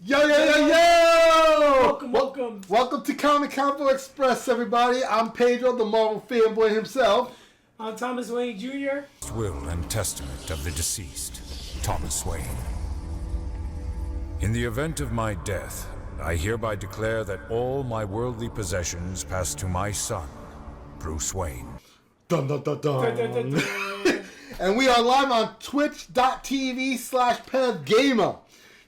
Yo, yo, yo, yo! Welcome to Convo Express, everybody. I'm Pedro, the Marvel fanboy himself. I'm Thomas Wayne Jr. Will and testament of the deceased, Thomas Wayne. In the event of my death, I hereby declare that all my worldly possessions pass to my son, Bruce Wayne. Dun, dun, dun, dun. And we are live on twitch.tv/PevGamer.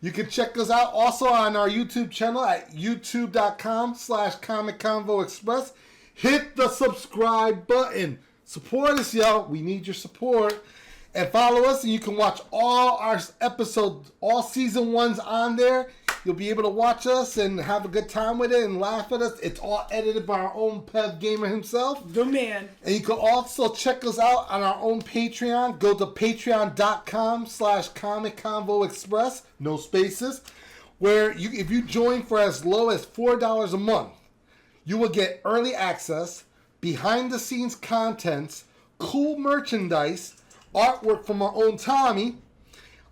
You can check us out also on our YouTube channel at youtube.com/ComicConvoExpress. Hit the subscribe button. Support us, yo. We need your support. And follow us, and you can watch all our episodes, all season 1s on there. You'll be able to watch us and have a good time with it and laugh at us. It's all edited by our own Pev Gamer himself. The man. And you can also check us out on our own Patreon. Go to patreon.com/ComicConvoExpress. No spaces. Where if you join for as low as $4 a month, you will get early access, behind the scenes contents, cool merchandise, artwork from our own Tommy,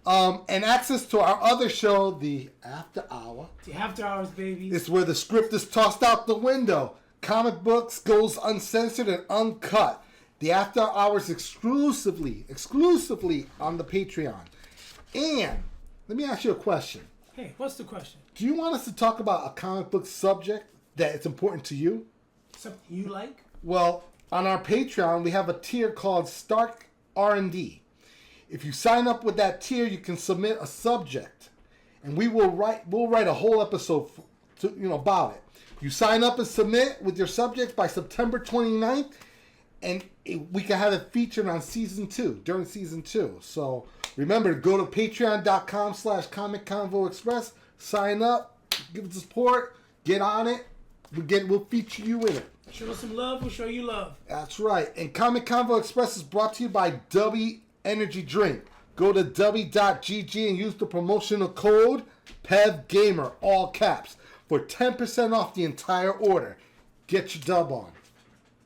and access to our other show, the After Hour. The After Hours, baby. It's where the script is tossed out the window. Comic books goes uncensored and uncut. The After Hours exclusively on the Patreon. And let me ask you a question. Hey, what's the question? Do you want us to talk about a comic book subject that is important to you? Something you like? Well, on our Patreon, we have a tier called Stark R&D. If you sign up with that tier, you can submit a subject, and we'll write a whole episode about it. You sign up and submit with your subject by September 29th, and we can have it featured on during season 2. So remember, go to patreon.com/ComicConvoExpress, sign up, give us support, get on it. We'll feature you in it. Show us some love, we'll show you love. That's right. And Comic Convo Express is brought to you by W Energy Drink. Go to w.gg and use the promotional code PEVGAMER, all caps, for 10% off the entire order. Get your dub on.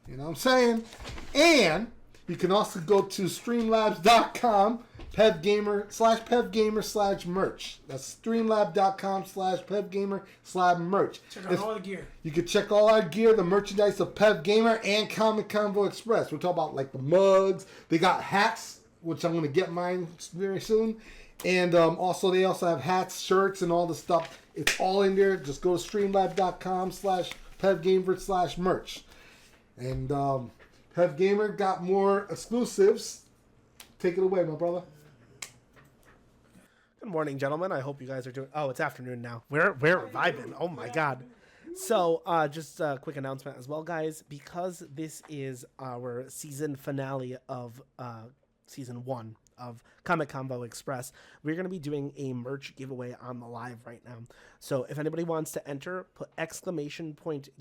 You know what I'm saying? And you can also go to streamlabs.com PevGamer/merch. That's streamlab.com/PevGamer/merch. Check out all the gear. You can check all our gear, the merchandise of Pev Gamer and Comic Convo Express. We're talking about like the mugs. They got hats, which I'm going to get mine very soon. And also they also have hats, shirts, and all the stuff. It's all in there. Just go to streamlab.com/PevGamer/merch. And Pev Gamer got more exclusives. Take it away, my brother. Good morning, gentlemen. I hope you guys are doing... Oh, it's afternoon now. We're vibing. Oh, my God. So, just a quick announcement as well, guys. Because this is our season finale of season 1 of Comic Convo Express, we're going to be doing a merch giveaway on the live right now. So, if anybody wants to enter, put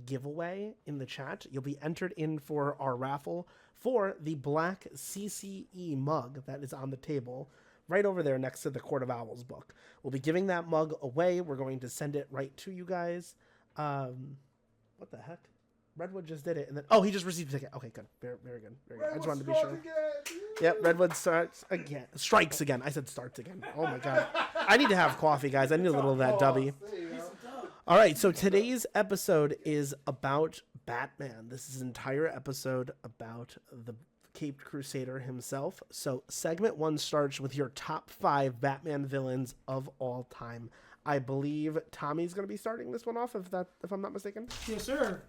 !giveaway in the chat. You'll be entered in for our raffle for the black CCE mug that is on the table right over there next to the Court of Owls book. We'll be giving that mug away. We're going to send it right to you guys. What the heck? Redwood just did it, and then he just received a ticket. Okay, good, very, very good, very good. I just wanted to be sure. Yep, Redwood strikes again. I said starts again. Oh my God, I need to have coffee, guys. I need a little of that dubby. All right, so today's episode is about Batman. This is an entire episode about the Caped Crusader himself. So segment 1 starts with your top 5 Batman villains of all time. I believe Tommy's going to be starting this one off, if I'm not mistaken. Yes, sir.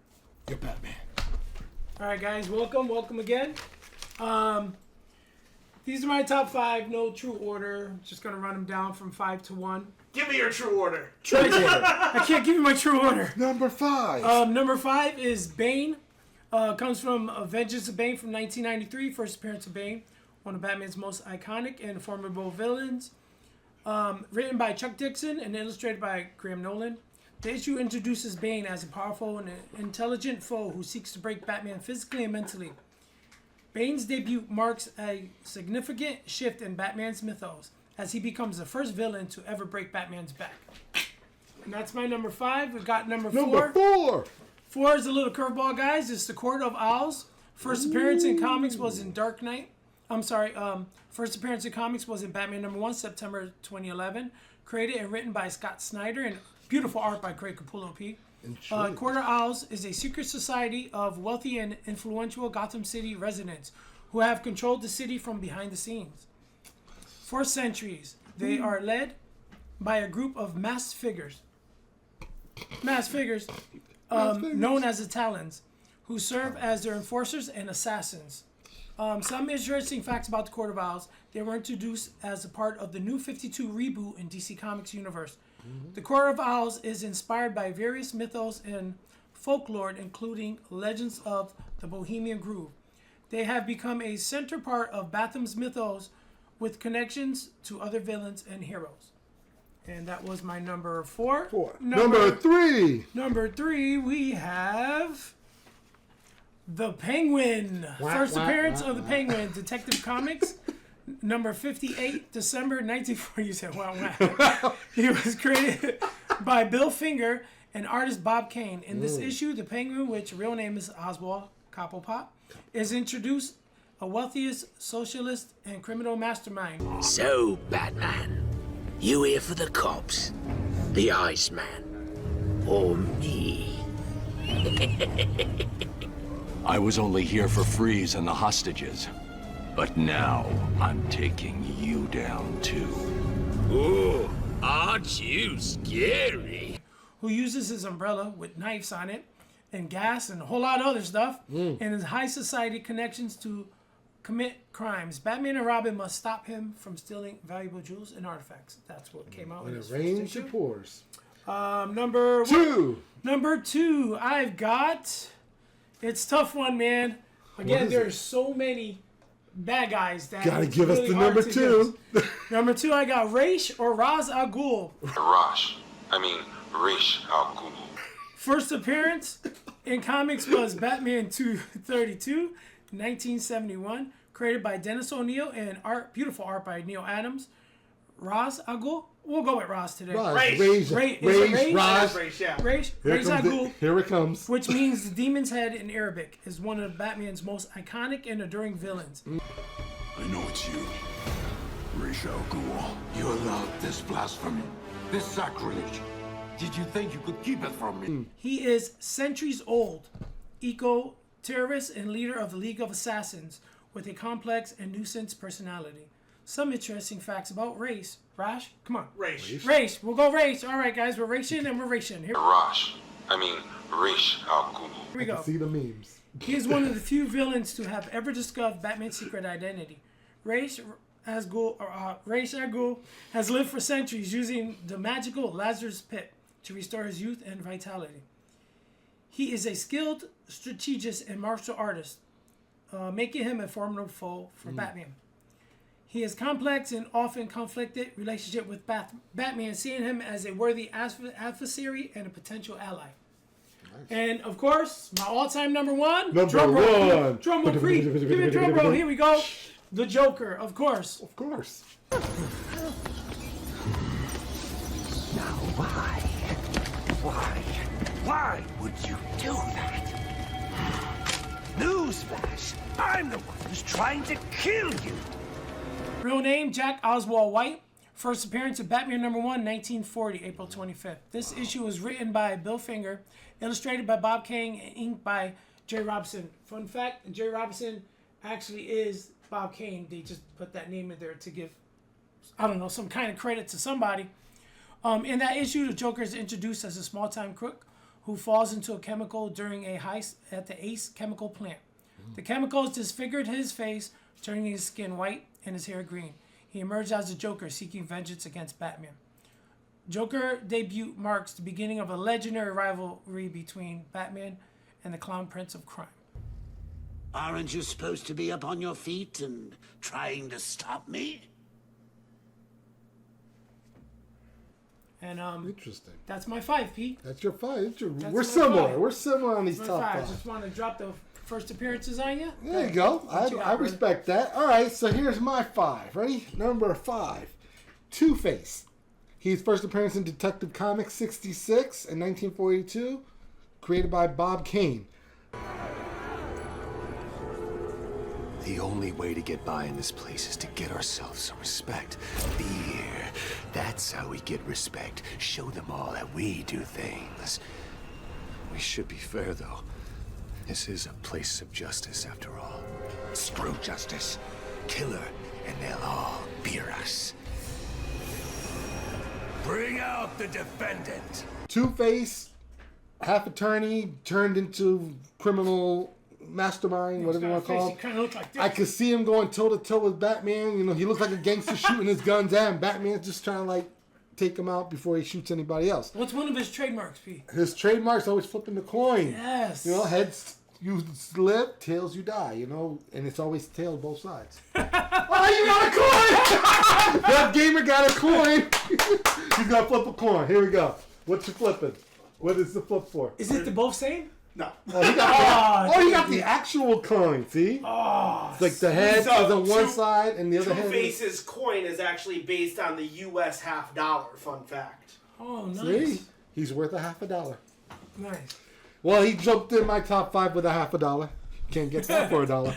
You're Batman. All right, guys, welcome again. These are my top 5, no true order. Just going to run them down from 5 to 1. Give me your true order. I can't give you my true order. Number 5. Number 5 is Bane. Comes from Vengeance of Bane from 1993, first appearance of Bane, one of Batman's most iconic and formidable villains. Written by Chuck Dixon and illustrated by Graham Nolan. The issue introduces Bane as a powerful and intelligent foe who seeks to break Batman physically and mentally. Bane's debut marks a significant shift in Batman's mythos as he becomes the first villain to ever break Batman's back. And that's my number 5. We've got number 4. Number 4. 4 is a little curveball, guys. It's the Court of Owls. First appearance in comics was in Dark Knight. First appearance in comics was in Batman number 1, September 2011. created and written by Scott Snyder, and beautiful art by Craig Capullo P. Quarter Owls is a secret society of wealthy and influential Gotham City residents who have controlled the city from behind the scenes. For centuries, they are led by a group of masked figures known as the Talons, who serve as their enforcers and assassins. Some interesting facts about the Court of Owls. They were introduced as a part of the New 52 reboot in DC Comics universe. The Court of Owls is inspired by various mythos and folklore, including legends of the Bohemian Grove. They have become a center part of Batham's mythos with connections to other villains and heroes. And that was my number 4. Number 3. Number 3, we have the Penguin. First appearance of the Penguin, Detective Comics. Number 58, December 1940. You said, wow. He was created by Bill Finger and artist Bob Kane. In this issue, the Penguin, which real name is Oswald Cobblepot, is introduced a wealthiest socialist and criminal mastermind. So, Batman, you here for the cops, the Iceman, or me? I was only here for Freeze and the hostages. But now, I'm taking you down too. Ooh, aren't you scary? Who uses his umbrella with knives on it and gas and a whole lot of other stuff and his high society connections to commit crimes. Batman and Robin must stop him from stealing valuable jewels and artifacts. That's what came out in When this it rains, issue. it pours. Number 2. Number 2, I've got... It's a tough one, man. Again, there's so many bad guys that... Gotta it's give us really the hard number to 2. guess. Number 2, I got Ra's or Ra's al Ghul. Ra's al Ghul. First appearance in comics was Batman 232, 1971, created by Dennis O'Neil and beautiful art by Neil Adams. Ra's al Ghul. We'll go with Ra's today. Ra's al Ghul. Here it comes. Which means the demon's head in Arabic, is one of Batman's most iconic and enduring villains. I know it's you, Ra's al Ghul. You allowed this blasphemy, this sacrilege. Did you think you could keep it from me? He is centuries old, eco-terrorist and leader of the League of Assassins with a complex and nuisance personality. Some interesting facts about Ra's. Rash, come on. Race. We'll go Race. All right, guys, we're racing and we're racing. Here Ra's al Ghul. we go. See the memes. He is one of the few villains to have ever discovered Batman's secret identity. Ra's al Ghul has lived for centuries using the magical Lazarus Pit to restore his youth and vitality. He is a skilled strategist and martial artist, making him a formidable foe for Batman. He has complex and often conflicted relationship with Batman, seeing him as a worthy adversary and a potential ally. Nice. And of course, my all-time number 1. Drum roll, please. Give me a drum roll. Here we go. The Joker, of course. Of course. Now why? Why would you do that? Newsflash! I'm the one who's trying to kill you! Real name, Jack Oswald White. First appearance of Batman number 1, 1940, April 25th. This issue was written by Bill Finger, illustrated by Bob Kane, and inked by Jerry Robinson. Fun fact, Jerry Robinson actually is Bob Kane. They just put that name in there to give, I don't know, some kind of credit to somebody. In that issue, the Joker is introduced as a small-time crook who falls into a chemical during a heist at the Ace chemical plant. The chemicals disfigured his face, turning his skin white and his hair green. He emerged as the Joker, seeking vengeance against Batman. Joker debut marks the beginning of a legendary rivalry between Batman and the Clown Prince of Crime. Aren't you supposed to be up on your feet and trying to stop me? And Interesting. that's my 5, Pete. That's your 5. That's We're my similar. 5. We're similar on these My top 5. 5. Just want to drop the first appearances on you. There you go. What you got, I brother? respect that. All right, so here's my 5. Ready? Number 5. Two-Face. His first appearance in Detective Comics 66 in 1942, created by Bob Kane. The only way to get by in this place is to get ourselves some respect. Be here That's how we get respect. Show them all that we do things. We should be fair, though. This is a place of justice, after all. Screw justice. Kill her, and they'll all fear us. Bring out the defendant. Two-Face, half attorney, turned into criminal mastermind, whatever you want to call him. Kind of look like this. I could see him going toe-to-toe with Batman. You know, he looks like a gangster shooting his guns at him. Batman's just trying to, like, take him out before he shoots anybody else. What's one of his trademarks, P? His trademark's always flipping the coin. Yes. You know, heads you live, tails you die, you know, and it's always tails both sides. Oh, you got a coin! That gamer got a coin. He's gonna flip a coin. Here we go. What you flipping? What is the flip for? Is it the both same? No. Oh, he got the actual coin, see? Oh. It's like the head is on one side and the other head. Two-Face's coin is actually based on the U.S. $50, fun fact. Oh, nice. See? He's worth $50. Nice. Well, he jumped in my top 5 with $50. Can't get that for $1.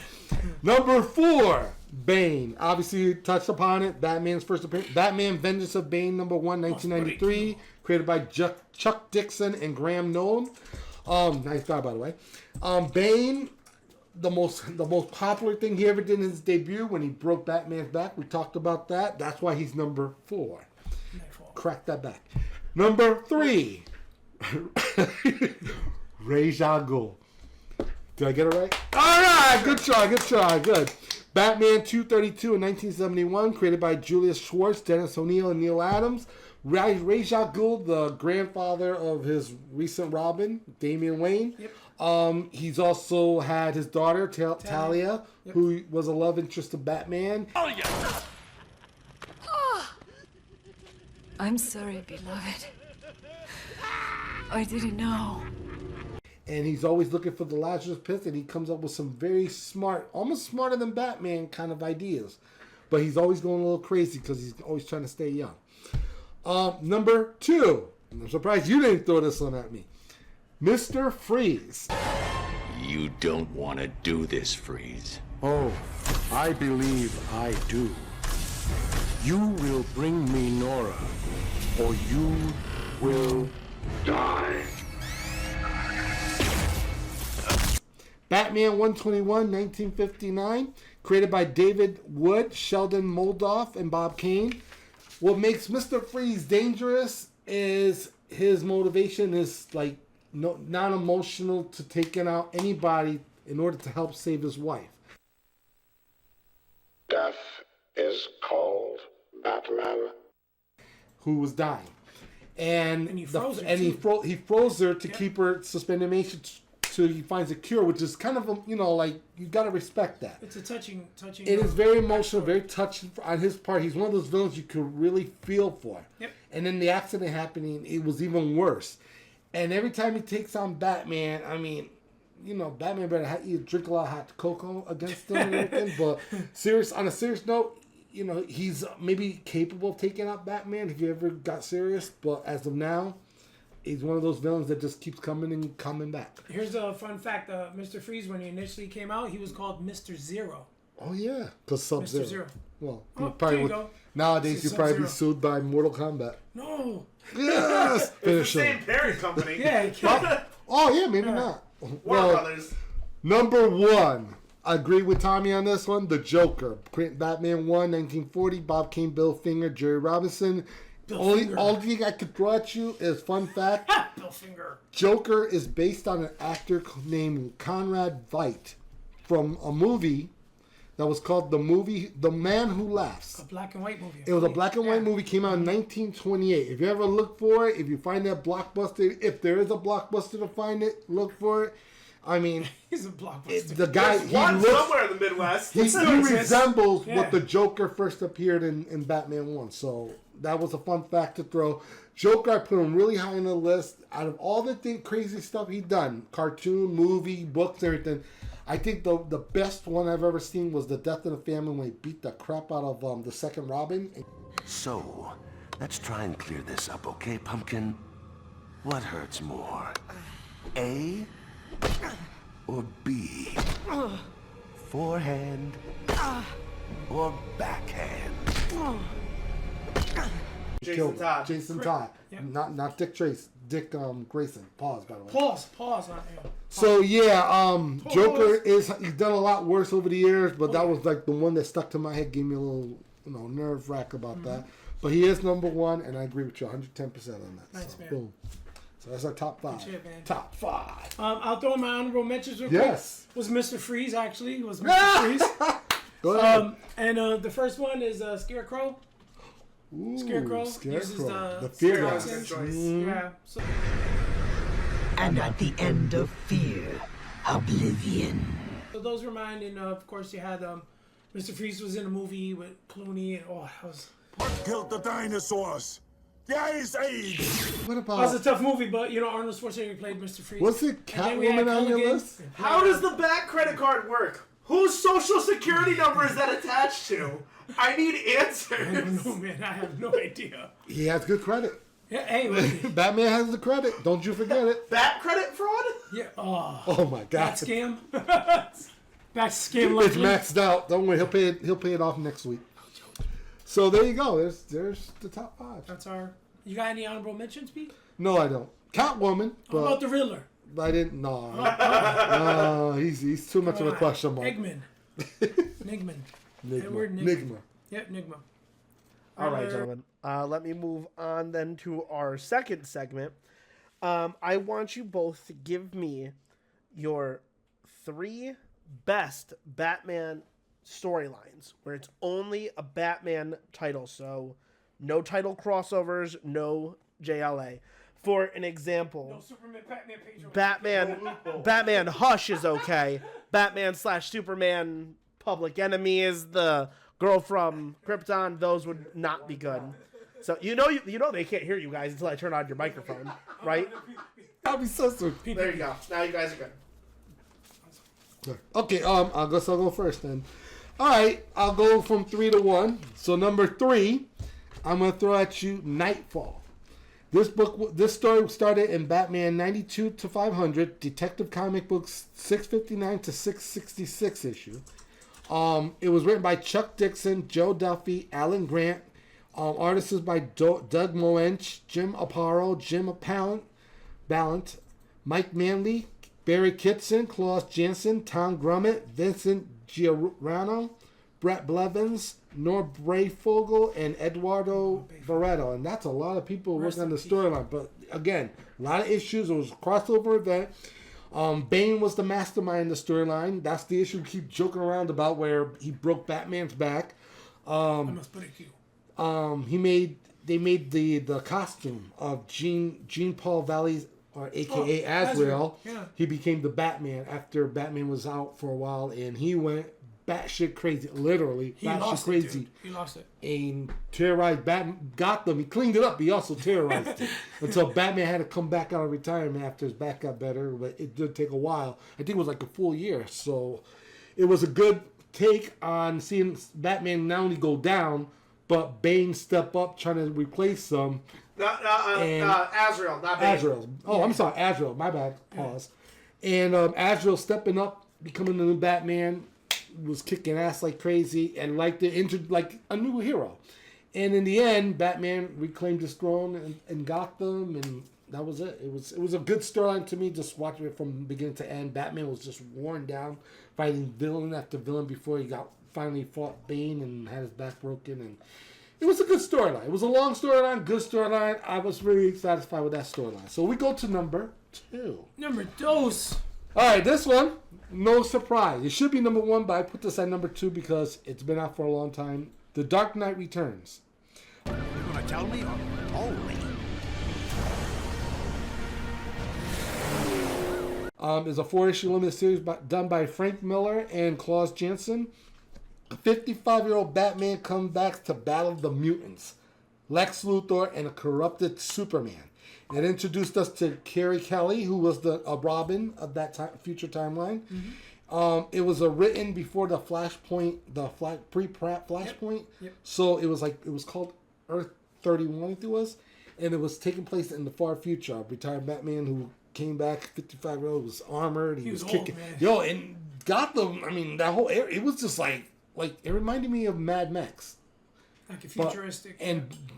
Number 4, Bane. Obviously, you touched upon it. Batman's first appearance. Batman Vengeance of Bane, number 1, 1993. Created by Chuck Dixon and Graham Nolan. Nice guy, by the way. Bane, the most popular thing he ever did in his debut when he broke Batman's back. We talked about that. That's why he's number 4. Crack that back. Number 3, Ra's al Ghul. Did I get it right? All right, good try, good. Batman 232 in 1971, created by Julius Schwartz, Dennis O'Neil, and Neil Adams. Ra's al Ghul, the grandfather of his recent Robin, Damian Wayne. Yep. He's also had his daughter, Talia, yep, who was a love interest of Batman. Oh, yeah. I'm sorry, beloved. I didn't know. And he's always looking for the Lazarus Pit, and he comes up with some very smart, almost smarter than Batman kind of ideas. But he's always going a little crazy because he's always trying to stay young. Number 2. I'm surprised you didn't throw this one at me. Mr. Freeze. You don't want to do this, Freeze. Oh, I believe I do. You will bring me Nora, or you will die. Batman 121, 1959, created by David Wood, Sheldon Moldoff, and Bob Kane. What makes Mr. Freeze dangerous is his motivation is like not emotional to taking out anybody in order to help save his wife. Death is called Batman. Who was dying. And he froze her, he froze her to keep her suspended animation till he finds a cure, which is kind of, like, you gotta respect that. It's a touching. It is very emotional, very touching on his part. He's one of those villains you could really feel for. Yep. And then the accident happening, it was even worse. And every time he takes on Batman, I mean, Batman better drink a lot of hot cocoa against him and everything. But on a serious note, he's maybe capable of taking out Batman if you ever got serious. But as of now, he's one of those villains that just keeps coming and coming back. Here's a fun fact. Mr. Freeze, when he initially came out, he was called Mr. Zero. Oh, yeah. Because Sub-Zero. Mr. Zero. Well, there you go. Nowadays, you'd probably be sued by Mortal Kombat. No. Yes! It's the same parent company. Yeah. Oh, yeah, maybe not. Warner Brothers. Number 1. I agree with Tommy on this one. The Joker. Batman 1, 1940. Bob Kane, Bill Finger, Jerry Robinson. All thing I could throw at you is fun fact. Bill Finger. Joker is based on an actor named Conrad Veidt from a movie that was called The Man Who Laughs. A black and white movie. It was a black and white movie, came out in 1928. If you ever look for it, if you find that blockbuster, if there is a blockbuster to find it, look for it. I mean, he's a blockbuster. The guy, he looks somewhere in the Midwest. He resembles what the Joker first appeared in Batman 1. So that was a fun fact to throw. Joker, I put him really high on the list. Out of all the crazy stuff he'd done, cartoon, movie, books, everything, I think the best one I've ever seen was The Death of the Family when he beat the crap out of the second Robin. So, let's try and clear this up, okay, Pumpkin? What hurts more? A or B? Forehand or backhand? Jason Todd. Jason Todd. Yeah. Not Dick Trace. Dick Grayson. Pause, by the way. Pause on him. So yeah, Joker he's done a lot worse over the years, but that was like the one that stuck to my head, gave me a little nerve wrack about that. But he is number one, and I agree with you 110% on that. Nice, so, man. boom. So that's our top 5. Good shit, man. Top 5. I'll throw in my honorable mentions real Yes. quick. Was Mr. Freeze actually? It was Mr. Freeze. Go ahead. And the first one is Scarecrow. Ooh, Scarecrow uses the fear Scarecrow gas. sense. Yeah. So, And at the end of fear, oblivion. so those were mine, and of course you had Mr. Freeze was in a movie with Clooney, and that was. What killed the dinosaurs? The Ice Age! What That about... was a tough movie, but Arnold Schwarzenegger played Mr. Freeze. Was it And then we had Catwoman on your Culligan. list? How does the back credit card work? Whose social security number is that attached to? I need answers. I don't know, man. I have no idea. He has good credit. Yeah, hey, Batman has the credit. Don't you forget it. Back credit fraud? yeah. Oh, Oh my God. that scam. Back scam. It's maxed out. Don't worry. He'll pay it off next week. So there you go. There's the top 5. That's our. You got any honorable mentions, Pete? No, I don't. Catwoman. How about the Riddler? I didn't. No, he's too much of a question mark. Eggman. Nigman. Edward Nigma. Yep, Nigma. All right, gentlemen. Let me move on then to our second segment. I want you both to give me your 3 best Batman storylines where it's only a Batman title. So no title crossovers, no JLA. For an example, No Superman, Batman, page. Batman Hush is okay. Batman/Superman Public Enemy is the girl from Krypton. Those would not be good. So you know they can't hear you guys until I turn on your microphone, right? I'll be so soon. There you go. Now you guys are good. Okay, I guess I'll go first then. All right, I'll go from 3 to 1. So number 3, I'm gonna throw at you Nightfall. This story started in Batman 92 to 500, Detective Comic Books 659 to 666 issue. It was written by Chuck Dixon, Joe Duffy, Alan Grant. Artists by Doug Moench, Jim Aparo, Jim Ballant, Mike Manley, Barry Kitson, Klaus Janson, Tom Grummett, Vincent Giordano, Brett Blevins, Nor Brayfogle, and Eduardo Barreto. And that's a lot of people working on the storyline. But again, a lot of issues. It was a crossover event. Bane was the mastermind in the storyline. That's the issue we keep joking around about, where he broke Batman's back. I must break you. They made the costume of Jean Paul Valley's, or AKA Azrael. Yeah. He became the Batman after Batman was out for a while, and he went batshit crazy, literally batshit crazy. He lost it. And terrorized Gotham. He cleaned it up. He also terrorized it until Batman had to come back out of retirement after his back got better. But it did take a while. I think it was like a full year. So it was a good take on seeing Batman not only go down, but Bane step up trying to replace them. Azrael, not Bane. Azrael. Oh, I'm sorry, Azrael. My bad. Pause. And Azrael stepping up, becoming the new Batman, was kicking ass like crazy, and like a new hero. And in the end, Batman reclaimed his throne in Gotham, and that was it. It was a good storyline to me, just watching it from beginning to end. Batman was just worn down, fighting villain after villain before he finally fought Bane and had his back broken. And it was a good storyline. It was a long storyline, good storyline. I was really satisfied with that storyline. So we go to number 2. Number 2. All right, this one, no surprise. It should be number 1, but I put this at number 2 because it's been out for a long time. The Dark Knight Returns. You gonna tell me or only? Is a 4-issue limited series done by Frank Miller and Klaus Janson. A 55-year-old Batman comes back to battle the mutants, Lex Luthor, and a corrupted Superman. It introduced us to Carrie Kelly, who was the Robin of that future timeline. Mm-hmm. It was written before the Flashpoint, pre-Pratt Flashpoint. Yep. So it was called Earth 31, I think it was, and it was taking place in the far future. A retired Batman who came back, 55-year-old, was armored. He was kicking. Old, and Gotham. I mean, that whole area. It was just like it reminded me of Mad Max. Like a futuristic.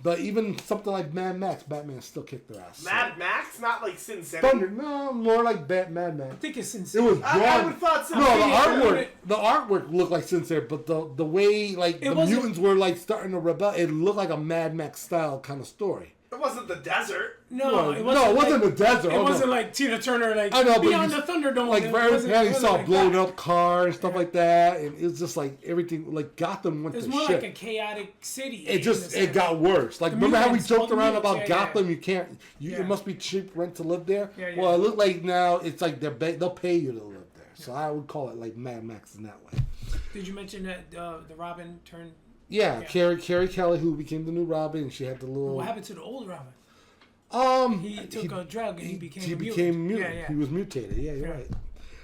But even something like Mad Max, Batman still kicked their ass. Mad Max, not like Sin City. Thunder, no, more like Mad Max. I think it's Sin It City. was drawn. I would thought Sin No, City. the artwork looked like Sin City, but the way like the mutants were like starting to rebel, it looked like a Mad Max style kind of story. It wasn't the desert. No, it wasn't the desert. It wasn't like Tina Turner, like I know, but Beyond the Thunderdome. Like you saw like blown that. up car and stuff like that, and it was just like everything. Like Gotham went It was to more shit. like a chaotic city. It got worse. Like remember how we joked around about Gotham? Yeah. It must be cheap rent to live there. Yeah. Well, it looked like now it's like they'll pay you to live there. So I would call it like Mad Max in that way. Did you mention that the Robin turned? Yeah, Carrie Kelly, who became the new Robin, and she had the little. What happened to the old Robin? He took a drug and he became he a mutant. became mutant. Yeah. He was mutated. Yeah, you're right.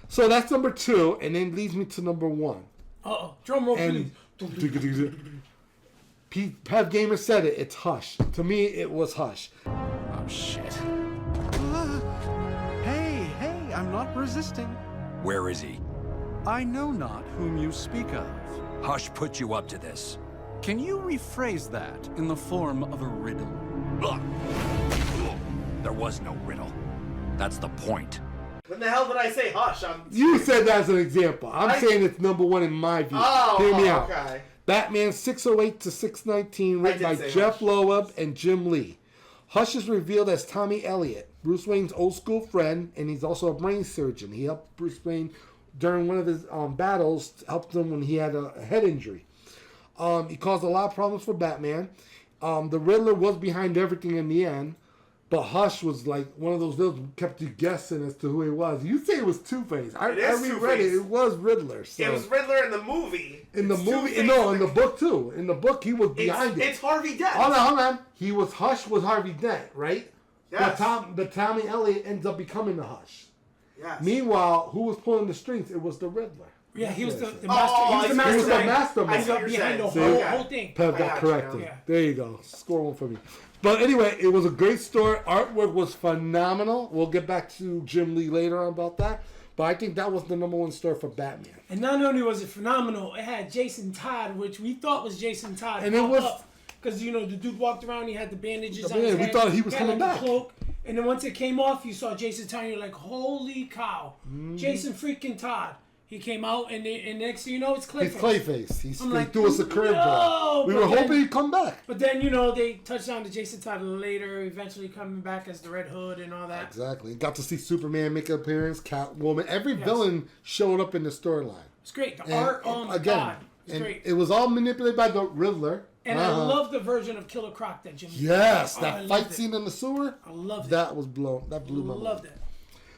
So that's number 2, and then leads me to number 1. Drum roll, please. Pev Gamer said it. It's Hush. To me, it was Hush. Oh shit! Hey, I'm not resisting. Where is he? I know not whom you speak of. Hush put you up to this. Can you rephrase that in the form of a riddle? There was no riddle. That's the point. When the hell did I say hush? You said that as an example. I'm saying it's number 1 in my view. Hear me out. Okay. Batman 608 to 619, written by Jeff Loeb and Jim Lee. Hush is revealed as Tommy Elliott, Bruce Wayne's old school friend, and he's also a brain surgeon. He helped Bruce Wayne during one of his battles, helped him when he had a head injury. He caused a lot of problems for Batman. The Riddler was behind everything in the end, but Hush was like one of those villains who kept you guessing as to who he was. You say it was Two-Face. I reread it. It was Riddler. So. It was Riddler in the movie. In the movie, no, in the book too. In the book, he was behind it. It's Harvey Dent. Hold on. Hush was Harvey Dent, right? Yes. But Tommy Elliott ends up becoming the Hush. Yes. Meanwhile, who was pulling the strings? It was the Riddler. Yeah, he was the master. He was the mastermind. He was behind the whole thing. Pev got corrected. Yeah. There you go. Score 1 for me. But anyway, it was a great story. Artwork was phenomenal. We'll get back to Jim Lee later on about that. But I think that was the number 1 story for Batman. And not only was it phenomenal, it had Jason Todd, which we thought was Jason Todd. And it was... Because, the dude walked around, he had the bandages on his head. We thought he was coming back. Cloak, and then once it came off, you saw Jason Todd, and you're like, holy cow. Jason freaking Todd. He came out, and next thing you know, it's Clayface. He's Clayface. He like, threw us a curveball. We were hoping he'd come back. But then, they touched on to Jason Todd later, eventually coming back as the Red Hood and all that. Exactly. Got to see Superman make an appearance, Catwoman. Every villain showed up in the storyline. It's great. The art, oh my God. It's great. It was all manipulated by the Riddler. And I love the version of Killer Croc that Jim. Yes, that fight scene in the sewer. I loved it. That blew my mind. Loved it.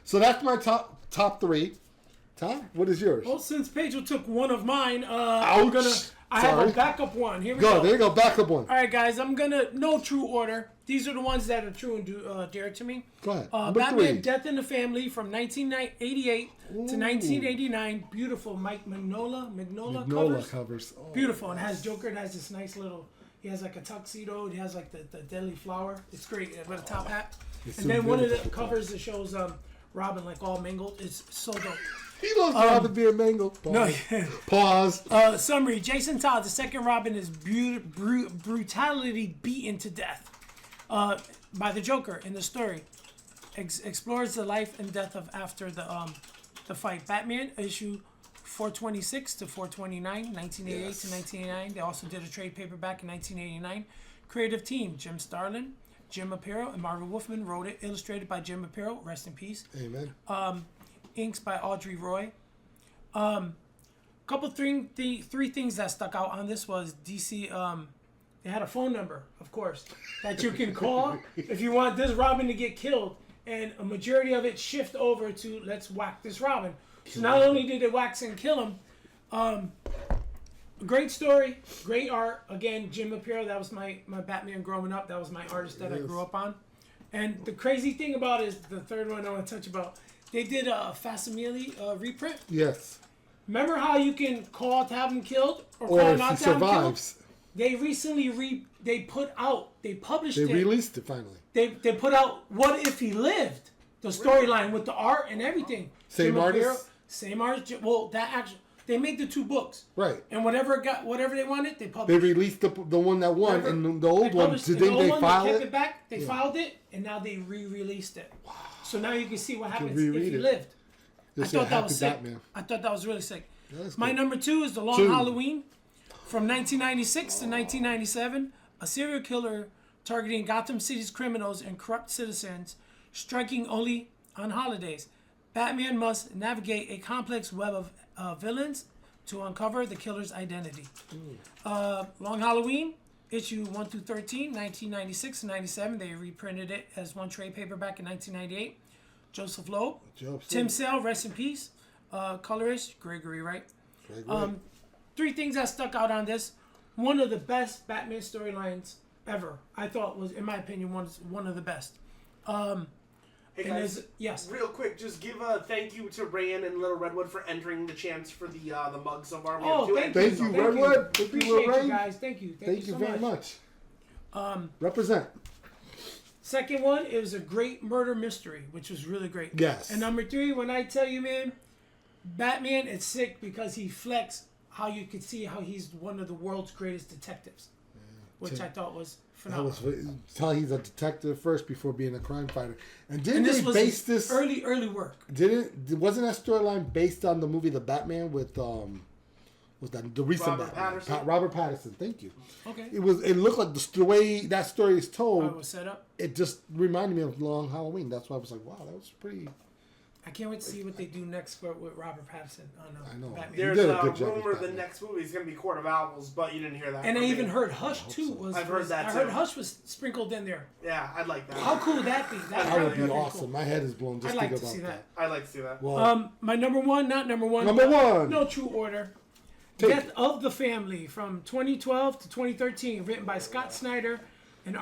So that's my top 3. Tom, what is yours? Well, since Pedro took one of mine, Ouch. I have a backup one. Here we go. go. There you go, backup one. All right, guys, I'm gonna no true order. These are the ones that are true and dear to me. Go ahead. Batman: 3. Death in the Family from 1988 to 1989. Beautiful Mike Mignola covers. Oh, beautiful. And has Joker. It has this nice little. He has like a tuxedo. He has like the deadly flower. It's great with a top hat. It's and so then one of the beautiful. covers that shows Robin like all mangled. It's so dope. He loves Robin being mangled. Pause. No, yeah. Pause. Summary: Jason Todd, the second Robin, is brutality beaten to death by the Joker in the story. Explores the life and death of after the fight. Batman issue 426 to 429, 1988 to 1989. They also did a trade paperback in 1989. Creative team: Jim Starlin, Jim Aparo, and Marvin Wolfman wrote it. Illustrated by Jim Aparo. Rest in peace. Amen. Inks by Audrey Roy. Three things that stuck out on this was DC. They had a phone number, of course, that you can call if you want this Robin to get killed, and a majority of it shift over to let's whack this Robin. So not only did it wax and kill him, great story, great art. Again, Jim Aparo, that was my Batman growing up. That was my artist that I grew up on. And the crazy thing about it is the third one I want to touch about. They did a Facsimile reprint. Yes. Remember how you can call to have him killed or Or call if not he to have him killed? survives. They recently published They it. released it finally. They put out What If He Lived, the storyline with the art and everything. Same Jim artist? Aparo, same artist. Well, they made the 2 books. Right. And whatever they wanted, they They published. released the one that won, and the old one. Did they file kept it? it back. They filed it, and now they re-released it. Wow. So now you can see what happens if reread you it. lived. I Just thought that Happy was sick. Batman. I thought that was really sick. That's My good. number 2 is The Long 2. Halloween. From 1996 to 1997, a serial killer targeting Gotham City's criminals and corrupt citizens, striking only on holidays. Batman must navigate a complex web of villains to uncover the killer's identity. Long Halloween, issue 1 through 13, 1996 and 97. They reprinted it as one trade paperback in 1998. Joseph Loeb. Tim Sale, rest in peace. Colorist, Gregory, right? Gregory. 3 things that stuck out on this. One of the best Batman storylines ever. I thought was, in my opinion, one of the best. Hey guys, yes. Real quick, just give a thank you to Rayan and Little Redwood for entering the chance for the mug so far. We have 2 thank you, Redwood. Thank you, Appreciate Ray. you guys. Thank you. Thank you so very much. much. Represent. Second one, it was a great murder mystery, which was really great. Yes. And number 3, when I tell you, man, Batman is sick because he flexed how you could see how he's one of the world's greatest detectives, which I thought was phenomenal. Tell he's a detective first before being a crime fighter. And didn't this they was base this early work? Wasn't that storyline based on the movie The Batman with was that the recent Robert Batman? Pattinson? Robert Pattinson. Thank you. Okay. It looked like the way that story is told. How it was set up. It just reminded me of Long Halloween. That's why I was like, wow, that was pretty. I can't wait to see what they do next with Robert Pattinson. I know. Batman. There's did a a good job rumor with the Batman. next movie is going to be Court of Owls, but you didn't hear that. And I from even me. heard Hush too. I've heard that I too. heard Hush was sprinkled in there. Yeah, I'd like that. How cool would that be? That would be pretty awesome. cool. My head is blown just I'd like thinking to about see that. I'd like to see that. Well, My number 1, not number 1. Number 1. No true order. Take Death of the Family from 2012 to 2013, written by Scott Snyder and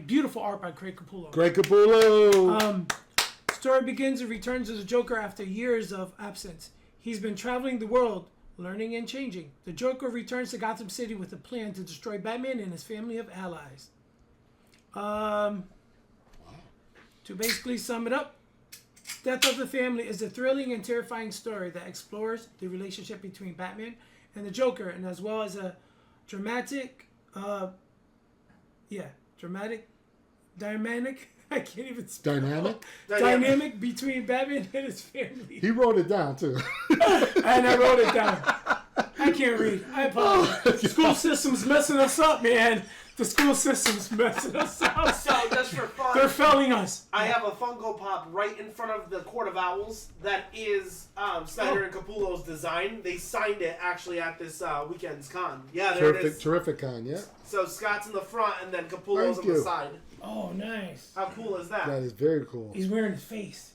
beautiful art by Craig Capullo. Greg Capullo. Story begins and returns as a Joker after years of absence. He's been traveling the world, learning and changing. The Joker returns to Gotham City with a plan to destroy Batman and his family of allies. To basically sum it up, Death of the Family is a thrilling and terrifying story that explores the relationship between Batman and the Joker, and as well as a dramatic, dynamic. I can't even speak. Dynamic between Batman and his family. He wrote it down too. And I wrote it down. I can't read. I apologize. The school system's messing us up, man. The school system's messing us up. So, just for fun, they're failing us. I have a Funko Pop right in front of the Court of Owls that is Snyder and Capullo's design. They signed it actually at this weekend's con. Yeah, there it is. Terrific con, yeah. So Scott's in the front and then Capullo's Thank on the you. side. Oh, nice. How cool is that? That is very cool. He's wearing his face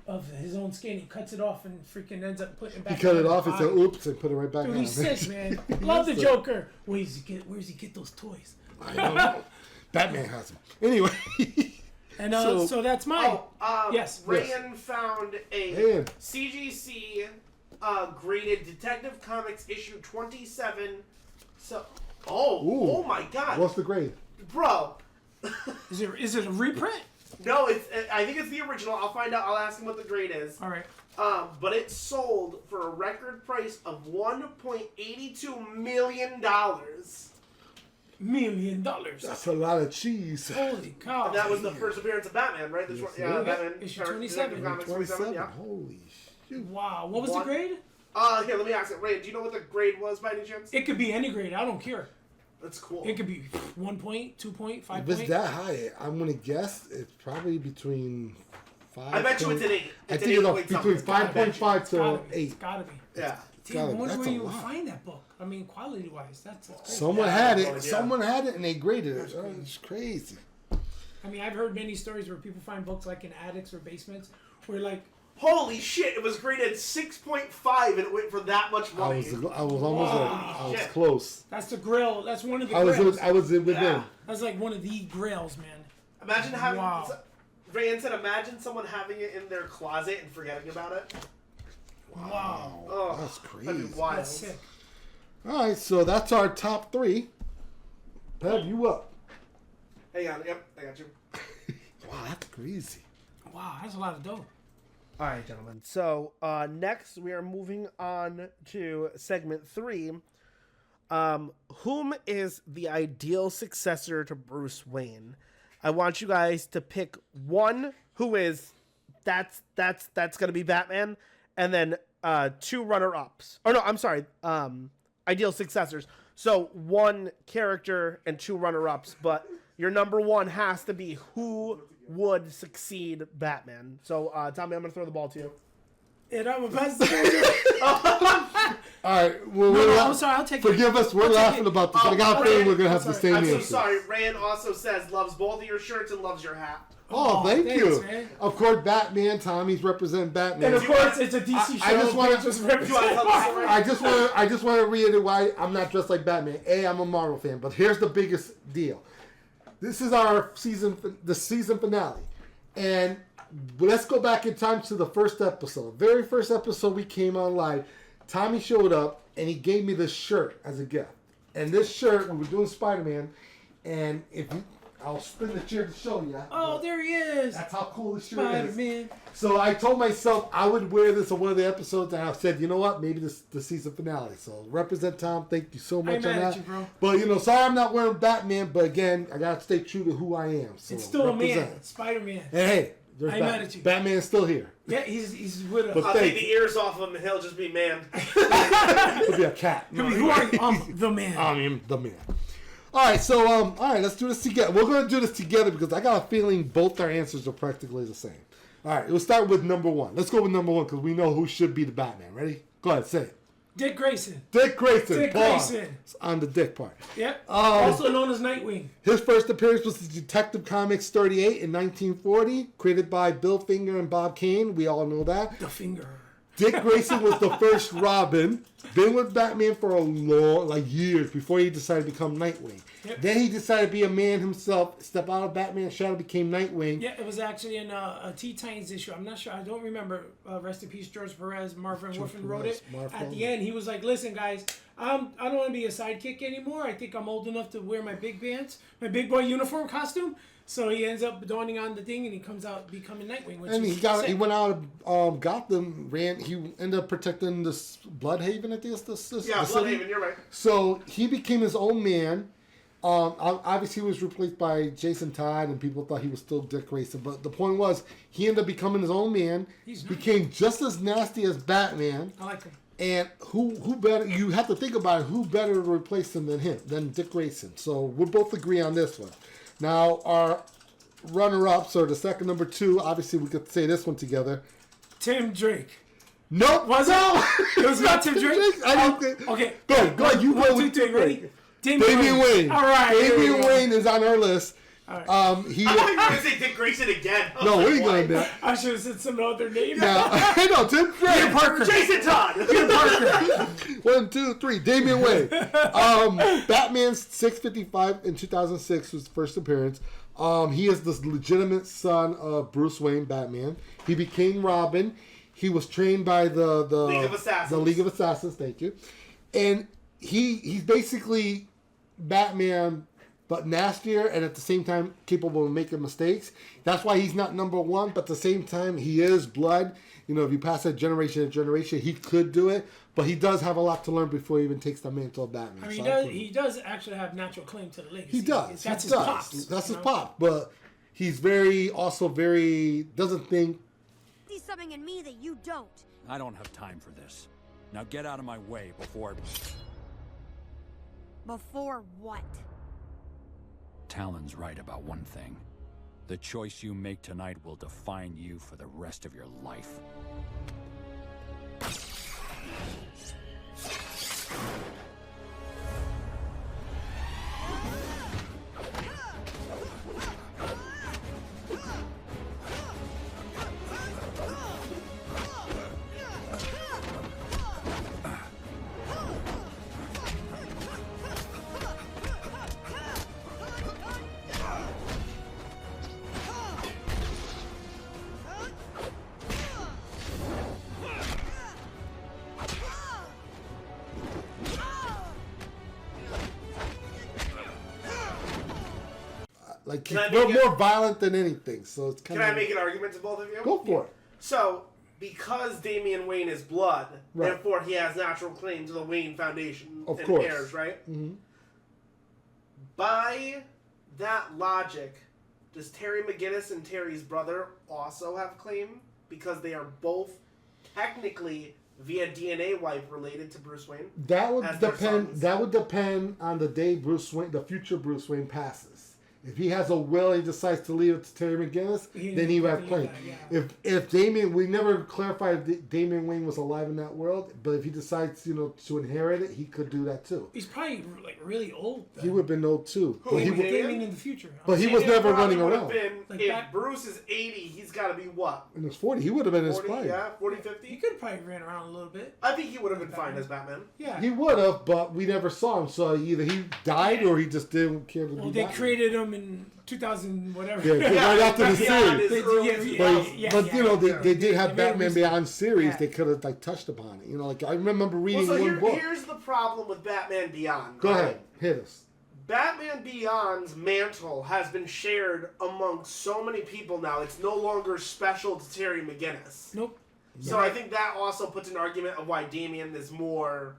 of his own skin. He cuts it off and freaking ends up putting it back. He cut on it off his and said, body. oops, and put it right back Dude, on. he's sick, man. Love the Joker. Where does he get those toys? I don't know. Batman has them. Anyway. And so that's mine. Yes. Rayan found a Man. CGC graded Detective Comics issue 27. So, oh my God, What's the grade? bro. Is it a reprint? No, I think it's the original. I'll find out. I'll ask him what the grade is. All right. But it sold for a record price of $1.82 million. $1 million. That's a lot of cheese. Holy cow. And that was the first appearance of Batman, right? This one, yeah, Batman. Issue 27. Comics 27, yeah. Holy shit. Wow. What was the grade? Here, let me ask it. Ray, do you know what the grade was by any chance? It could be any grade. I don't care. That's cool. It could be 1 point, 2 point, 5 If point. it's that high, I'm going to guess it's probably between 5. I bet you it's an 8. I It's think an it's between 5.5 to 8. It's gotta be. Yeah. Damn, I wonder that's where a you would lot. find that book. I mean, quality-wise, that's crazy. Someone had it. Someone had it, and they graded it. It's crazy. I mean, I've heard many stories where people find books like in attics or basements where, like, holy shit! It was graded 6.5, and it went for that much money. I was almost there. I was close. That's the Grail. That's one of the I was within. Yeah. That's like one of the Grails, man. Imagine having. Wow. Rayan said, imagine someone having it in their closet and forgetting about it. Wow. Oh, That's crazy. That'd be wild. That's sick. All right, so that's our top 3. Pev, you up? Hang on. Yep, I got you. Wow, that's crazy. Wow, that's a lot of dough. All right, gentlemen. So next we are moving on to segment 3. Whom is the ideal successor to Bruce Wayne? I want you guys to pick one who is that's gonna be Batman, and then 2 runner-ups. Oh no, I'm sorry. Ideal successors. So 1 character and 2 runner-ups, but your number 1 has to be who would succeed Batman. So Tommy, I'm gonna throw the ball to you. And I'm about to say, all right. Well, I'm sorry. I'll take Forgive us. We're laughing about this. I got a feeling we're gonna have the same I'm answer. so sorry. Rand also says loves both of your shirts and loves your hat. Oh, thank thanks, you. man. Of course, Batman. Tommy's representing Batman. And of course, it's a DC show. I just want to I just want to reiterate why I'm not dressed like Batman. I'm a Marvel fan, but here's the biggest deal. This is the season finale, and let's go back in time to the first episode. Very first episode we came on live. Tommy showed up and he gave me this shirt as a gift. And this shirt, we were doing Spider-Man, and I'll spin the chair to show you. Oh, there he is. That's how cool this shirt Spider-Man. is. So I told myself I would wear this on one of the episodes, and I said, you know what? Maybe this the season finale. So represent Tom. Thank you so much on that. You, bro. But sorry I'm not wearing Batman. But again, I gotta stay true to who I am. So it's still represent. a man, Spider-Man. Hey, I'm mad at you. Batman's still here. Yeah, he's with us. I'll take the ears off him, and he'll just be man. He'll be a cat. Who are you? I'm the man. I'm the man. All right, so all right, let's do this together. We're gonna do this together because I got a feeling both our answers are practically the same. All right, we'll start with number 1. Let's go with number 1 because we know who should be the Batman. Ready? Go ahead, say it. Dick Grayson. Dick Grayson. Dick Grayson. It's on the dick part. Yep. Also known as Nightwing. His first appearance was in Detective Comics 38 in 1940, created by Bill Finger and Bob Kane. We all know that. The Finger. Dick Grayson was the first Robin. Been with Batman for a long, years before he decided to become Nightwing. Yep. Then he decided to be a man himself, step out of Batman's shadow, became Nightwing. Yeah, it was actually in a T-Tines issue. I'm not sure. I don't remember. Rest in peace, George Perez. Marvin Wolfman wrote it. At the end, he was like, listen, guys, I don't want to be a sidekick anymore. I think I'm old enough to wear my big boy uniform costume. So he ends up donning on the thing, and he comes out becoming Nightwing. And he went out of Gotham. He ended up protecting this Bloodhaven. I think it's the Bloodhaven. You're right. So he became his own man. Obviously, he was replaced by Jason Todd, and people thought he was still Dick Grayson. But the point was, he ended up becoming his own man. Became just as nasty as Batman. I like him. And who better? You have to think about it, who better to replace him than Dick Grayson. So we'll both agree on this one. Now, our runner-ups, or the second number 2, obviously we could say this one together. Tim Drake. Nope. Was it? It was not Tim Drake? Okay. Go ahead. You go with Tim Drake. Damian Wayne. All right. Damian Wayne is on our list. All right. I thought you were going to say Dick Grayson again. No, what are you going to do? I should have said some other name. Yeah, I know. Tim Drake. Peter Parker. Jason Todd. Peter Parker. 1, 2, 3. Damian Wayne. Batman 655 in 2006 was the first appearance. He is the legitimate son of Bruce Wayne, Batman. He became Robin. He was trained by the League of Assassins. The League of Assassins, thank you. And he's basically Batman, but nastier and at the same time capable of making mistakes. That's why he's not number 1, but at the same time he is blood. If you pass that generation to generation, he could do it, but he does have a lot to learn before he even takes the mantle of Batman. I mean, he does actually have natural claim to the legacy. He does. That's his pops. That's his pop, but he's doesn't think. See something in me that you don't. I don't have time for this. Now get out of my way before... Before what? Talon's right about one thing. The choice you make tonight will define you for the rest of your life. We're more violent than anything, so it's kind of... Can I make an argument to both of you? Go for it. So, because Damian Wayne is blood, Right. therefore he has natural claim to the Wayne Foundation Of and course. heirs, right? Mm-hmm. By that logic, does Terry McGinnis and Terry's brother also have claim? Because they are both technically via DNA wife related to Bruce Wayne? That would as their depend. sons? That would depend on the day Bruce Wayne, the future Bruce Wayne, passes. If he has a will, and he decides to leave it to Terry McGinnis, then he would have claim. If Damian, we never clarified if Damian Wayne was alive in that world, but if he decides, to inherit it, he could do that too. He's probably like really old. He would have been old too. Who, But he Damian in the future. But he was never running around. If Bruce is 80, he's got to be what? In his 40, he would have been in his 40, prime. yeah, 40, 50? He could probably ran around a little bit. I think he would have been fine as Batman. Yeah. He would have, but we never saw him. So either he died or he just didn't care to Well, be they Batman. created him in 2000 whatever. Yeah, right after the series. But they they did have They made Batman it Beyond series. Yeah. They could have touched upon it. I remember reading Well, so one book. here's the problem with Batman Beyond. Go right? ahead, hit us. Batman Beyond's mantle has been shared among so many people now. It's no longer special to Terry McGinnis. Nope. So I think that also puts an argument of why Damian is more.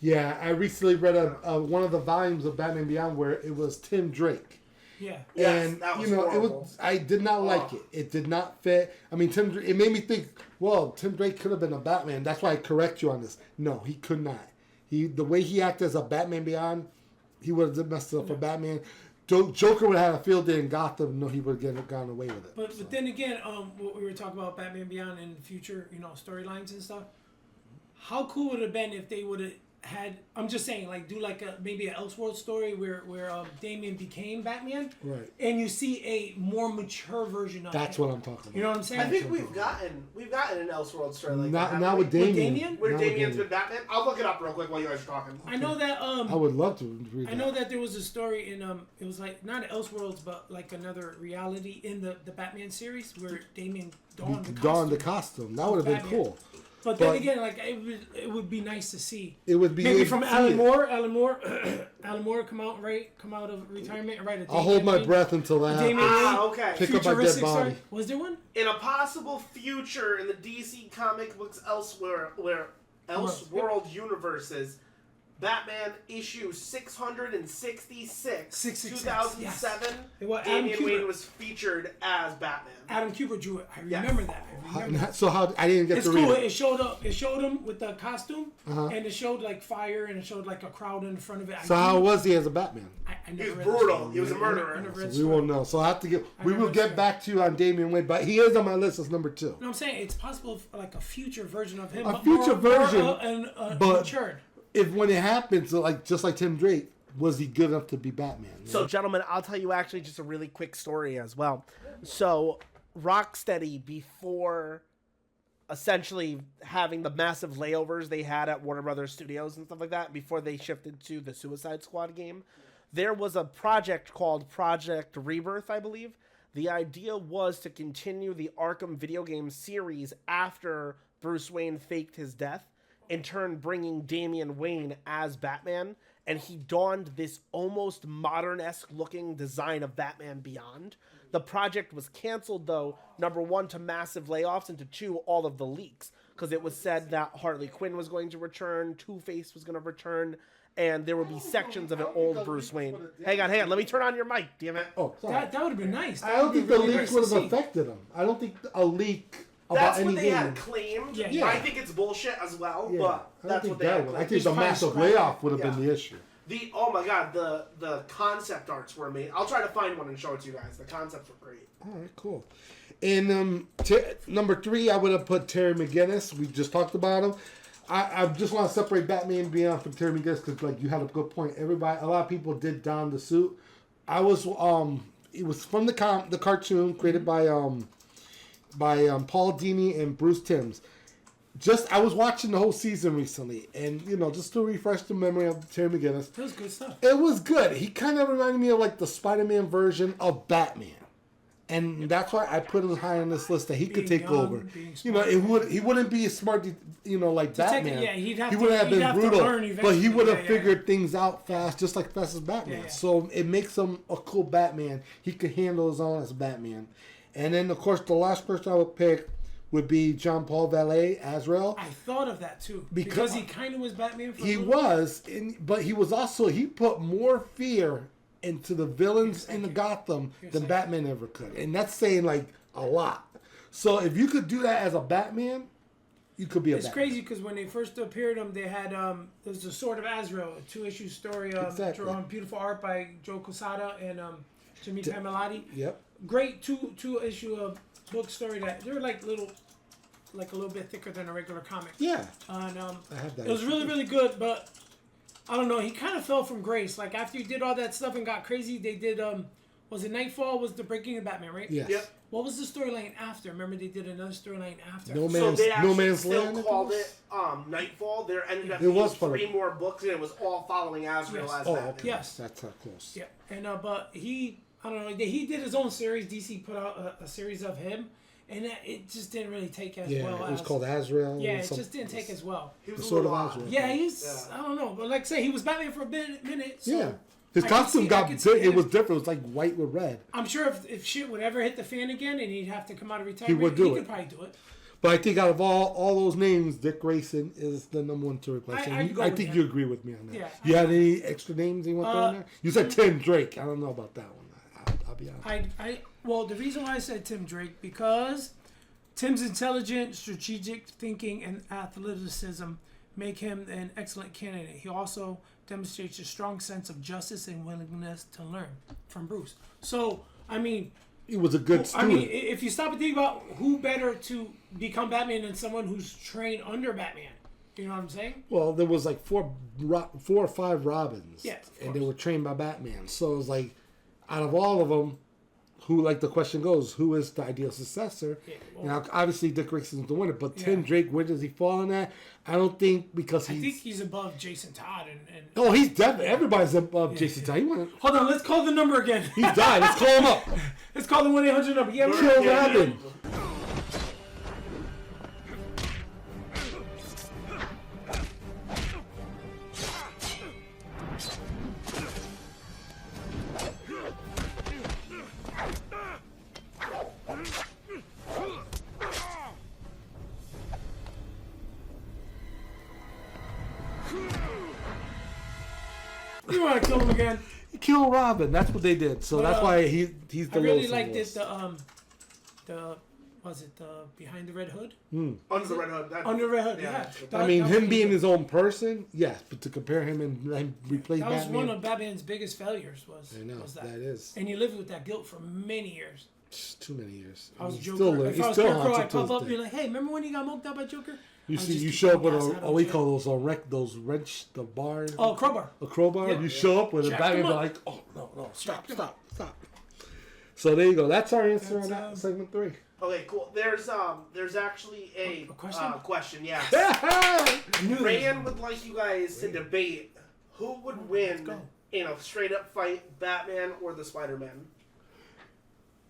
Yeah, I recently read one of the volumes of Batman Beyond where it was Tim Drake. Yeah. And that was it horrible. was. I did not like it. It did not fit. I mean, it made me think. Well, Tim Drake could have been a Batman. That's why I correct you on this. No, he could not. The way he acted as a Batman Beyond, he would have messed it up for Batman. Joker would have had a field day in Gotham. No, he would have gone away with it. But then again, what we were talking about Batman Beyond in the future, storylines and stuff. How cool would it have been if they would have had? I'm just saying, like, do like maybe an Elseworld story where Damian became Batman, Right. and you see a more mature version of. That's him. what I'm talking about. You know what I'm saying? I think we've gotten an Elseworld story like Not- that. not with haven't we? Damian. Where Not with Damian's Damian. been Batman. I'll look it up real quick while you guys are talking. I know that. I would love to read I know that there was a story in it was like not Elseworlds, but like another reality in the Batman series where Damian donned the costume. That would have been Batman. cool. But then again, like it would be nice to see. It would be maybe good from to see Alan it. Moore. Alan Moore come out of retirement and write a. I'll hold my breath until that happens. Okay. Pick up my dead Futuristic body. story. Was there one? In a possible future in the DC comic books elsewhere, where Elseworld universes, Batman issue 666, 2007, Well, Adam Damian Kubert. Wayne was featured as Batman. Adam Kubert drew it. I remember that. So how I didn't get It's to cool. read it. It showed him with the costume, Uh-huh. and it showed like fire, and it showed like a crowd in front of it. So how was he as a Batman? I He never was read the brutal. story. He was a I murderer. never read the We won't know. So I have to get. We will get back to you on Damian Wayne, but he is on my list as number 2. No, I'm saying it's possible for like a future version of him. A but future version, but matured. if when it happens, just like Tim Drake, was he good enough to be Batman? So, gentlemen, I'll tell you actually just a really quick story as well. So, Rocksteady, before essentially having the massive layovers they had at Warner Brothers Studios and stuff like that, before they shifted to the Suicide Squad game, there was a project called Project Rebirth, I believe. The idea was to continue the Arkham video game series after Bruce Wayne faked his death, in turn bringing Damian Wayne as Batman, and he donned this almost modern-esque looking design of Batman Beyond. The project was canceled, though, number 1, to massive layoffs, and to 2, all of the leaks, because it was said that Harley Quinn was going to return, Two-Face was going to return, and there would be sections of an old Bruce Wayne. Hang on, let me turn on your mic, damn it. Oh, sorry. That would have been nice. I don't think the leaks would have affected him. I don't think a leak about That's any what they game. had claimed. Yeah. I think it's bullshit as well, Yeah. but I don't that's think what they that had would. I claimed. think the massive layoff would have been the issue. Oh my god, the concept arts were amazing. I'll try to find one and show it to you guys. The concepts were great. All right, cool. In number 3, I would have put Terry McGinnis. We just talked about him. I just want to separate Batman Beyond from Terry McGinnis because, like, you had a good point. A lot of people did don the suit. It was from the cartoon created by Paul Dini and Bruce Timms. I was watching the whole season recently, and just to refresh the memory of Terry McGinnis, That was good stuff. it was good. He kind of reminded me of like the Spider-Man version of Batman, and that's why I put him high on this list that he could Being take young, over. being He wouldn't be as smart, like Batman. he'd have he to- would have he'd been have to brutal, learn but he eventually. would have Yeah, yeah. figured things out fast, just like fast as Batman. Yeah, yeah. So it makes him a cool Batman. He could handle his own as Batman. And then, of course, the last person I would pick would be Jean Paul Vallée, Azrael. I thought of that too Because he kind of was Batman. For He a little was, but he was also, he put more fear into the villains in the Gotham than Batman ever could, and that's saying like a lot. So if you could do that as a Batman, you could be a It's Batman. crazy because when they first appeared, they had there's the Sword of Azrael, a 2-issue story, Exactly. drawn beautiful art by Joe Quesada and Jimmy Pamalotti. Yep. Great two issue book story that they're like a little bit thicker than a regular comic. Yeah. And I have that. it was really really good, but I don't know. He kind of fell from grace. Like after you did all that stuff and got crazy, they did was it Nightfall? Was the Breaking of Batman, right? Yes. Yep. What was the storyline after? Remember they did another storyline after. So they actually Man's still Land, I called think? it Nightfall. There ended up It was being part of 3 more books, and it was all following Azrael Yes. as Oh, Batman. okay. Yes. That's how close. Yeah, and but I don't know. He did his own series. DC put out a series of him, and it just didn't really take as Yeah, well. it was as, called Azrael. Yeah, and it some- just didn't take as well. He was The a Sword of little odd. Azrael. Yeah, he's I don't know, but like I say, he was Batman for a minute. So Yeah. His I can costume see- I got can see it him. was different. It was like white with red. I'm sure if shit would ever hit the fan again, and he'd have to come out of He retirement, would do could it. probably do it. But I think out of all those names, Dick Grayson is the number one to replace him. I'd go I with think him. you agree with me on that. Yeah, You had any extra names you want to throw in there? You said Tim Drake. I don't know about that one. I'll be honest. Well, the reason why I said Tim Drake because Tim's intelligent, strategic thinking, and athleticism make him an excellent candidate. He also demonstrates a strong sense of justice and willingness to learn from Bruce. So, I mean, He was a good I student. mean, if you stop and think about who better to become Batman than someone who's trained under Batman. You know what I'm saying? Well, there was like four or five Robins. Yes, of and they course. were trained by Batman. So it was like, out of all of them, who, like the question goes, who is the ideal successor? Yeah, well- Now, obviously, Dick Grayson's the winner, but Yeah. Tim Drake, where does he fall in that? I don't think because I he's. think he's above Jason Todd and Oh, he's definitely. Everybody's above Jason Todd. He wanted, Hold on, let's call the number again. he's died. Let's call him up. Let's call the 1-800 number. Yeah, we're Kill Robin. You want to kill him again? Kill Robin. That's what they did. So But, that's why he's the I really lowest on liked the it. list. The was it the Behind the Red Hood? Under the Red Hood. Under the Red Hood. Yeah. that's good. I mean, that him was being good. his own person, yes, but to compare him and replace That was Batman, one of Batman's biggest failures. I know, was that is. and he lived with that guilt for many years. Too many years. I was He's Joker. still, If he's I was still Scarecrow, haunted I'd to pop this up and day. be like, "Hey, remember when you got moked out by Joker?" You I see, just you keep show up with gas out of what we jail. call those wrench, the bar. Oh, crowbar. A crowbar. Yeah. You show up with a Jack Batman, him be up. like, oh no, stop. So there you go. That's our answer on That's, that segment 3. Okay, cool. There's actually a question. Yeah. Rayan would like you guys to debate who would win in a straight up fight, Batman or the Spider-Man.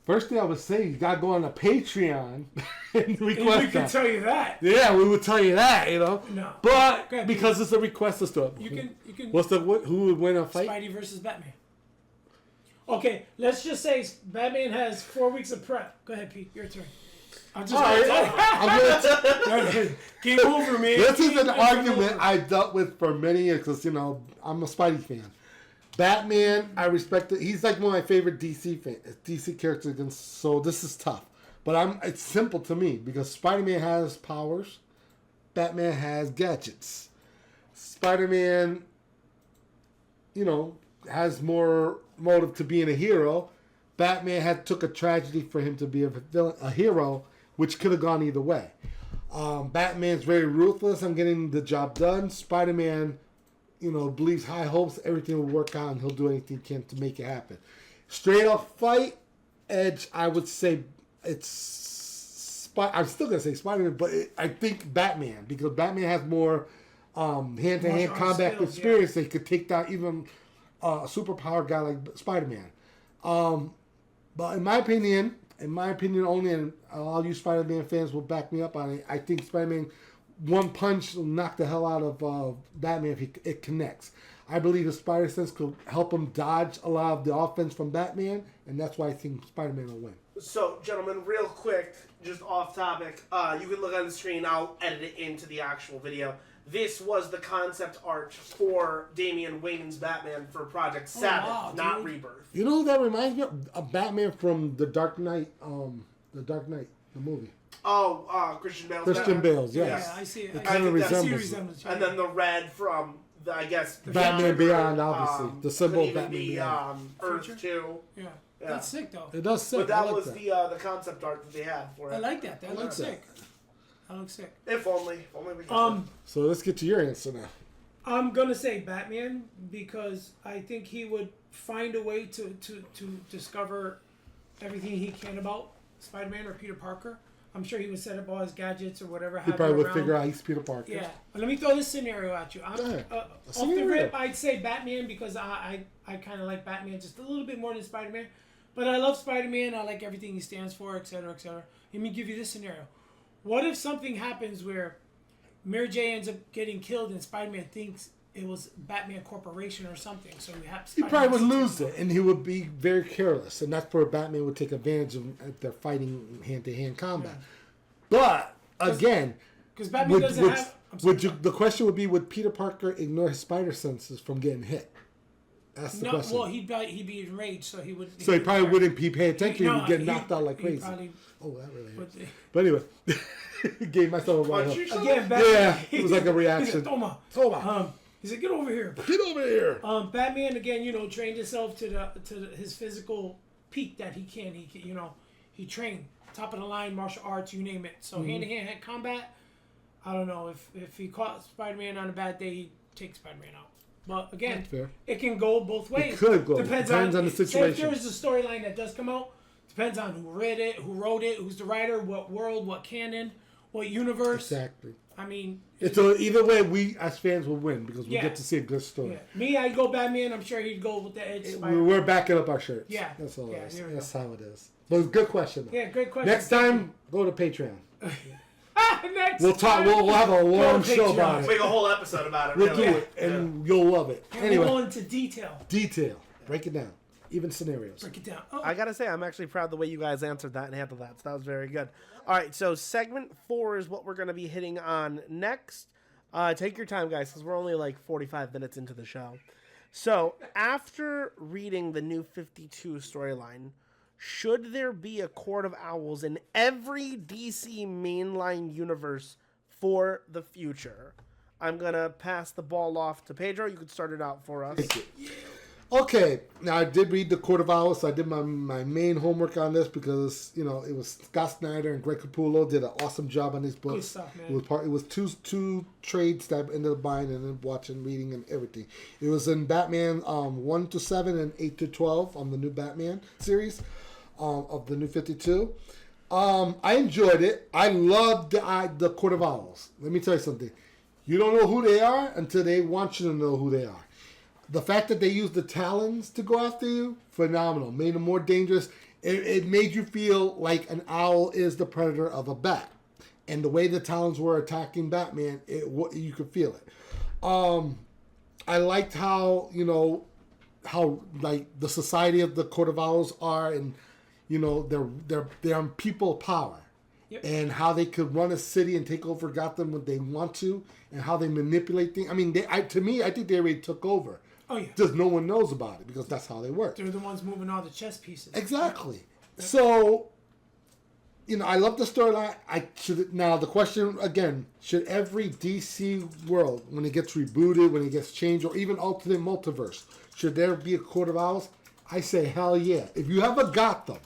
First thing I would say, you gotta go on a Patreon and request We can that. tell you that. Yeah, we would tell you that, you know. No. But Go ahead, because it's a request of stuff. You can. What's who would win a fight? Spidey versus Batman. Okay, let's just say Batman has 4 weeks of prep. Go ahead, Pete. Your turn. I'm just All right, I'm gonna game over, man. This is Game an over. argument I dealt with for many years because I'm a Spidey fan. Batman, I respect it. He's like one of my favorite DC characters, so this is tough. But it's simple to me because Spider-Man has powers, Batman has gadgets. Spider-Man, has more motive to being a hero. Batman took a tragedy for him to be a hero, which could have gone either way. Batman's very ruthless on getting the job done. Spider-Man, believes high hopes, everything will work out, and he'll do anything he can to make it happen. Straight up fight, Edge, I would say I'm still going to say Spider-Man, but I think Batman, because Batman has more hand-to-hand Martial combat skills, experience. They could take down even a superpowered guy like Spider-Man. But in my opinion only, and all you Spider-Man fans will back me up on it, I think Spider-Man, one punch will knock the hell out of Batman if it connects. I believe the Spider Sense could help him dodge a lot of the offense from Batman, and that's why I think Spider-Man will win. So, gentlemen, real quick, just off topic, you can look on the screen. I'll edit it into the actual video. This was the concept art for Damian Wayne's Batman for Project Sabbath, not Rebirth. You know who that reminds me of? Batman from The Dark Knight, the movie. Oh, Christian Bale's Christian Bale's, yes. Yeah, I see it. It kind of resembles it. And then the red from, I guess... Batman Beyond, obviously. The symbol of Batman Beyond. Earth 2. Yeah. That's sick, though. It does sick. But that was the concept art that they had for it. I like that. That looks sick. That looks sick. If only we could. So let's get to your answer now. I'm gonna say Batman because I think he would find a way to discover everything he can about Spider-Man or Peter Parker. I'm sure he would set up all his gadgets or whatever. He probably would figure out he's Peter Parker. Yeah. But let me throw this scenario at you. Off the rip, I'd say Batman because I kind of like Batman just a little bit more than Spider-Man. But I love Spider-Man. I like everything he stands for, etc., etc. Let me give you this scenario. What if something happens where Mary J ends up getting killed and Spider-Man thinks it was Batman Corporation or something? So he probably would lose it, and he would be very careless, and that's where Batman would take advantage of if they're fighting hand-to-hand combat. Yeah. But again, because Batman doesn't have. The question would be: would Peter Parker ignore his spider senses from getting hit? That's the question. Well, he'd be enraged, so he would. So he probably wouldn't be paying attention. He would get knocked out like crazy. That really hurts. But anyway, gave myself a run. Again, Batman. Yeah, it was like a reaction. Toma. He said, "Get over here." Get over here. Batman again, trained himself to his physical peak that he can. He trained top of the line martial arts, you name it. So hand-to-hand combat. I don't know if he caught Spider-Man on a bad day, he'd take Spider-Man out. But again, it can go both ways. It could go. Depends on the situation. If there's a storyline that does come out, depends on who read it, who wrote it, who's the writer, what world, what canon, what universe. Exactly. I mean, so either way, we as fans will win because we get to see a good story. Yeah. Me, I'd go Batman. I'm sure he'd go with the Edge. We're backing up our shirts. Yeah, that's all. Yeah, that's how it is. But it's a good question. Yeah, great question. Next time, go to Patreon. We'll talk. We'll have a long show about it. Make a whole episode about it. We'll do it, and you'll love it. Anyway, we'll go into detail. Break it down. Even scenarios. Break it down. I gotta say, I'm actually proud of the way you guys answered that and handled that. So that was very good. All right, so segment 4 is what we're gonna be hitting on next. Take your time, guys, because we're only like 45 minutes into the show. So after reading the New 52 storyline, should there be a Court of Owls in every DC mainline universe for the future? I'm going to pass the ball off to Pedro. You could start it out for us. Okay. Now, I did read the Court of Owls. So I did my main homework on this because, it was Scott Snyder and Greg Capullo did an awesome job on these books. Good stuff, man. It was two trades that I ended up buying and then watching, reading, and everything. It was in Batman 1 to 7 and 8 to 12 on the new Batman series. Of the New 52. I enjoyed it. I loved the Court of Owls. Let me tell you something. You don't know who they are until they want you to know who they are. The fact that they use the talons to go after you, phenomenal. Made them more dangerous. It made you feel like an owl is the predator of a bat. And the way the talons were attacking Batman, you could feel it. I liked how like the society of the Court of Owls are, and they're people of power. Yep. And how they could run a city and take over Gotham when they want to, and how they manipulate things. I mean, I think they already took over. Oh yeah. Just no one knows about it because that's how they work. They're the ones moving all the chess pieces. Exactly. Yep. So, I love the storyline. Now the question again: should every DC world, when it gets rebooted, when it gets changed, or even alternate multiverse, should there be a Court of Owls? I say hell yeah. If you have a Gotham.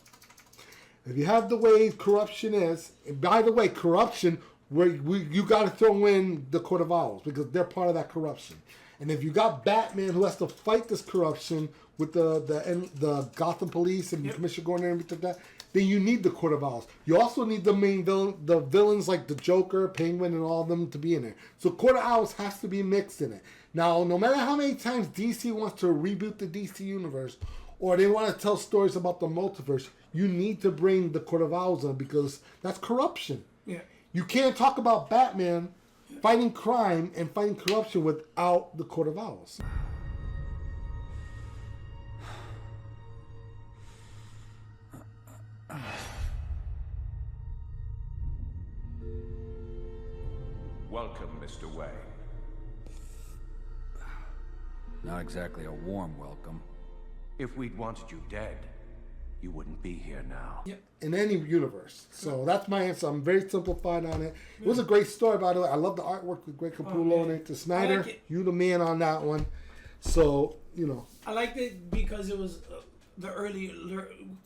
If you have the way corruption is, and by the way, corruption, you got to throw in the Court of Owls because they're part of that corruption. And if you got Batman who has to fight this corruption with the Gotham Police and Commissioner Gordon and everything like that, then you need the Court of Owls. You also need the main the villains like the Joker, Penguin, and all of them to be in there. So Court of Owls has to be mixed in it. Now, no matter how many times DC wants to reboot the DC universe, or they want to tell stories about the multiverse, you need to bring the Court of Owls in because that's corruption. Yeah. You can't talk about Batman fighting crime and fighting corruption without the Court of Owls. Welcome, Mr. Wayne. Not exactly a warm welcome. If we'd wanted you dead, you wouldn't be here now. Yep. In any universe. So that's my answer. I'm very simplified on it. It was a great story, by the way. I love the artwork with Greg Capullo on it. To Snyder, you the man on that one. So, you know. I liked it because it was the early,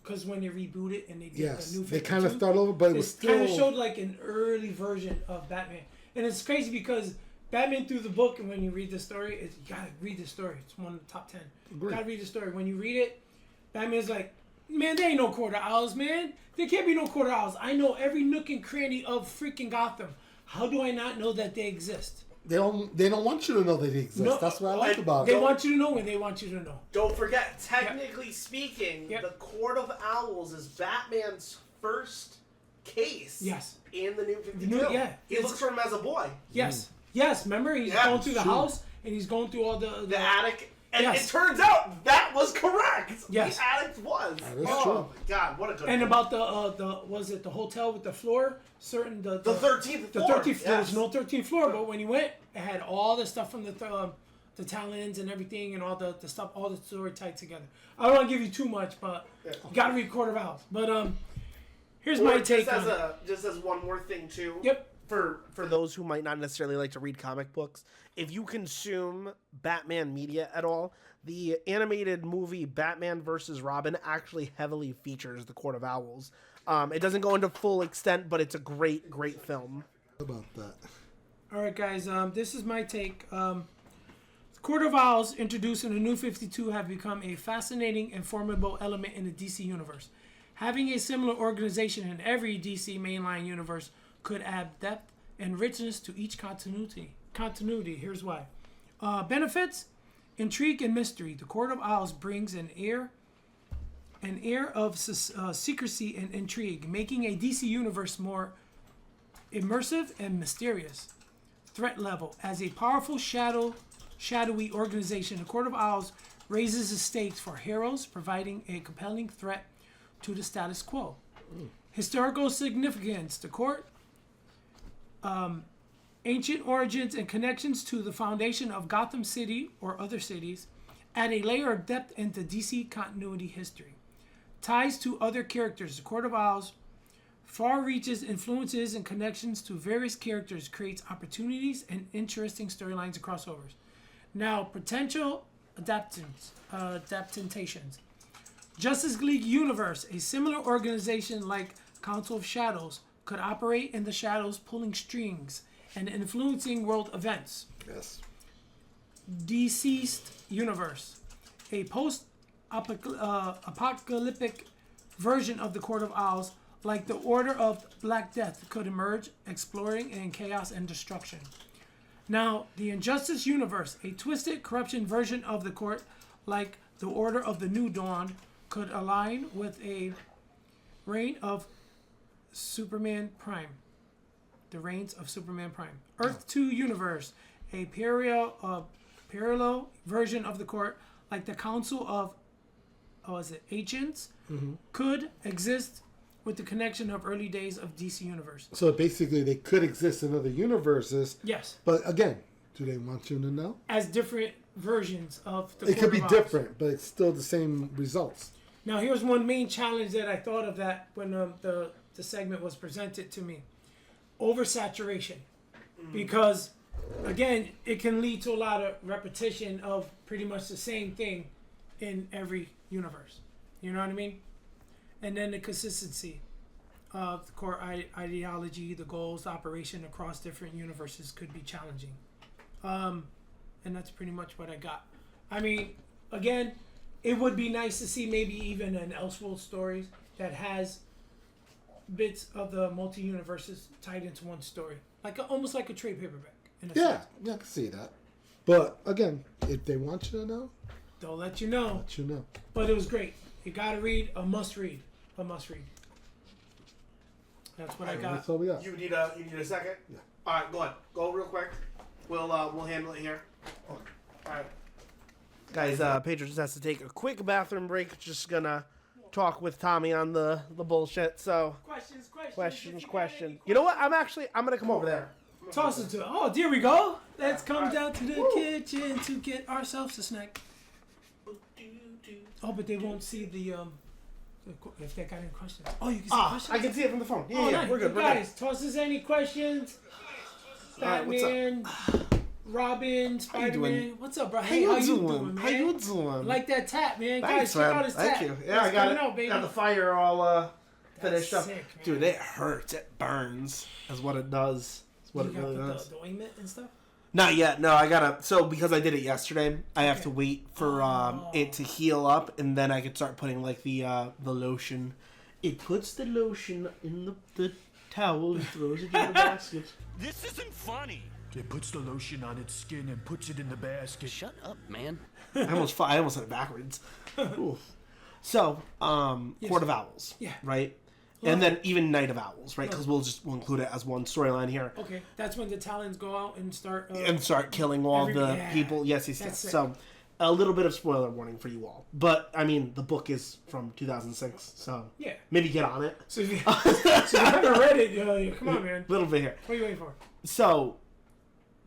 because when they rebooted and they did a new 52, they kind of start over, but it was still kind of showed like an early version of Batman. And it's crazy because Batman through the book, and when you read the story, you gotta read the story. It's one of the top 10. You gotta read the story. When you read it, Batman's like, man, there ain't no quarter owls, man. There can't be no quarter owls. I know every nook and cranny of freaking Gotham. How do I not know that they exist? They don't want you to know that they exist. No, that's what I like about it. They want you to know when they want you to know. Don't forget, technically speaking, the Court of Owls is Batman's first case. Yes. In the New 52. He looks for him as a boy. Yes. Yes. Remember, he's going through the house and he's going through all the attic. And it turns out that was correct. Yes. The attic was. That is oh true. my God, what a good. And about the was it the hotel with the floor? Certain the 13th floor. The 13th floor. There Yes. was no 13th floor, but when he went, it had all the stuff from the Talons and everything, and all the stuff, all the story tied together. I don't want to give you too much, but you got to read Court of Owls. But here's my take on it. Just as one more thing too. Yep. For those who might not necessarily like to read comic books, if you consume Batman media at all, the animated movie Batman vs. Robin actually heavily features the Court of Owls. It doesn't go into full extent, but it's a great film. How about that? All right, guys. This is my take. The Court of Owls, introduced in the New 52, have become a fascinating and formidable element in the DC universe. Having a similar organization in every DC mainline universe could add depth and richness to each continuity. Here's why. Benefits, intrigue, and mystery. The Court of Owls brings an air of secrecy and intrigue, making a DC universe more immersive and mysterious. Threat level. As a powerful shadowy organization, the Court of Owls raises the stakes for heroes, providing a compelling threat to the status quo. Historical significance. The court, ancient origins and connections to the foundation of Gotham City or other cities, add a layer of depth into DC continuity history. Ties to other characters. The Court of Owls far reaches, influences, and connections to various characters, creates opportunities and interesting storylines and crossovers. Now, potential adaptations. Justice League Universe, a similar organization like Council of Shadows, could operate in the shadows, pulling strings and influencing world events. Yes. Deceased Universe, a post-apocalyptic version of the Court of Owls, like the Order of Black Death, could emerge, exploring in chaos and destruction. Now, the Injustice Universe, a twisted corruption version of the court, like the Order of the New Dawn, could align with a reign of Superman Prime. The reigns of Superman Prime. Earth 2 Universe, a parallel version of the court, like the Council of Agents, could exist with the connection of early days of DC Universe. So basically, they could exist in other universes. Yes. But again, do they want you to know? As different versions of the It could be Court of Owls. different, but it's still the same results. Now, here's one main challenge that I thought of that when the segment was presented to me. Oversaturation. Because, again, it can lead to a lot of repetition of pretty much the same thing in every universe. You know what I mean? And then the consistency of the core ideology, the goals, the operation across different universes could be challenging. And that's pretty much what I got. I mean, again, it would be nice to see maybe even an Elseworld stories that has bits of the multi-universes tied into one story. Almost like a trade paperback. In a sense. Yeah, I can see that. But again, if they want you to know, they'll let you know. Let you know. But it was great. You gotta read, a must read. A must read. That's what I got. That's all we got. You need a second? Yeah. All right, go ahead. Go real quick. We'll handle it here. All right. Guys, Pedro just has to take a quick bathroom break. Just gonna talk with Tommy on the bullshit. So Questions. You know what? I'm gonna come over there. Toss it to. Oh, there we go. Let's come down to the kitchen to get ourselves a snack. Oh, but they won't see the if they got any questions. Oh, you can see questions. I can see it from the phone. Yeah, oh, yeah, nice. we're good. We're Guys, good. toss us any questions. Batman, Robin, Spider-Man. What's up, bro? Hey, how you doing, man? How you doing? Like that tap, man. Thanks, Guys, check man. out his tap. Thank you. Yeah, I got it. Out, baby. Got the fire all finished up. Sick, Dude, it hurts. It burns. Is what it does. Is what you it really does. The ointment and stuff. Not yet. No, I gotta. So because I did it yesterday, I have to wait for it to heal up, and then I can start putting like the lotion. It puts the lotion in the towel and throws it in the basket. This isn't funny. It puts the lotion on its skin and puts it in the basket. Shut up, man. I almost said it backwards. Oof. So, Court of Owls. Yeah. Right? And then even Night of Owls, right? Because we'll include it as one storyline here. Okay, that's when the Talons go out and start... killing all the people. Yes. So, a little bit of spoiler warning for you all. But, I mean, the book is from 2006, so... Yeah. Maybe get on it. So if you haven't read it, come on, man. A little bit here. What are you waiting for? So,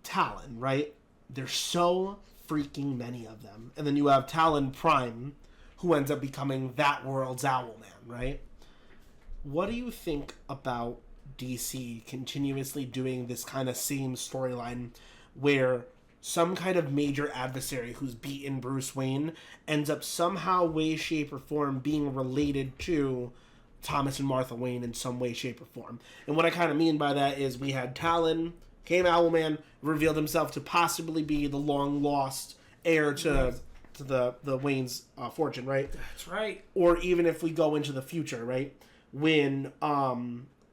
Talon, right? There's so freaking many of them. And then you have Talon Prime, who ends up becoming that world's Owlman, right? What do you think about DC continuously doing this kind of same storyline where some kind of major adversary who's beaten Bruce Wayne ends up somehow, way, shape, or form being related to Thomas and Martha Wayne in some way, shape, or form? And what I kind of mean by that is we had Talon, came Owlman, revealed himself to possibly be the long-lost heir to the Wayne's fortune, right? That's right. Or even if we go into the future, right? When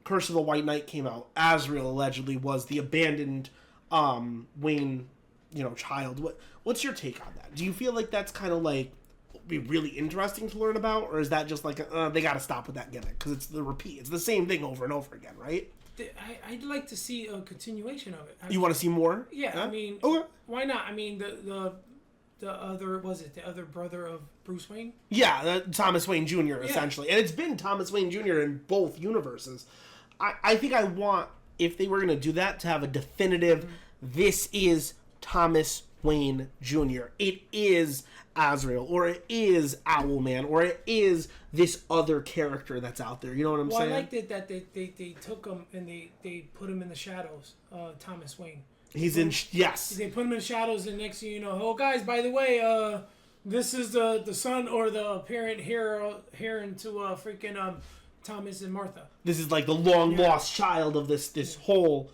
Curse of the White Knight came out, Azrael allegedly was the abandoned Wayne, child. What's your take on that? Do you feel like that's kind of like be really interesting to learn about, or is that just like they got to stop with that gimmick because it's the repeat, it's the same thing over and over again, right? I'd like to see a continuation of it. You want to see more? Yeah, huh? I mean, why not? I mean, the other the other brother of Bruce Wayne? Yeah, Thomas Wayne Jr. essentially, and it's been Thomas Wayne Jr. in both universes. I think I want, if they were going to do that, to have a definitive. This is Thomas Wayne Jr. It is Azrael, or it is Owlman, or it is this other character that's out there. You know what I'm saying? I liked it that they took him and they put him in the shadows. Thomas Wayne. He's in. Yes. They put him in the shadows, and next thing you know, oh guys, by the way, this is the son or the apparent heir into freaking Thomas and Martha. This is like the long lost child of this whole.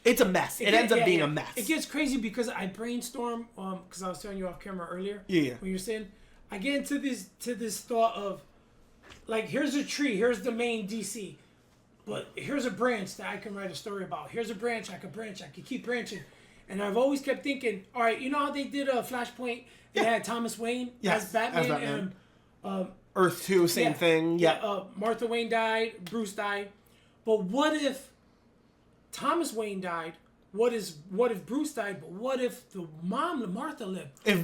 It's a mess. It ends up being a mess. It gets crazy because I brainstorm because I was telling you off camera earlier. Yeah. When you're saying, I get into this thought of, like, here's a tree, here's the main DC, but here's a branch that I can write a story about. Here's a branch I could keep branching, and I've always kept thinking, all right, you know how they did a Flashpoint? They had Thomas Wayne as Batman. And Earth 2, same thing. Yeah. Martha Wayne died, Bruce died, but what if Thomas Wayne died? What if Bruce died? But what if the mom, Martha, lived? If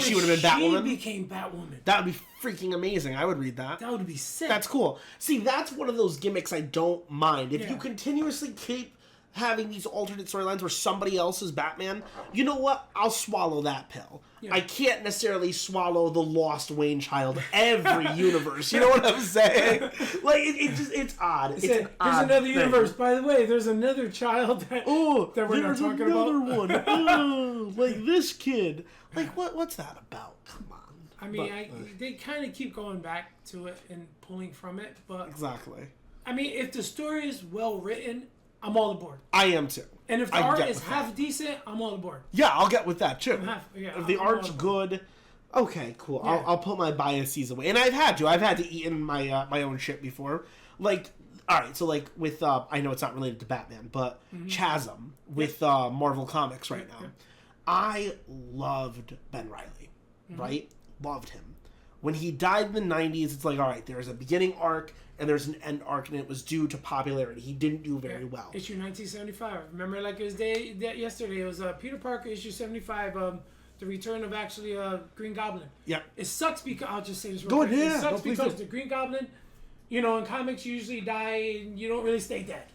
she would have been Batwoman? She became Batwoman. That would be freaking amazing. I would read that. That would be sick. That's cool. See, that's one of those gimmicks I don't mind. If you continuously keep having these alternate storylines where somebody else is Batman, you know what? I'll swallow that pill. Yeah. I can't necessarily swallow the lost Wayne child every universe. You know what I'm saying? Like, it's odd. Here's another universe. By the way, there's another child that we're not talking about. One. Oh, like this kid. Like, what's that about? Come on. I mean, they kind of keep going back to it and pulling from it, but exactly. I mean, if the story is well written, I'm all aboard. I am too. And if the art is half decent, I'm all aboard. Yeah, I'll get with that too. If the art's all good, okay, cool. Yeah. I'll put my biases away, and I've had to eat in my my own shit before. Like, all right, so like with I know it's not related to Batman, but Chasm with Marvel Comics right now. I loved Ben Reilly, right? Loved him. When he died in the 90s, it's like, all right, there's a beginning arc and there's an end arc, and it was due to popularity. He didn't do very well. Issue 1975. Remember, like it was yesterday. It was Peter Parker, issue 75, the return of actually Green Goblin. Yeah. It sucks because, I'll just say this real Go quick. ahead. It sucks because the Green Goblin, in comics you usually die and you don't really stay dead.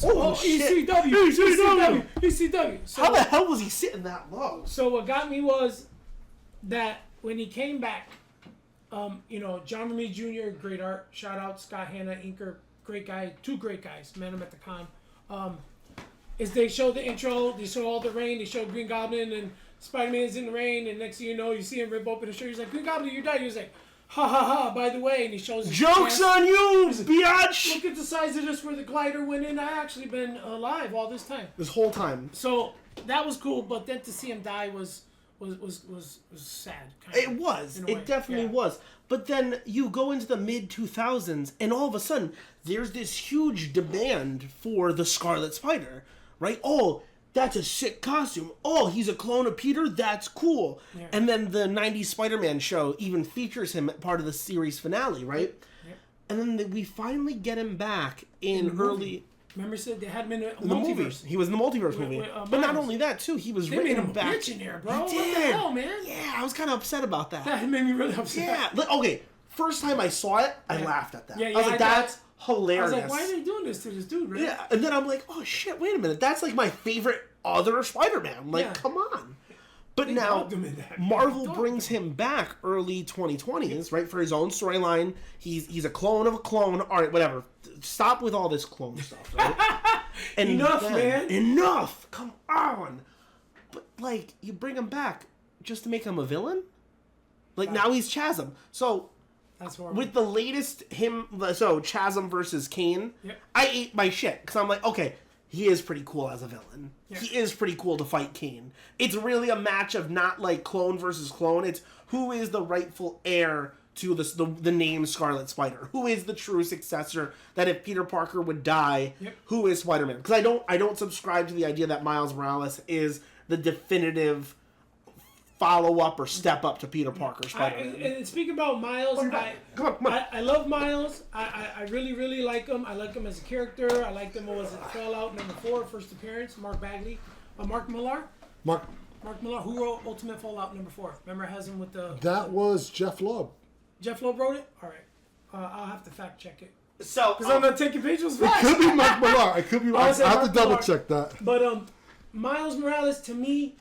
Oh, shit. ECW. So, how the hell was he sitting that low? So what got me was that when he came back, you know, John Romita Jr., great art. Shout out Scott Hanna, inker, great guy. Two great guys. Met him at the con. Is they show the intro, they show all the rain, they show Green Goblin and Spider-Man's in the rain, and next thing you know, you see him rip open the shirt. He's like, Green Goblin, you died. He was like, ha ha ha, by the way, and he shows his Joke's on you, biatch! Look at the size of this where the glider went in. I actually been alive all this time. This whole time. So that was cool, but then to see him die was sad. It was. It definitely was. But then you go into the mid-2000s, and all of a sudden, there's this huge demand for the Scarlet Spider, right? Oh, that's a sick costume. Oh, he's a clone of Peter? That's cool. Yeah. And then the 90s Spider-Man show even features him at part of the series finale, right? Yeah. And then we finally get him back in early... Remember, said they had him in the multiverse. movie. He was in the multiverse movie. But not only that, too, he was written made him back. Bitch in there, bro. He what did. The hell, man? Yeah, I was kind of upset about that. That made me really upset. Yeah. Okay, first time I saw it, I laughed at that. I was like, that's hilarious. I was like, why are they doing this to this dude, right? Yeah, and then I'm like, oh shit, wait a minute. That's like my favorite other Spider-Man. Like, come on. But now, Marvel brings him back early 2020s, right, for his own storyline. He's a clone of a clone. All right, whatever. Stop with all this clone stuff, right? And enough, then, man. Enough. Come on. But, like, you bring him back just to make him a villain? Like, now he's Chasm. So, that's horrible. With the latest Chasm versus Kane, I ate my shit. Because I'm like, okay, he is pretty cool as a villain. Yeah. He is pretty cool to fight Kane. It's really a match of not, like, clone versus clone. It's who is the rightful heir to the name Scarlet Spider. Who is the true successor that if Peter Parker would die, who is Spider-Man? Because I don't subscribe to the idea that Miles Morales is the definitive follow-up or step-up to Peter Parker Spider-Man. And speaking about Miles, I love Miles. I really, really like him. I like him as a character. I like him as Fallout #4, first appearance, Mark Bagley. Mark Millar, who wrote Ultimate Fallout #4. Remember, has him with the... That was Jeff Loeb. Jeff Loeb wrote it? All right. I'll have to fact check it. So, because I'm not taking pictures. It could be Mark Millar. It could be. I have to double check that. But Miles Morales, to me,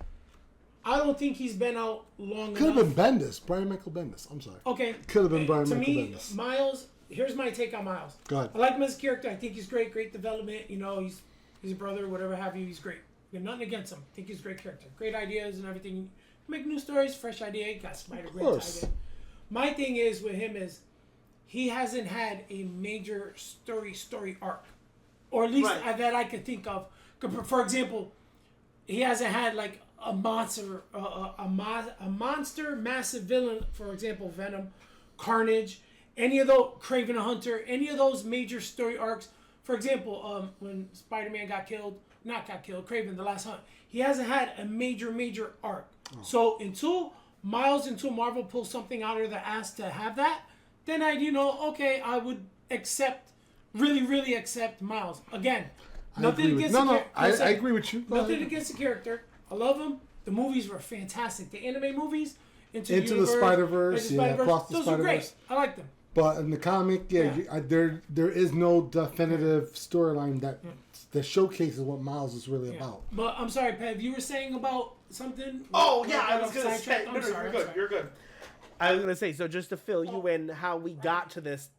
I don't think he's been out long enough. Could have been Bendis, Brian Michael Bendis. I'm sorry. Okay. Could have been Brian Michael Bendis. To me, Miles. Here's my take on Miles. Go ahead. I like him as a character. I think he's great. Great development. You know, he's a brother, whatever have you. He's great. Got nothing against him. I think he's a great character. Great ideas and everything. Make new stories, fresh idea. He got Spider-Man idea. My thing is with him is he hasn't had a major story arc, or at least that I could think of. For example, he hasn't had like a monster, a monster, massive villain. For example, Venom, Carnage, any of those, Kraven the Hunter, any of those major story arcs. For example, when Spider-Man Kraven the Last Hunt, he hasn't had a major arc. Oh. So until Marvel pulls something out of their ass to have that, then I would really accept Miles. Again, nothing against the character. I agree with you. Nothing against the character. I love him. The movies were fantastic. The anime movies, Into the Spider-Verse, across the Those Spider-Verse. were great. I like them. But in the comic, there is no definitive storyline that showcases what Miles is really about. But I'm sorry, Pev, you were saying about something? Oh, yeah, I was going to say. No, you're good. I was going to say, so just to fill you in how we got to this,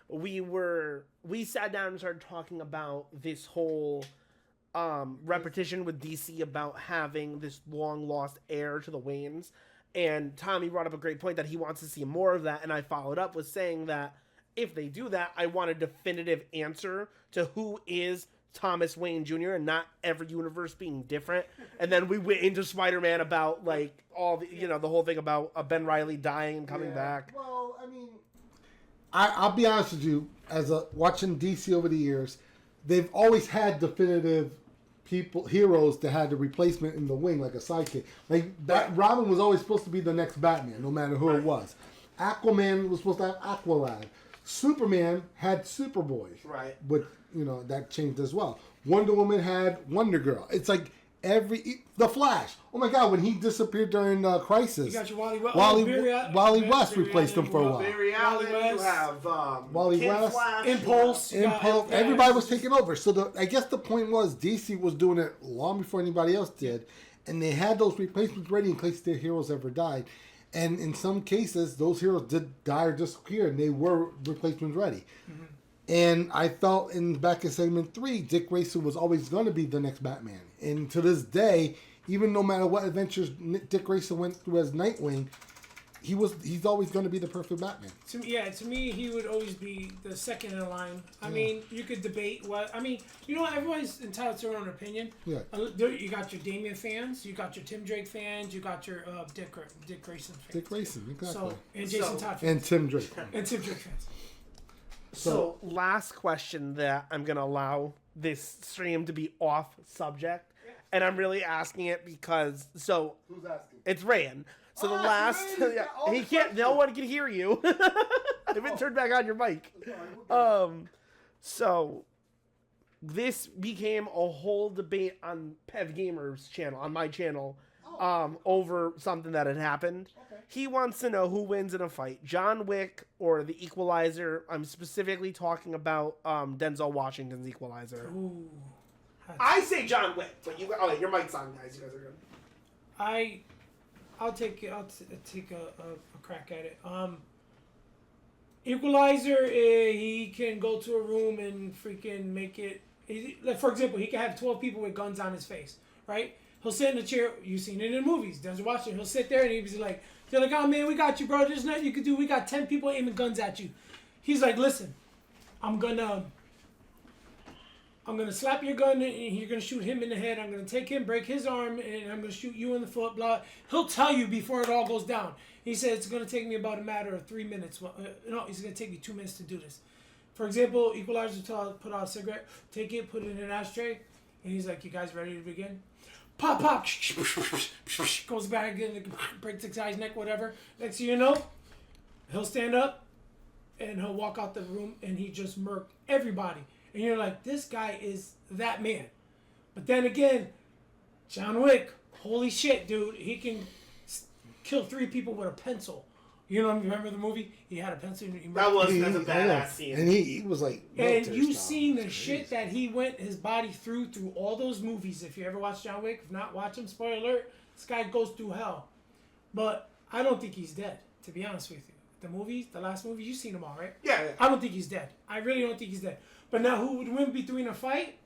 we sat down and started talking about this whole repetition with DC about having this long-lost heir to the Waynes. And Tommy brought up a great point that he wants to see more of that, and I followed up with saying that if they do that, I want a definitive answer to who is Thomas Wayne Jr. and not every universe being different. And then we went into Spider-Man about like all the the whole thing about Ben Reilly dying and coming back. Well, I mean, I'll be honest with you, watching DC over the years, they've always had definitive heroes that had the replacement in the wing, like a sidekick. Like Robin was always supposed to be the next Batman, no matter who it was. Aquaman was supposed to have Aqualad. Superman had Superboy. Right. But that changed as well. Wonder Woman had Wonder Girl. It's like The Flash. Oh my God, when he disappeared during Crisis. You got your Wally West replaced him for a while. Barry Allen, you have Wally Kid West. Flash, Impulse. Everybody was taking over. So I guess the point was DC was doing it long before anybody else did. And they had those replacements ready in case their heroes ever died. And in some cases, those heroes did die or disappear, and they were replacements ready. Mm-hmm. And I felt back in segment 3, Dick Grayson was always going to be the next Batman. And to this day, even no matter what adventures Dick Grayson went through as Nightwing, he's always going to be the perfect Batman. To me, he would always be the second in line. I mean, you could debate everybody's entitled to their own opinion. Yeah. You got your Damian fans, you got your Tim Drake fans, you got your Dick Grayson fans. Dick Grayson, exactly. So, and Jason Todd fans. And Tim Drake. And Tim Drake fans. So, last question that I'm going to allow this stream to be off subject. And I'm really asking it because, who's asking? It's Rayan. So the last, he can't, no one can hear you. If it turned back on your mic. So this became a whole debate on Pev Gamer's channel, on my channel, over something that had happened. Okay. He wants to know who wins in a fight, John Wick or the Equalizer. I'm specifically talking about Denzel Washington's Equalizer. Ooh. I say John Wick, but your mic's on, guys. You guys are good. I'll take a crack at it. Equalizer, he can go to a room and freaking make it. Like, for example, he can have 12 people with guns on his face, right? He'll sit in a chair. You've seen it in movies. Denzel Washington. He'll sit there and he's like, they're like, oh man, we got you, bro. There's nothing you can do. We got 10 people aiming guns at you. He's like, listen, I'm gonna slap your gun and you're gonna shoot him in the head. I'm gonna take him, break his arm, and I'm gonna shoot you in the foot. Blah. He'll tell you before it all goes down. He said it's gonna take me about a matter of 3 minutes. Well, no, it's gonna take me 2 minutes to do this. For example, Equalizer put out a cigarette, take it, put it in an ashtray, and he's like, "You guys ready to begin?" Pop, pop, goes back and breaks the guy's neck, whatever. Next thing you know, he'll stand up and he'll walk out the room and he just murked everybody. And you're like, this guy is that man. But then again, John Wick, holy shit, dude. He can kill 3 people with a pencil. You know, remember the movie? He had a pencil. That's a badass scene. And he was like... And you seen the shit that he went his body through all those movies. If you ever watch John Wick, if not, watch him. Spoiler alert. This guy goes through hell. But I don't think he's dead, to be honest with you. The last movie, you've seen them all, right? Yeah. I don't think he's dead. I really don't think he's dead. But now, who would win between a fight?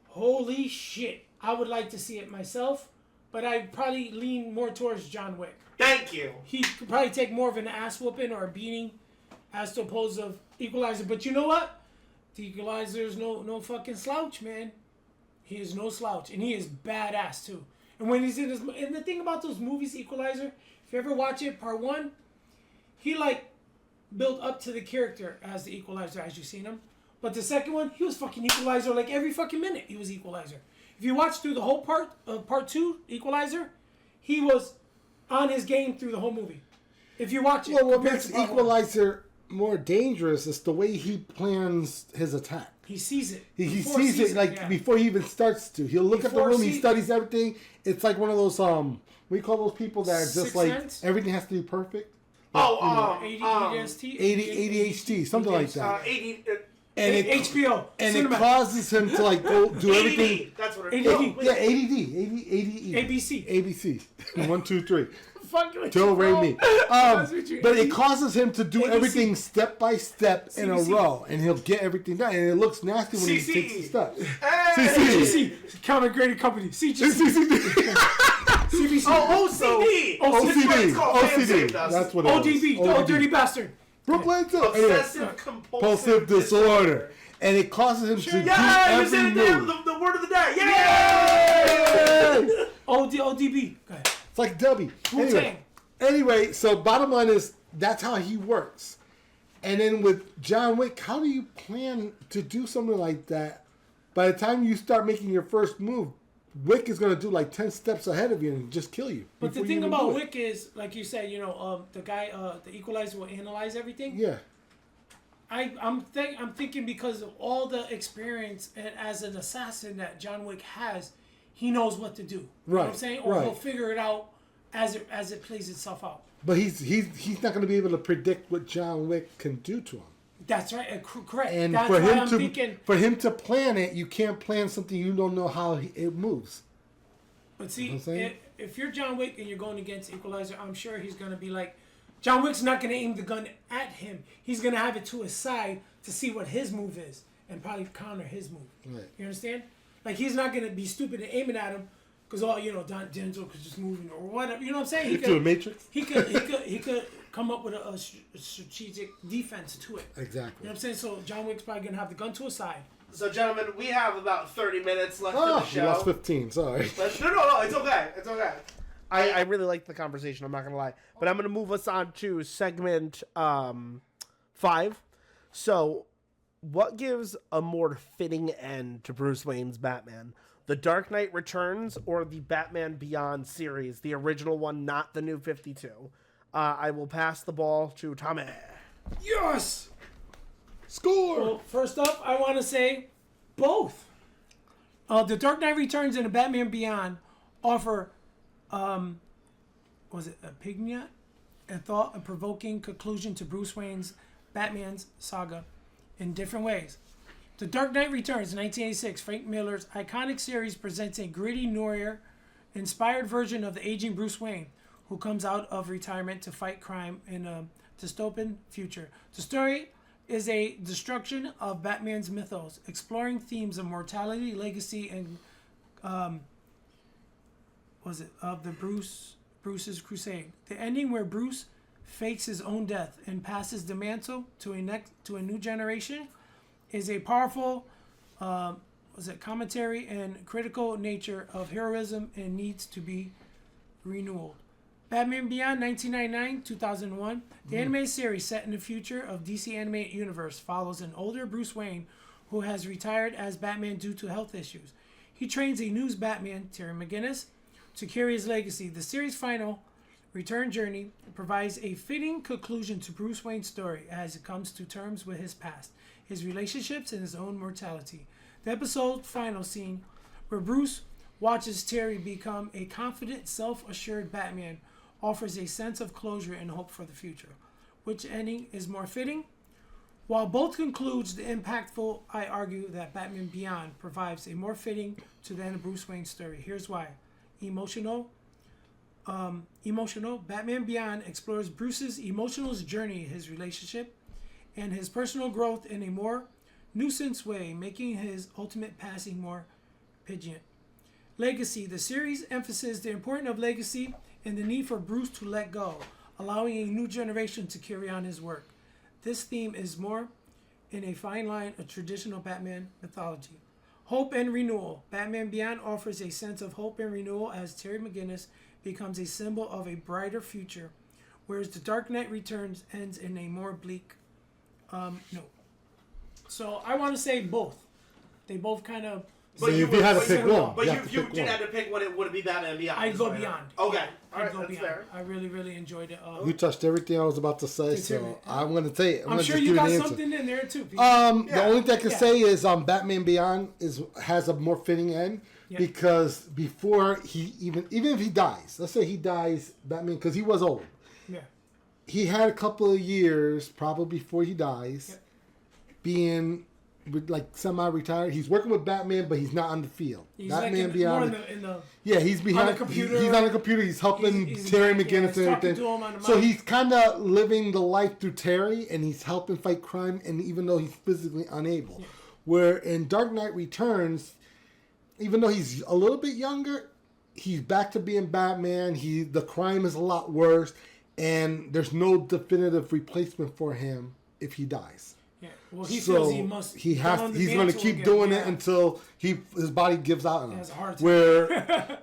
Holy shit. I would like to see it myself, but I'd probably lean more towards John Wick. Thank you. He could probably take more of an ass whooping or a beating as to opposed of Equalizer. But you know what? The Equalizer is no fucking slouch, man. He is no slouch. And he is badass, too. And when he's in his... And the thing about those movies, Equalizer, if you ever watch it, part 1, he, built up to the character as the Equalizer as you've seen him. But the second one, he was fucking Equalizer every fucking minute. He was Equalizer. If you watch through the whole part of part 2, Equalizer, he was on his game through the whole movie. If you watch it, well, what makes Equalizer more dangerous is the way he plans his attack. He sees it. He sees it before he even starts to. He'll look at the room. He studies everything. It's like one of those we call those people that are just everything has to be perfect. ADHD, something like that. And HBO. And it causes him to go do everything. That's what it is. Yeah, ADD. ABC. 1, 2, 3. Till Ray me. But it causes him to do everything step by step in a row, and he'll get everything done. And it looks nasty when he takes the steps. CCC. Counter Grading Company. CBC. OCD. That's what it is. ODB. Oh, dirty bastard. Brooklyn Obsessive compulsive disorder. And it causes him to do every move. The word of the day. Yay! ODB. Go ahead. It's like W. Anyway, so bottom line is that's how he works. And then with John Wick, how do you plan to do something like that? By the time you start making your first move, Wick is going to do 10 steps ahead of you and just kill you. But the thing about Wick is, like you said, the guy, the Equalizer will analyze everything. Yeah. I'm thinking because of all the experience and as an assassin that John Wick has, he knows what to do. You know what I'm Right, saying? Or right. he'll figure it out as it plays itself out. But he's not going to be able to predict what John Wick can do to him. That's right. Correct. And That's for why him I'm to thinking. for him to plan it, you can't plan something you don't know how it moves. But see, You know what I'm saying? if you're John Wick and you're going against Equalizer, I'm sure he's going to be like, John Wick's not going to aim the gun at him. He's going to have it to his side to see what his move is and probably counter his move. Right. You understand? Like, he's not going to be stupid and aiming at him because, Denzel could just move or whatever. You know what I'm saying? He To a Matrix? He could come up with a strategic defense to it. Exactly. You know what I'm saying? So John Wick's probably going to have the gun to his side. So, gentlemen, we have about 30 minutes left in the Oh, show. you lost 15. Sorry. No, it's okay. It's okay. I really like the conversation, I'm not going to lie. But I'm going to move us on to segment 5. So, what gives a more fitting end to Bruce Wayne's Batman? The Dark Knight Returns or the Batman Beyond series? The original one, not the new 52. I will pass the ball to Tommy. Yes! Score! Well, first up, I want to say both. The Dark Knight Returns and the Batman Beyond offer, was it a pignat? A thought-provoking conclusion to Bruce Wayne's Batman's saga in different ways. The Dark Knight Returns, 1986, Frank Miller's iconic series, presents a gritty noir-inspired version of the aging Bruce Wayne, who comes out of retirement to fight crime in a dystopian future. The story is a destruction of Batman's mythos, exploring themes of mortality, legacy, and of the Bruce's crusade. The ending, where Bruce fakes his own death and passes the mantle to a new generation, is a powerful commentary and critical nature of heroism and needs to be renewed. Batman Beyond, 1999-2001, the animated series set in the future of DC Animated Universe follows an older Bruce Wayne who has retired as Batman due to health issues. He trains a new Batman, Terry McGinnis, to carry his legacy. The series' final return journey provides a fitting conclusion to Bruce Wayne's story as he comes to terms with his past, his relationships, and his own mortality. The episode's final scene, where Bruce watches Terry become a confident, self-assured Batman, offers a sense of closure and hope for the future. Which ending is more fitting? While both concludes the impactful, I argue that Batman Beyond provides a more fitting to the end of Bruce Wayne's story. Here's why. Emotional. Batman Beyond explores Bruce's emotional journey, his relationship, and his personal growth in a more nuanced way, making his ultimate passing more poignant. Legacy. The series emphasizes the importance of legacy and the need for Bruce to let go, allowing a new generation to carry on his work. This theme is more in a fine line of traditional Batman mythology. Hope and renewal. Batman Beyond offers a sense of hope and renewal as Terry McGinnis becomes a symbol of a brighter future, whereas The Dark Knight Returns ends in a more bleak note. So I want to say both. They both kind of... But you had to pick one. But if you did have to pick one, it would be Batman Beyond. I'd go Beyond. Okay. I'd go Beyond. Fair. I really, really enjoyed it. You touched everything I was about to say, so I'm going to tell you. I'm sure you got something in there too. The only thing I can say is Batman Beyond has a more fitting end because before even if he dies, let's say he dies, Batman, because he was old. Yeah. He had a couple of years probably before he dies, being like semi-retired. He's working with Batman, but he's not on the field. He's Batman like Beyond. He's behind on the computer. He's on the computer. He's helping Terry McGinnis and everything. So he's kind of living the life through Terry, and he's helping fight crime. And even though he's physically unable, where in Dark Knight Returns, even though he's a little bit younger, he's back to being Batman. The crime is a lot worse, and there's no definitive replacement for him if he dies. Yeah. Well, he feels he must. He's going to keep doing it until his body gives out on him. Hard Where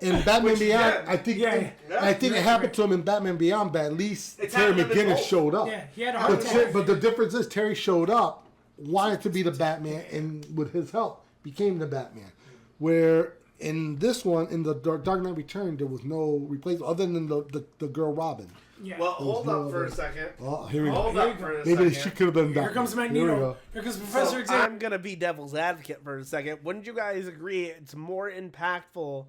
in Batman Beyond, I think it happened to him in Batman Beyond, but at least Terry McGinnis showed up. Yeah, he had a heart attack. But the difference is Terry showed up, wanted to be the Batman, and with his help became the Batman. Where in this one, in the Dark Knight Return, there was no replacement other than the girl Robin. Yeah. Well, hold up for a second. Oh, here we go. Hold up for a Maybe second. she could have been back. Here comes Here we Magneto. go. Here comes Professor Xavier. I'm gonna be devil's advocate for a second. Wouldn't you guys agree it's more impactful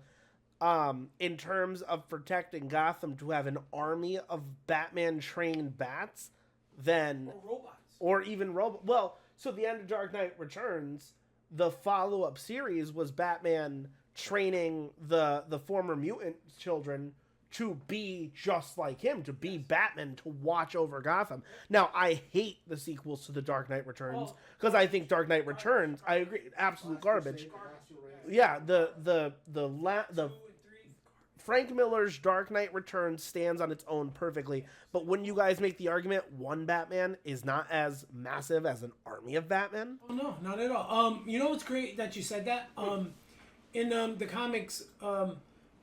in terms of protecting Gotham to have an army of Batman trained bats than or even robots? Well, so the end of Dark Knight Returns, the follow-up series was Batman training the former mutant children to be just like him, to be Batman, to watch over Gotham. Now, I hate the sequels to The Dark Knight Returns because I think Dark Knight Returns, I agree, absolute garbage. Yeah, the Frank Miller's Dark Knight Returns stands on its own perfectly, but wouldn't you guys make the argument one Batman is not as massive as an army of Batman? Oh no, not at all. You know what's great that you said that? In the comics,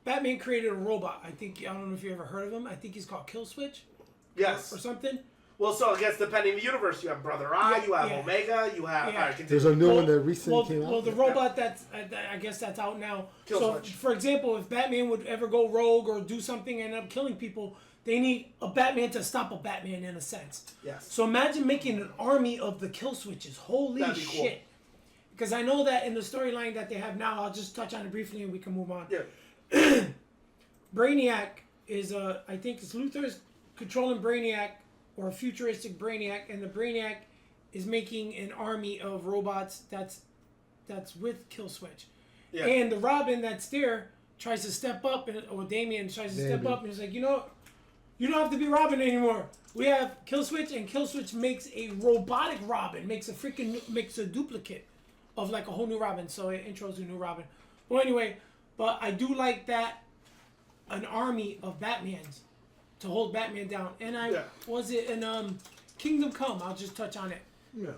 Batman created a robot. I don't know if you ever heard of him. I think he's called Killswitch. Yes. Or something. Well, so I guess depending on the universe, you have Brother Eye, you have Omega, you have... Yeah. There's a new one that recently came out. Well, the robot I guess that's out now. Killswitch. So, for example, if Batman would ever go rogue or do something and end up killing people, they need a Batman to stop a Batman in a sense. Yes. So imagine making an army of the Killswitches. Holy That'd be shit. cool. Because I know that in the storyline that they have now, I'll just touch on it briefly and we can move on. Yeah. Brainiac is, I think it's Luthor's controlling Brainiac, or a futuristic Brainiac, and the Brainiac is making an army of robots that's with Killswitch. Yeah. And the Robin that's there tries to step up, or Damian tries to step up, and he's like, you don't have to be Robin anymore. We have Killswitch, and Killswitch makes a robotic Robin, makes a duplicate of like a whole new Robin, so it intros a new Robin. Well, anyway, but I do like that, an army of Batmans to hold Batman down. And was it in Kingdom Come? I'll just touch on it. Yeah.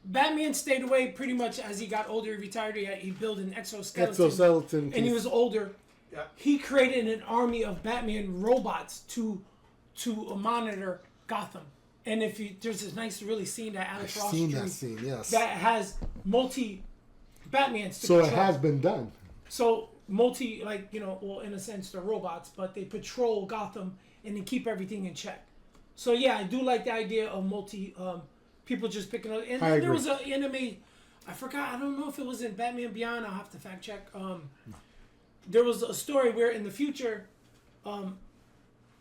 Batman stayed away pretty much as he got older. He retired. He built an exoskeleton. And he was older. Yeah. He created an army of Batman robots to monitor Gotham. And there's this nice, really scene that Alex Ross seen drew that scene, yes. that has multi Batmans. So it has been done. So in a sense, they're robots, but they patrol Gotham and they keep everything in check. So yeah, I do like the idea of people just picking up. And then there was an anime, I forgot, I don't know if it was in Batman Beyond, I'll have to fact check. There was a story where in the future,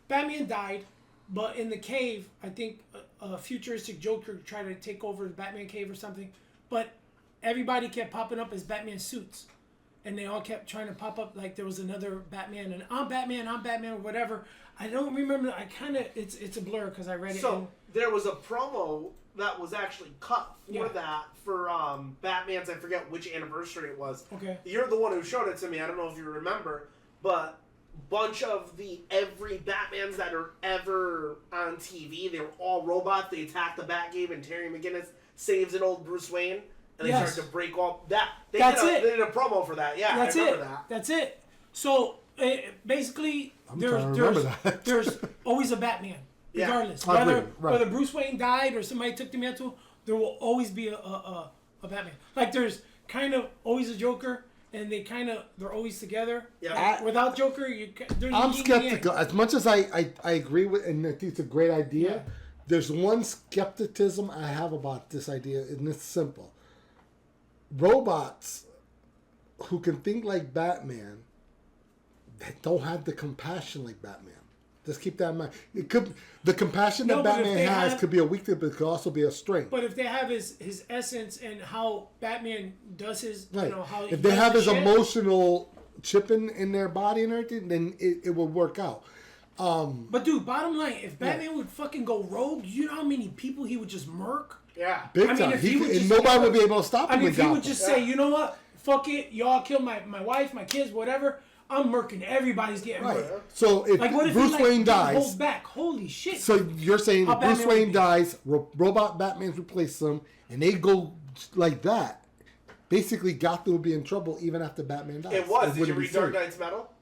Batman died, but in the cave, I think a futuristic Joker tried to take over the Batman cave or something, but everybody kept popping up as Batman suits. And they all kept trying to pop up like there was another Batman, and I'm Batman, or whatever. I don't remember. It's a blur because I read it. So there was a promo that was actually cut for that for Batman's. I forget which anniversary it was. Okay. You're the one who showed it to me. I don't know if you remember, but bunch of every Batmans that are ever on TV, they were all robots. They attack the Batcave, and Terry McGinnis saves an old Bruce Wayne. And they start to break off that. They did a promo for that. Yeah, That's I remember that. That's it. So basically, there's always a Batman, regardless. Whether Bruce Wayne died or somebody took the mantle, there will always be a Batman. Like there's kind of always a Joker, and they're always together. Yeah. Without Joker, I'm skeptical. As much as I agree with, and I think it's a great idea. There's one skepticism I have about this idea, and it's simple. Robots who can think like Batman that don't have the compassion like Batman. Just keep that in mind. The compassion that Batman has could be a weakness, but it could also be a strength. But if they have his essence and how Batman does his, how if they have his emotional chip in their body and everything, then it will work out. But dude, bottom line, if Batman would fucking go rogue, you know how many people he would just murk? Yeah. Big time. And nobody would be able to stop him. If he would just say, you know what, fuck it, y'all kill my wife, my kids, whatever, I'm murking. Everybody's getting murked. So if Bruce Wayne dies, holds back. Holy shit. So you're saying if Bruce Wayne dies, robot Batman's replace them, and they go like that, basically Gotham would be in trouble even after Batman dies. It was. Did you read Dark Knight's Metal?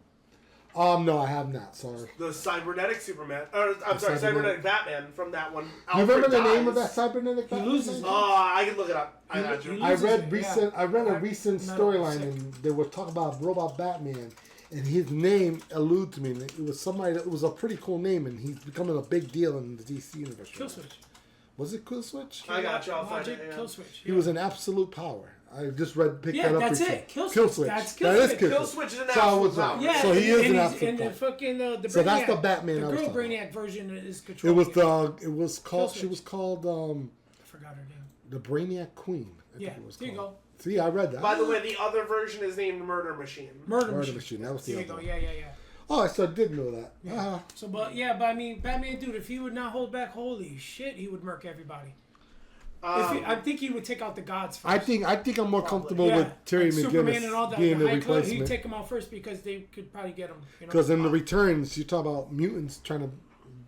No, I have not. Sorry. The cybernetic Superman, cybernetic Batman from that one. You remember the name of that cybernetic Batman? He loses. I can look it up. I read a recent storyline, and they were talking about robot Batman, and his name eludes me. It was somebody that was a pretty cool name, and he's becoming a big deal in the DC universe. Kill Switch. Was it Kill Switch? I got you. I'll find Logic, it. Kill Switch. He was an absolute power. I just picked Yeah, that up. that's recently. it. Kill Kill Switch. Switch. That's Kill That is Switch. Kill Kill Switch. Switch is an So I was absolute wrong. power. Yeah, So he is an and absolute and the power. fucking the Brainiac, So that's the Batman The I was girl talking Brainiac version is controlling It was called. Kill She was called I forgot her name. the Brainiac Queen. I Yeah, think it was there you called. go. See, I read that. By the way, the other version is named Murder Machine. Murder Murder Machine. Machine. That was the There you other go. one. Yeah. Oh, so I did know that. Yeah. So, but I mean, Batman, dude, if he would not hold back, holy shit, he would murk everybody. I think he would take out the gods first. I think I'm more comfortable with Terry like Superman and all McGinnis that, being the High Club, he'd replacement. take them out first because they could probably get him. Because in the returns, you talk about mutants trying to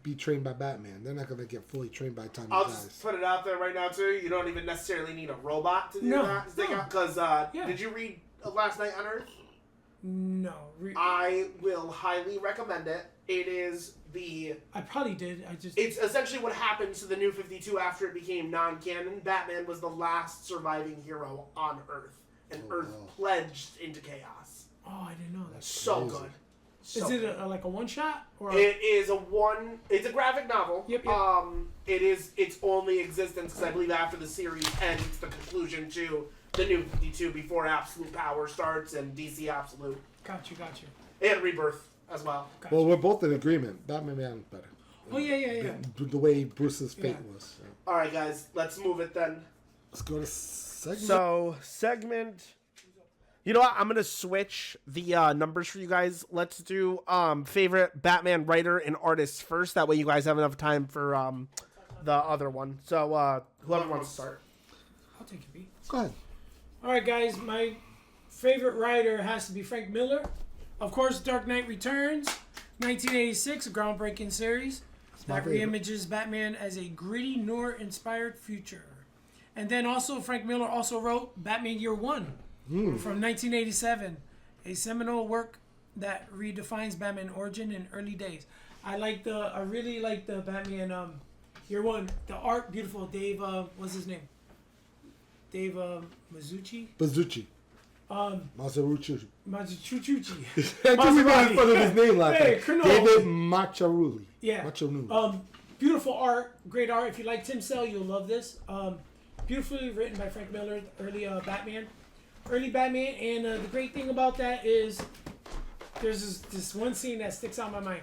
be trained by Batman. They're not going to get fully trained by the time I'll he just dies. put it out there right now too. You don't even necessarily need a robot to do that. Because did you read Last Night on Earth? No. I will highly recommend it. It is I probably did. It's essentially what happens to the New 52 after it became non-canon. Batman was the last surviving hero on Earth, and Earth pledged into chaos. Oh, I didn't know that. So good. Is it like a one shot or? It is It's a graphic novel. Yep. It is its only existence because I believe after the series ends, it's the conclusion to the New 52 before Absolute Power starts and DC Absolute. Got you. And Rebirth as well. Well, we're both in agreement. Batman is better. Oh yeah. The way Bruce's fate was. So. All right, guys, let's move it then. Let's go to segment. So segment. You know what? I'm gonna switch the numbers for you guys. Let's do favorite Batman writer and artist first. That way, you guys have enough time for the other one. So whoever wants to start. I'll take it, B. Go ahead. All right, guys. My favorite writer has to be Frank Miller. Of course, Dark Knight Returns, 1986, a groundbreaking series that reimages Batman as a gritty noir-inspired future. And then also, Frank Miller also wrote Batman Year One from 1987, a seminal work that redefines Batman origin in early days. I really like the Batman Year One. The art, beautiful. Dave, what's his name? Dave Mazzucci. Mazzarucci. Mazzucci. I can't remember in front of his name last Hey, time. Colonel. David Macharuli. Yeah. Macharuli. Beautiful art, great art. If you like Tim Sale, you'll love this. Beautifully written by Frank Miller, early Batman. And the great thing about that is there's this one scene that sticks out in my mind.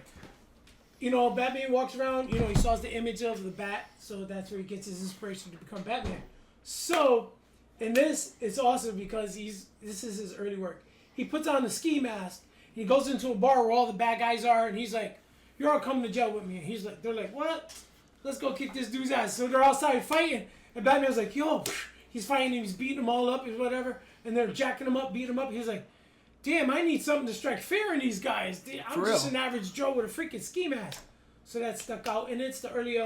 You know, Batman walks around, he saws the image of the bat, so that's where he gets his inspiration to become Batman. So, in this, it's awesome because this is his early work. He puts on the ski mask, and he goes into a bar where all the bad guys are, and he's like, "You're all coming to jail with me." And they're like, "What? Let's go kick this dude's ass." So they're outside fighting, and Batman's like, "Yo," he's fighting him, he's beating them all up, and whatever, and they're jacking him up, beating him up. He's like, "Damn, I need something to strike fear in these guys. I'm just an average Joe with a freaking ski mask." So that stuck out, and it's the early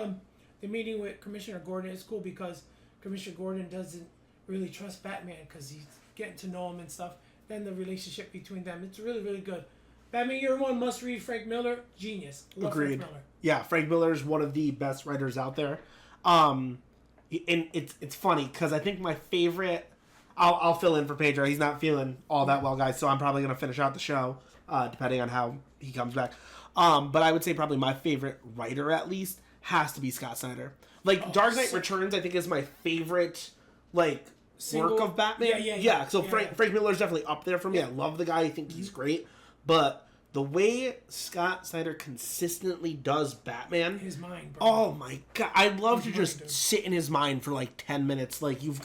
the meeting with Commissioner Gordon. It's cool because Commissioner Gordon doesn't really trust Batman because he's getting to know him and stuff. Then the relationship between them, it's really, really good. Batman Year One, must read. Frank Miller, genius. Love Agreed. Frank Miller. Yeah, Frank Miller is one of the best writers out there. And it's funny because I think my favorite. I'll fill in for Pedro. He's not feeling all that well, guys. So I'm probably gonna finish out the show, depending on how he comes back. But I would say probably my favorite writer, at least, has to be Scott Snyder. Dark Knight Returns, I think, is my favorite work of Batman. Yeah. So Frank Miller's definitely up there for me. I love the guy. I think he's great. But the way Scott Snyder consistently does Batman, his mind, bro. Oh my god, I'd love to just sit in his mind for 10 minutes. You've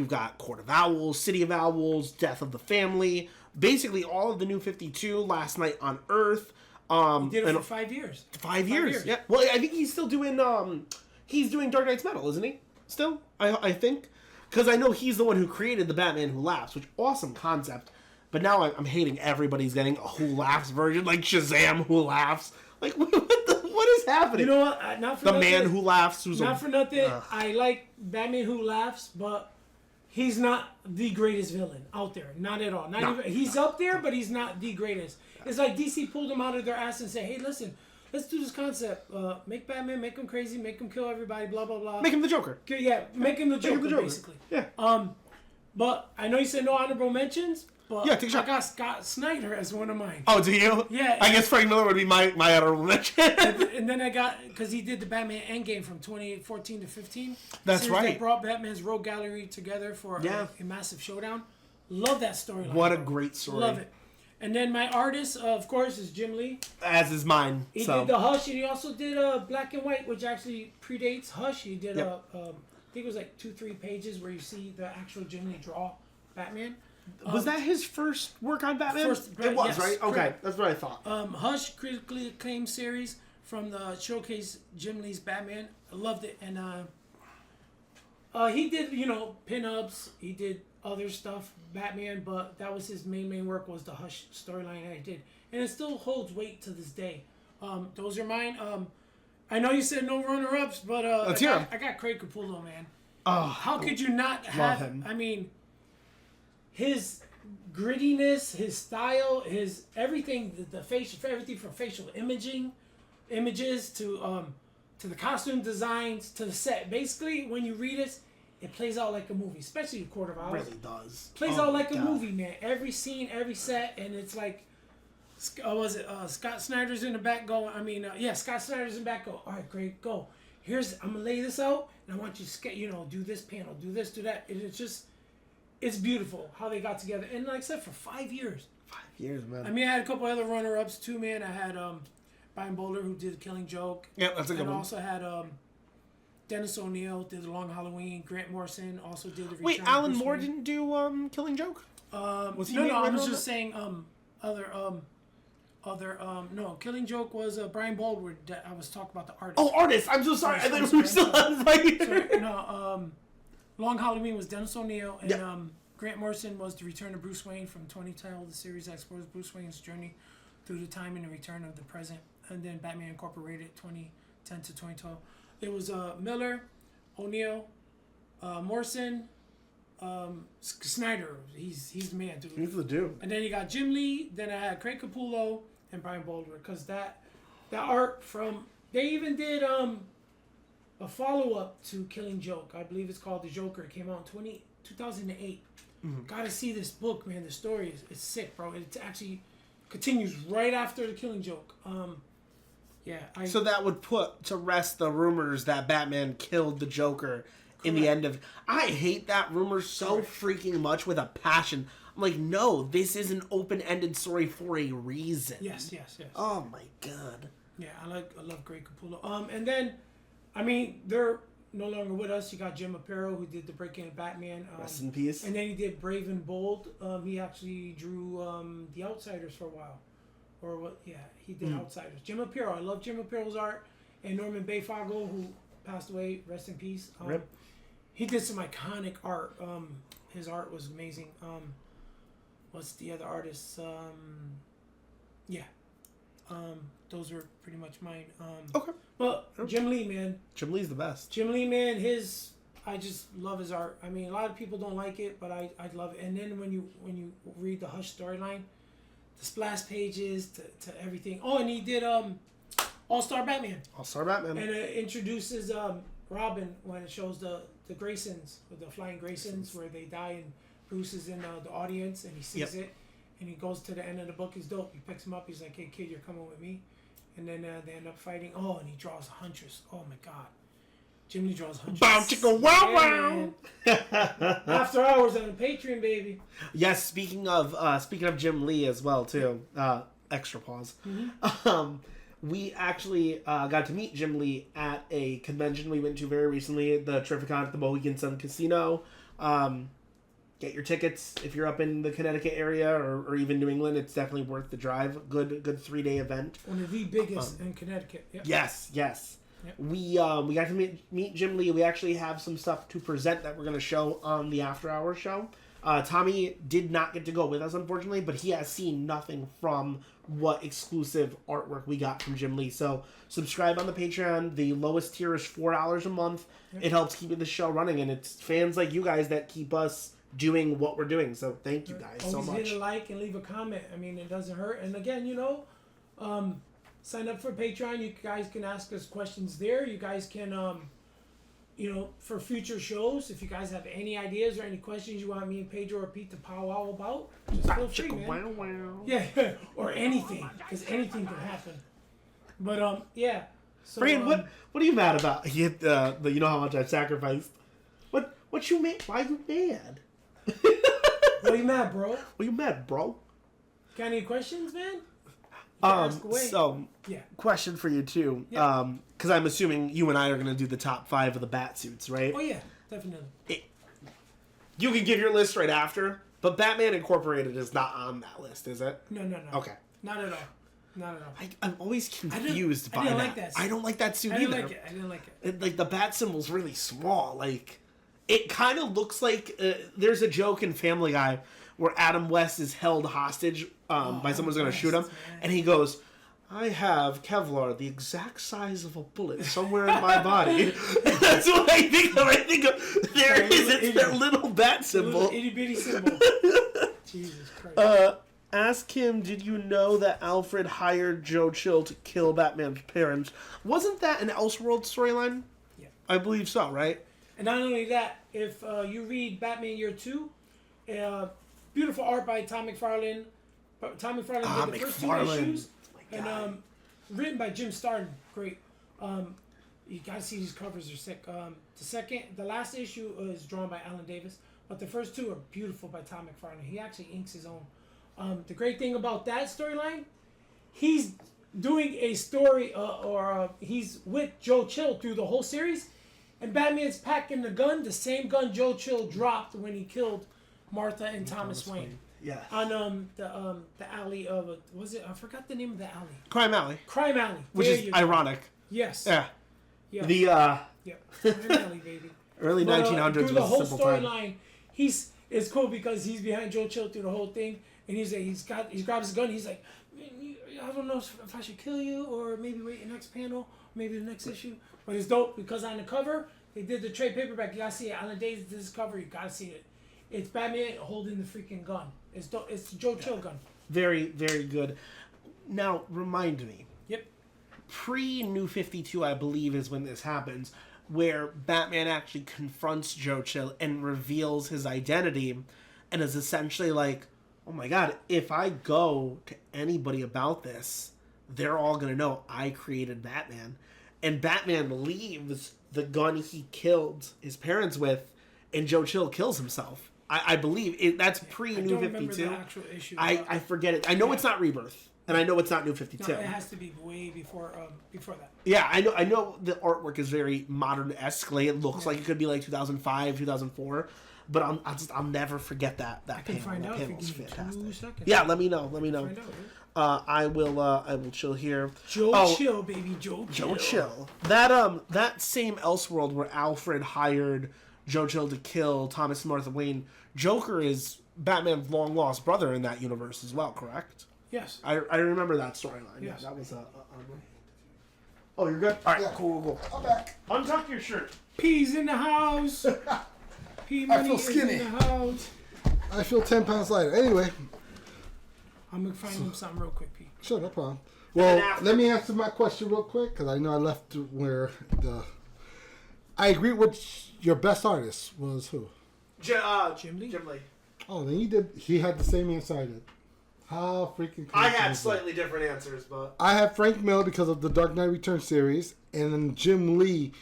got Court of Owls, City of Owls, Death of the Family, basically all of the New 52, Last Night on Earth. He did it for 5 years. 5 years. Yeah. Well, I think he's still doing Dark Knight's Metal, isn't he? Still, I think, because I know he's the one who created the Batman Who Laughs, which awesome concept. But now I'm hating everybody's getting a Who Laughs version, like Shazam Who Laughs. What is happening? You know what? Not for the nothing, man who laughs. Not for nothing. I like Batman Who Laughs, but he's not the greatest villain out there. Not at all. He's up there, but he's not the greatest. It's like DC pulled him out of their ass and said, "Hey, listen, let's do this concept. Make Batman, make him crazy, make him kill everybody, blah blah blah. Make him the Joker. Yeah, make him the Joker, basically. Yeah. But I know you said no honorable mentions. But Yeah, take a shot. I got Scott Snyder as one of mine. Oh, do you? Yeah. I guess Frank Miller would be my honorable mention. And then I got, because he did the Batman Endgame from 2014 to 15. That's series right. That brought Batman's Rogue Gallery together for a massive showdown. Love that storyline. What a great story. Love it. And then my artist, of course, is Jim Lee. As is mine. He did the Hush, and he also did Black and White, which actually predates Hush. He did I think it was like 2-3 pages where you see the actual Jim Lee draw Batman. Was that his first work on Batman? It was, yes, right? Okay, correct. that's what I thought. Hush, critically acclaimed series from the showcase Jim Lee's Batman. I loved it, and he did pinups. He did other stuff, Batman, but that was his main work was the Hush storyline that he did, and it still holds weight to this day. Those are mine. I know you said no runner-ups, but I got Craig Capullo, man. How could you not have him? I mean, his grittiness, his style, his everything, the facial, everything from facial images to the costume designs to the set. Basically, when you read it, it plays out like a movie, especially a Court of Owls. It really does. Plays out like a movie, man. Every scene, every set, and it's like, Scott Snyder's in the back going, Scott Snyder's in the back go, all right, great, go. I'm going to lay this out, and I want you to, do this panel, do this, do that. And it's beautiful how they got together. And like I said, for 5 years. 5 years, man. I mean, I had a couple other runner-ups too, man. I had Brian Bowler, who did Killing Joke. Yeah, that's a good one. And I also had Dennis O'Neil, did The Long Halloween. Grant Morrison also did The Return. Wait, Alan Moore didn't do Killing Joke? Was he? No, I was just saying Killing Joke was Brian Baldwin. I was talking about the artist. Oh, artist! I'm so sorry. I thought we were still on right. Long Halloween was Dennis O'Neil, and Grant Morrison was The Return of Bruce Wayne from 2012, the series that explores Bruce Wayne's journey through the time and the return of the present, and then Batman Incorporated 2010 to 2012. It was Miller, O'Neil, Morrison, Snyder. He's the man, dude. He's the dude. And then you got Jim Lee. Then I had Craig Capullo and Brian Baldwin, because that art from, they even did a follow-up to Killing Joke. I believe it's called The Joker. It came out in 2008. Gotta see this book, man. The story is sick, bro. It actually continues right after The Killing Joke. So that would put to rest the rumors that Batman killed the Joker in the end of... I hate that rumor so freaking much with a passion. I'm like, no, this is an open-ended story for a reason. Yes. Oh my god. Yeah, I love Greg Capullo. And then, I mean, they're no longer with us. You got Jim Aparo, who did the Breaking of Batman. Rest in peace. And then he did Brave and Bold. He actually drew The Outsiders for a while. Or what? Yeah, he did Outsiders. Jim Aparo. I love Jim Aparo's art. And Norman Bayfago, who passed away. Rest in peace. Rip. He did some iconic art. His art was amazing. What's the other artists? Those were pretty much mine. Okay. But Jim Lee, man. Jim Lee's the best. Jim Lee, man. I just love his art. I mean, a lot of people don't like it, but I love it. And then when you read the Hush storyline, the splash pages to everything. Oh, and he did All-Star Batman. All-Star Batman. And it introduces Robin when it shows the Graysons, the Flying Graysons, where they die, and Bruce is in the audience, and he sees it, and he goes to the end of the book. He's dope. He picks him up. He's like, hey, kid, you're coming with me. And then they end up fighting. Oh, and he draws Huntress. Oh, my God. Jim Lee draws Huntress. Bow chicka wow wow. After hours on the Patreon, baby. Yes, speaking of Jim Lee as well, too. Extra pause. We actually got to meet Jim Lee at a convention we went to very recently, the Terrificon at the Mohegan Sun Casino. Get your tickets if you're up in the Connecticut area or even New England. It's definitely worth the drive. Good 3-day event. One of the biggest in Connecticut. Yep. Yes. Yep. We got to meet Jim Lee. We actually have some stuff to present that we're going to show on the After Hours show. Tommy did not get to go with us, unfortunately, but he has seen nothing from what exclusive artwork we got from Jim Lee. So subscribe on the Patreon. The lowest tier is $4 a month. Yep. It helps keep the show running, and it's fans like you guys that keep us doing what we're doing. So thank you guys so much. Always hit a like and leave a comment. I mean, it doesn't hurt. And again, sign up for Patreon. You guys can ask us questions there. You guys can for future shows, if you guys have any ideas or any questions you want me and Pedro or Pete to powwow about, just feel free, man. Yeah, or anything, because anything can happen. But yeah. So, Brian, what are you mad about? You know how much I've sacrificed. What you mad? Why you mad? What are you mad, bro? What are you mad, bro? Got any questions, man? So yeah. Question for you too. Because I'm assuming you and I are gonna do the top 5 of the bat suits, right? Oh yeah, definitely. You can give your list right after, but Batman Incorporated is not on that list, is it? No. Okay. Not at all. Not at all. I'm always confused by that. I don't like that suit either. I didn't like it. Like the bat symbol's really small. Like it kind of looks like there's a joke in Family Guy where Adam West is held hostage by someone's going to shoot him, and he goes, "I have Kevlar the exact size of a bullet somewhere in my body." That's what I think of. I think of it's that little bat symbol. Itty bitty symbol. Jesus Christ. Ask him, did you know that Alfred hired Joe Chill to kill Batman's parents? Wasn't that an Elseworld storyline? Yeah. I believe so, right? And not only that, if you read Batman Year 2, beautiful art by Tom McFarlane. Tom McFarlane did the first 2 issues. And written by Jim Starlin. Great. You gotta see these covers, are sick. The last issue is drawn by Alan Davis, but the first 2 are beautiful by Tom McFarlane. He actually inks his own. The great thing about that storyline, he's doing a story, he's with Joe Chill through the whole series, and Batman's packing the gun, the same gun Joe Chill dropped when he killed Martha and Thomas Wayne. Yeah. On the alley of I forgot the name of the alley. Crime Alley. Crime Alley. Which is ironic. Yes. Yeah. Yeah. The Crime Alley, baby. Early 1900s through was the whole a simple time. storyline, it's cool because he's behind Joe Chill through the whole thing. And he grabs his gun. He's like, I don't know if I should kill you or maybe wait the next panel, maybe the next issue. But it's dope because on the cover they did the trade paperback. You gotta see it. Alan Davis did this cover. You gotta see it. It's Batman holding the freaking gun. It's dope. It's the Joe Chill gun. Very, very good. Now remind me. Yep. Pre New 52, I believe, is when this happens, where Batman actually confronts Joe Chill and reveals his identity, and is essentially like, oh my god, if I go to anybody about this, they're all going to know I created Batman. And Batman leaves the gun he killed his parents with, and Joe Chill kills himself. I believe that's pre-New 52. The actual issue. I forget it. I know it's not Rebirth, and I know it's not New 52. No, it has to be way before that. Yeah, I know the artwork is very modern-esque. Like, it looks like it could be like 2005, 2004. But I'll never forget that panel. That panel's fantastic. Yeah, let me know. I will chill here. Chill, baby. Joe Chill. That same Elseworld where Alfred hired Joe Chill to kill Thomas and Martha Wayne. Joker is Batman's long lost brother in that universe as well, correct? Yes. I remember that storyline. Yes. Yeah, that was Oh, you're good. All right, cool. I'm back. Untuck your shirt. Peas in the house. I feel skinny. I feel 10 pounds lighter. Anyway. I'm going to find him something real quick, Pete. Sure, no problem. Well, let me answer my question real quick, because I know I left where I agree with your best artist was who? Jim Lee. Oh, then he had the same answer I did. How freaking I had slightly different answers, but... I had Frank Miller because of the Dark Knight Returns series, and then Jim Lee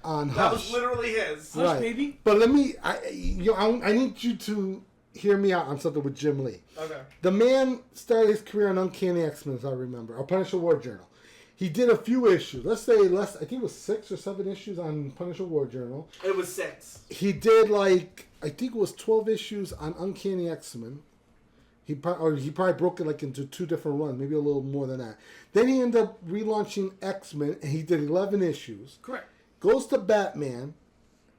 on Hush. That was literally his. Right. Hush, baby. But let me... I need you to hear me out on something with Jim Lee. Okay. The man started his career on Uncanny X-Men, as I remember, or Punisher War Journal. He did a few issues. Let's say I think it was 6 or 7 issues on Punisher War Journal. It was 6. He did I think it was 12 issues on Uncanny X-Men. He probably broke it into 2 different runs, maybe a little more than that. Then he ended up relaunching X-Men, and he did 11 issues. Correct. Goes to Batman,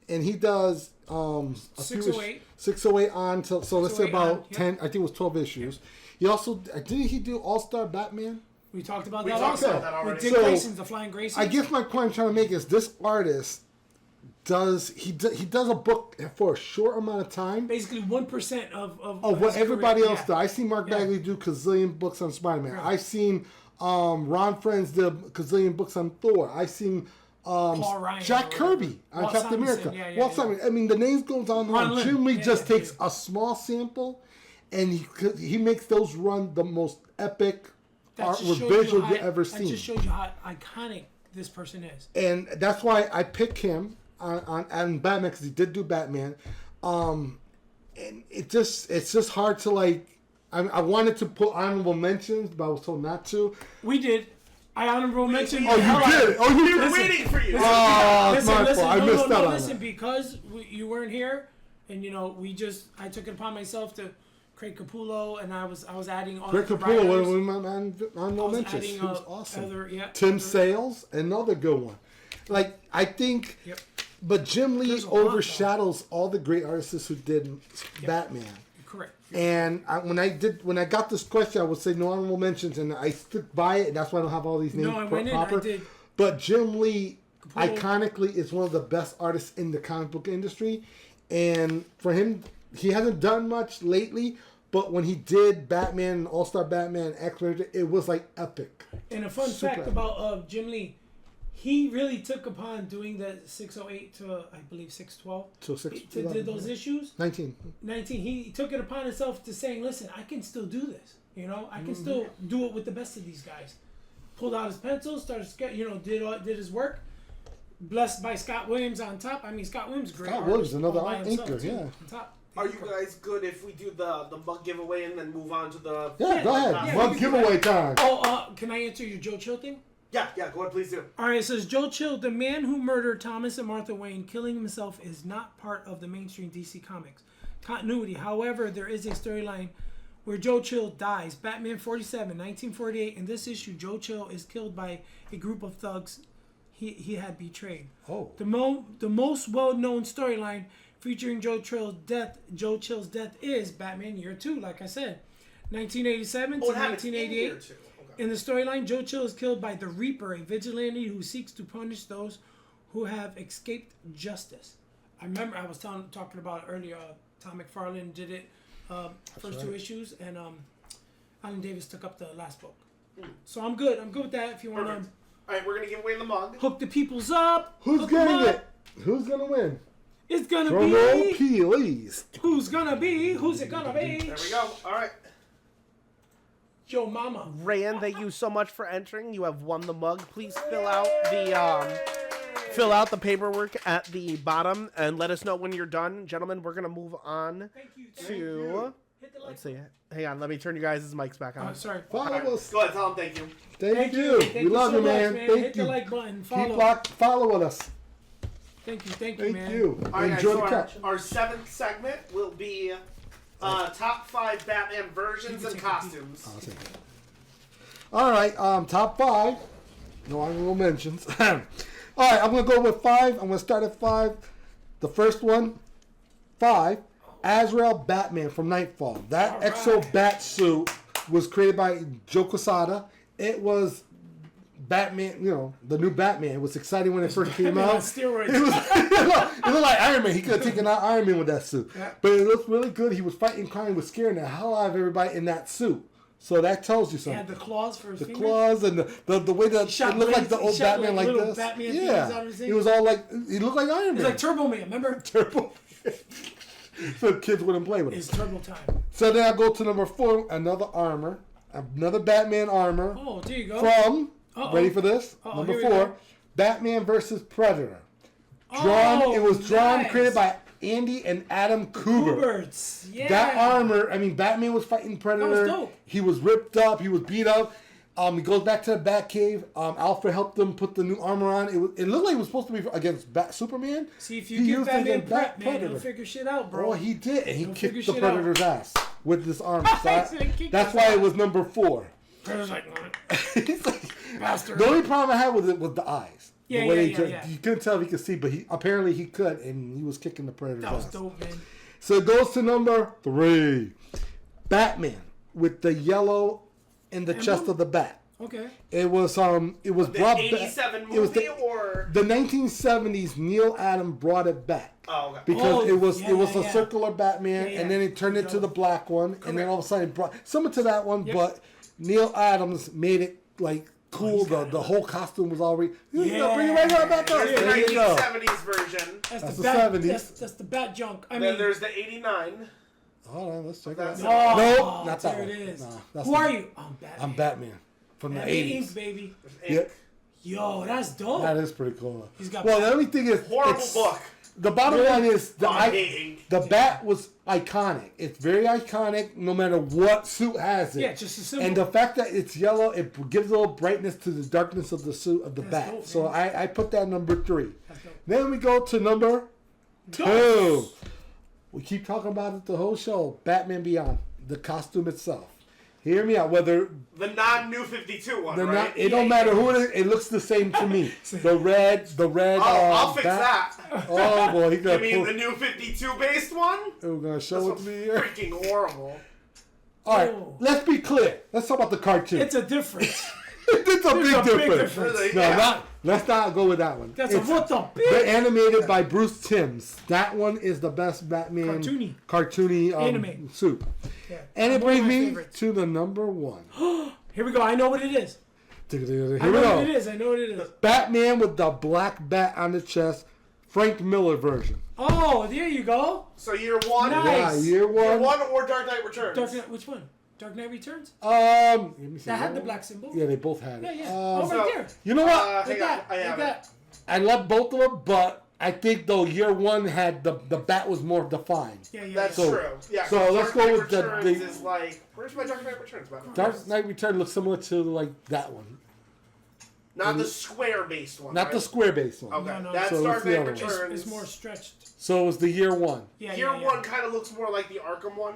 and he does 608. 608 on to, so let's say about 10. I think it was 12 issues. He also didn't he do All-Star Batman? We talked about that already. With Dick Grayson's The Flying Graysons. I guess my point I'm trying to make is this artist does a book for a short amount of time. Basically 1% of what everybody else does. I seen Mark Yeah. Bagley do gazillion books on Spider-Man. Right. I seen Ron Friends did gazillion books on Thor. I seen Paul Ryan Jack or Kirby on Walt Captain Simonson. America. Yeah, Walt Simonson. I mean, the names goes on and Ron on. Lim. Jim Lee Yeah, just yeah, takes a small sample, and he makes those run the most epic art with visual you ever seen. That just shows you how iconic this person is. And that's why I pick him on Batman, because he did do Batman. And it's just hard to like. I wanted to put honorable mentions, but I was told not to. We did. I honorable mentioned. Oh, you did. Oh, you were waiting for you. Listen, I missed out on listen, that. because you weren't here, and I took it upon myself to Craig Capullo, and I was adding all Craig the Capullo, writers. one of my honorable mentions. He was awesome. Tim other- Sales, another good one. Like I think, but Jim Lee overshadows all the great artists who did Batman. Correct. And when I got this question, I would say no honorable mentions, and I stuck by it. And that's why I don't have all these names proper. I did. But Jim Lee, iconically, is one of the best artists in the comic book industry, and for him, he hasn't done much lately. But when he did Batman, All-Star Batman, X-Men, it was like epic. And a fun fact epic. about Jim Lee, he really took upon doing the 608 to, I believe, 612. To did those issues. 19. He took it upon himself to saying, listen, I can still do this. I can still do it with the best of these guys. Pulled out his pencil, started, did his work. Blessed by Scott Williams on top. I mean, Scott Williams, great. Scott Williams, another all by himself, anchor, too, yeah. on top. Are you guys good if we do the mug giveaway and then move on to the... Yeah, go ahead. Mug giveaway time. Can I answer your Joe Chill thing? Yeah, go ahead, please do. All right, it says, Joe Chill, the man who murdered Thomas and Martha Wayne, killing himself, is not part of the mainstream DC Comics continuity. However, there is a storyline where Joe Chill dies. Batman 47, 1948. In this issue, Joe Chill is killed by a group of thugs he had betrayed. Oh. The most well-known storyline featuring Joe Chill's death is Batman Year 2, like I said. 1987 to 1988. In the storyline, Joe Chill is killed by the Reaper, a vigilante who seeks to punish those who have escaped justice. I remember I was talking about it earlier. Tom McFarlane did it first two issues, and Alan Davis took up the last book. So I'm good. I'm good with that. If you want to. All right, we're gonna give away the mug. Hook the peoples up. Who's getting it? Who's gonna win? It's gonna Drum be. roll, please. Who's gonna be? Who's it gonna be? There we go. All right. Yo, mama. Rayan, thank you so much for entering. You have won the mug. Please fill out the paperwork at the bottom and let us know when you're done. Gentlemen, we're gonna move on to. Let's see. Hang on, let me turn you guys' mics back on. Sorry. Follow us. Go ahead, Tom. Thank you. Thank you. We love so you, much, man. man. Thank Hit you. the like button. Keep following us. Thank you, Thank man. you. All right, Enjoy guys, the catch. our seventh segment will be top 5 Batman versions and costumes. All right, top 5. No honorable mentions. All right, I'm going to go with 5. I'm going to start at 5. The first one, 5, Azrael Batman from Nightfall. That Exo Bat suit was created by Joe Quesada. It was Batman, the new Batman. It was exciting when it first came out. Steroids. It looked like Iron Man. He could have taken out Iron Man with that suit. Yeah. But it looked really good. He was fighting crime, was scaring the hell out of everybody in that suit. So that tells you something. Yeah, the claws for his the fingers. claws and the way that it looked like the old Batman like this. Batman yeah, he was all like, he looked like Iron Man. He's like Turbo Man, remember? Turbo. So kids wouldn't play with it. It's Turbo time. So then I go to number 4, another Batman armor. Oh, there you go. From, ready for this? Number 4, Batman versus Predator. It was drawn, created by Andy and Adam Kubert. Yeah. That armor, Batman was fighting Predator. That was dope. He was ripped up. He was beat up. He goes back to the Batcave. Alfred helped him put the new armor on. It looked like it was supposed to be against Superman. See, if you give Batman prep, man, he'll figure shit out, bro. Oh, he did. And he kicked the shit Predator's ass with this armor. So that's why it was number 4. Predator's like, bastard. The only problem I had with it was the eyes. Yeah, You couldn't tell if he could see, but apparently he could, and he was kicking the Predator's That was ass. dope, man. So it goes to number 3. Batman with the yellow in the chest of the bat. Okay. It was The brought 87 back. movie It was the 1970s. Neil Adam brought it back. Oh, okay. Because it was a circular Batman, and then it turned into the black one, and then all of a sudden it brought similar to that one, but Neil Adams made it like cool. The whole costume was already. Bring it right on back up. There's the There you go. 1970s version. That's the 70s. That's the bat junk. Then there's the 89. Hold on, let's check it out. Oh, Nope, not that there one. it is. Nah, that's Who the- are you? I'm Batman. I'm Batman from the Batman 80s. Ink, baby. Yep. Yo, that's dope. That is pretty cool. He's got Well, the only thing is, Horrible it's- book. The bottom Really? line is Hating. the bat was iconic. It's very iconic, no matter what suit has it. Yeah, just a symbol. And the fact that it's yellow, it gives a little brightness to the darkness of the suit of the That's bat. dope, So man. I put that number 3. That's dope. Then we go to number 2. We keep talking about it the whole show. Batman Beyond, the costume itself. Hear me out. Whether The non-New 52 one, they're right? not, it don't matter who it is. It looks the same to me. The red. I'll fix bat. that. Oh boy, he got. You mean the New 52 based one? We're gonna show it to me here. Freaking horrible. All right, let's be clear. Let's talk about the cartoon. It's a difference. It's a big difference. difference. No, Yeah. let's not go with that one. That's what the big. They're animated by Bruce Timms. That one is the best Batman cartoony Anime. suit. Yeah. And it One of brings my me favorites. to the number 1. Here we go. I know what it is. Here I we know go. what it is. I know what it is. Batman with the black bat on the chest, Frank Miller version. Oh, there you go. So year 1? Nice. Yeah, year 1. Year 1 or Dark Knight Returns? Dark Knight, which one? Dark Knight Returns? Let me see. That had the black symbol. Yeah, they both had it. Yeah, yeah. Oh, right there. You know what? Like that. Like that. I love both of them, but I think though year 1 had the bat was more defined. Yeah, yeah. That's So- true. Yeah. so 'cause let's Dark go Knight with the- Returns the- is like, where's my Dark Knight Returns? Batman? Dark Knight Return looks similar to like that one, Not the square-based one. not right? the square based one. Okay, No, that's So Dark it's the Knight other one. Returns. It's more stretched. So it was the year 1. Yeah, Year yeah, yeah. 1 kind of looks more like the Arkham one.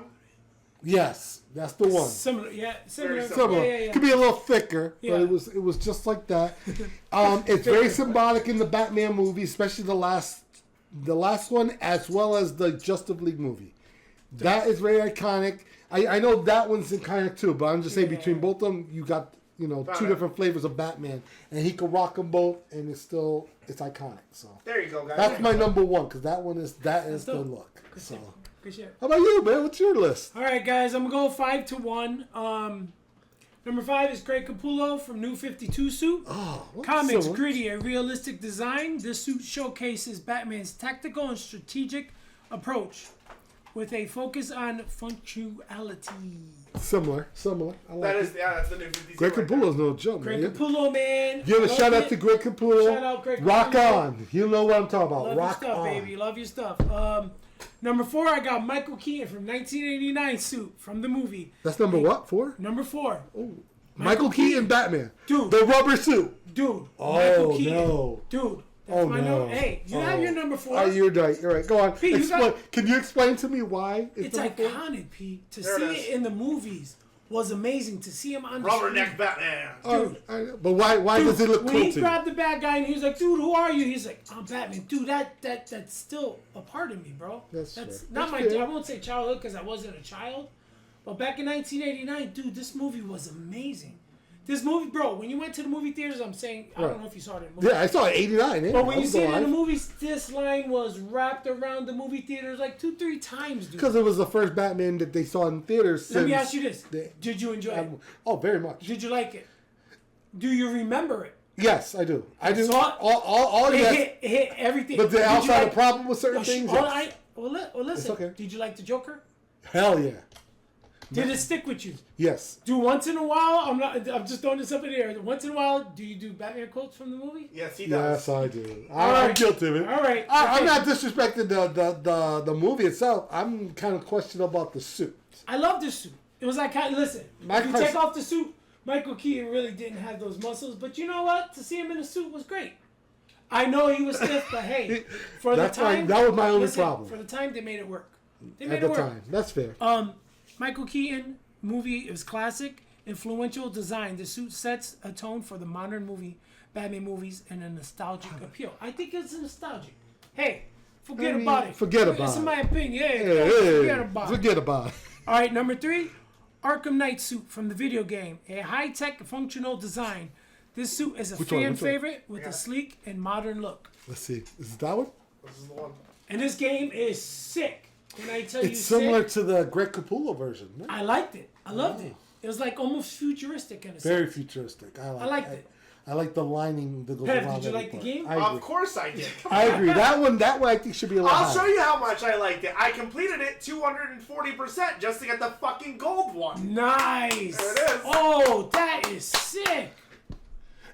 Yes, that's the one. Similar, yeah. Similar. Very Similar. Yeah, yeah, yeah. Could be a little thicker, Yeah. but it was just like that. It's very symbolic in the Batman movie, especially the last one, as well as the Justice League movie. That is very iconic. I know that one's iconic too, but I'm just saying between both of them, you got two different flavors of Batman, and he could rock them both, and it's iconic. So There you go, guys. that's my number 1 because that is the dope. look. So Good shit. how about you, man? What's your list? All right, guys. I'm gonna go 5 to 1. Number 5 is Greg Capullo from New 52 suit. Oh, Comics, similar. gritty, a realistic design. This suit showcases Batman's tactical and strategic approach with a focus on functionality. Similar. I like That it. is, that's the New 52. Greg right Capullo's no joke, Greg man. Capullo, man. Give a Love shout out it. to Greg Capullo. Shout out Greg Rock Capullo. on. You know what I'm talking about. Love Rock your stuff, on. baby. Love your stuff. Number 4, I got Michael Keaton from 1989 suit from the movie. That's number what? 4? Number 4. Michael Keaton Batman. Dude. The rubber suit. Dude. Oh, Michael Keaton. no. Dude. That's Oh, my no. number. Hey, you have your number 4. Oh, you're right. You're right. Go on. Pete, you got- Can you explain to me why It's number 4? iconic, Pete. To There see it is. it in the movies was amazing. To see him on the Rubberneck screen. Batman. Dude. But why Dude, does it look when cool he to you? grabbed the bad guy and he was like, "Dude, who are you?" He's like, "I'm Batman." Dude, that's still a part of me, bro. That's fair. not That's my. fair. I won't say childhood because I wasn't a child, but back in 1989, dude, this movie was amazing. This movie, bro, when you went to the movie theaters, I'm saying, I Right. don't know if you saw it in the movie. Yeah, I saw it 89. Yeah, But when I you was see it in the alive. movies, this line was wrapped around the movie theaters like 2-3 times, dude. Because it was the first Batman that they saw in theaters. Let me since ask you this: did you enjoy it? Oh, very much. Did you like it? Do you remember it? Yes, I do. I do. Saw it? All It yes. hit everything. But the Did you outside like- of problem with certain Oh, things. Well, yes. listen. okay. Did you like the Joker? Hell yeah. Did it stick with you? Yes. Do once in a while? I'm just throwing this up in the air. Once in a while, do you do Batman quotes from the movie? Yes, he Yes, does. I do. All I'm right. guilty of it. All right. I'm Okay. not disrespecting the movie itself. I'm kind of questioning about the suit. I love this suit. It was like, listen, My if you question- take off the suit, Michael Keaton really didn't have those muscles. But you know what? To see him in a suit was great. I know he was stiff, but hey, for That's the time, that was my only listen, problem. For the time, they made it work. They made At it the work. time. That's fair. Michael Keaton movie is classic, influential design. The suit sets a tone for the modern Batman movies and a nostalgic appeal. I think it's nostalgic. Hey, forget about it. Forget about It's it. in my opinion. Hey, Hey, forget about it. forget about it. All right, number 3, Arkham Knight suit from the video game. A high-tech functional design. This suit is a Which one? fan Which one? favorite with a sleek and modern look. Let's see. Is it that one? This is the one. And this game is sick. When I tell you It's similar sick, to the Greg Capullo version. No? I liked it. I loved it. It was like almost futuristic in a sense. Very futuristic. I liked it. I like the lining that goes Pev, around. did you every like the part. game? I agree. Of course I did. I agree. That one I think should be a lot I'll higher. show you how much I liked it. I completed it 240% just to get the fucking gold one. Nice. There it is. Oh, that is sick.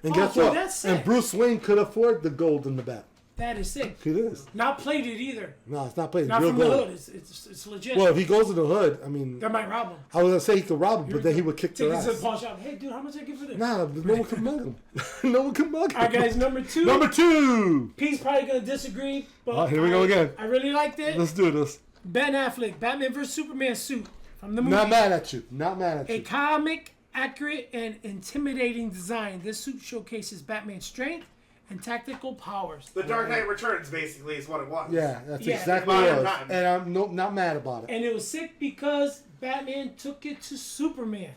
And guess dude, what? that's sick. And Bruce Wayne could afford the gold in the bat. That is sick. It is. Not played it either. No, it's not played. Not Real from gold. the hood. It's legit. Well, if he goes to the hood, I mean, They might rob him. I was gonna say he could rob him, but then he would kick Take their it to the ass. pawn shop. Hey, dude, how much I give for this? Nah, no one can mug him. No one can mug him. All right, guys, number 2. Number 2. Pete's probably going to disagree, but Here we go again. I really liked it. Let's do this. Ben Affleck, Batman vs. Superman suit from the movie. Not mad at you. Not mad at A you. comic, accurate, and intimidating design. This suit showcases Batman's strength and tactical powers. The Dark Knight Returns, basically, is what it was. Yeah, that's Yeah. exactly what it Modern was. time. And I'm not mad about it. And it was sick because Batman took it to Superman.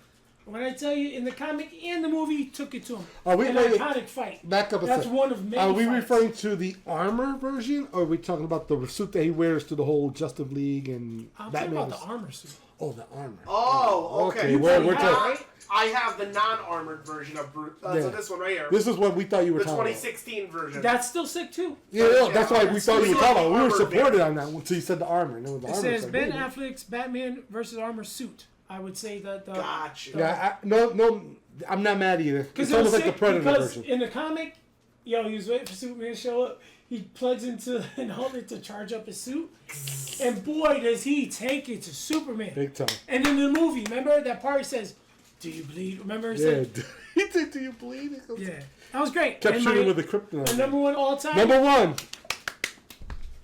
When I tell you, in the comic and the movie, he took it to him. Are we An wait, iconic fight. Back up a That's second. one of many Are we fights. referring to the armor version, or are we talking about the suit that he wears to the whole Justice League and I'm talking Batman? about the armor suit. Oh, the armor. Oh, okay. Okay, we're talking. Right? I have the non-armored version of Bruce. So Yeah. this one right here. This is what we thought you were The talking about. 2016 version. That's still sick, too. Yeah, no, that's why we thought you were talking about. We were Armored supported bit. on that until you said the armor. And it was the It armor. says It's like, Ben wait a minute. Affleck's Batman versus armor suit. I would say that the... Gotcha. Yeah, no, I'm not mad either. Because It's almost like the Predator because version. in the comic, he was waiting for Superman to show up. He plugs into an outlet to charge up his suit. And boy, does he take it to Superman. Big time. And in the movie, remember that part he says, "Do you bleed?" Remember he Yeah. said, He said, "Do you bleed?" He goes- yeah. That was great. Kept And shooting my- with the kryptonite. my number one all time. Number 1.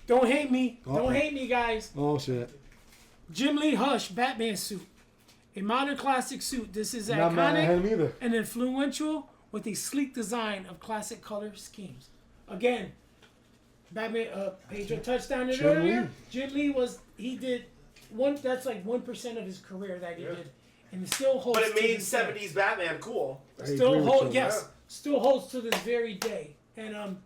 Don't hate me. Uh-oh. Don't hate me, guys. Oh shit. Jim Lee Hush Batman suit. A modern classic suit. This is Not mad at him iconic either. and influential with a sleek design of classic color schemes. Again, Batman, Pedro touched on it Jim earlier. Lee. Jim Lee that's like 1% of his career that he did. And it still holds But it to made this day. 70s Batman cool. Still holds, still holds to this very day. And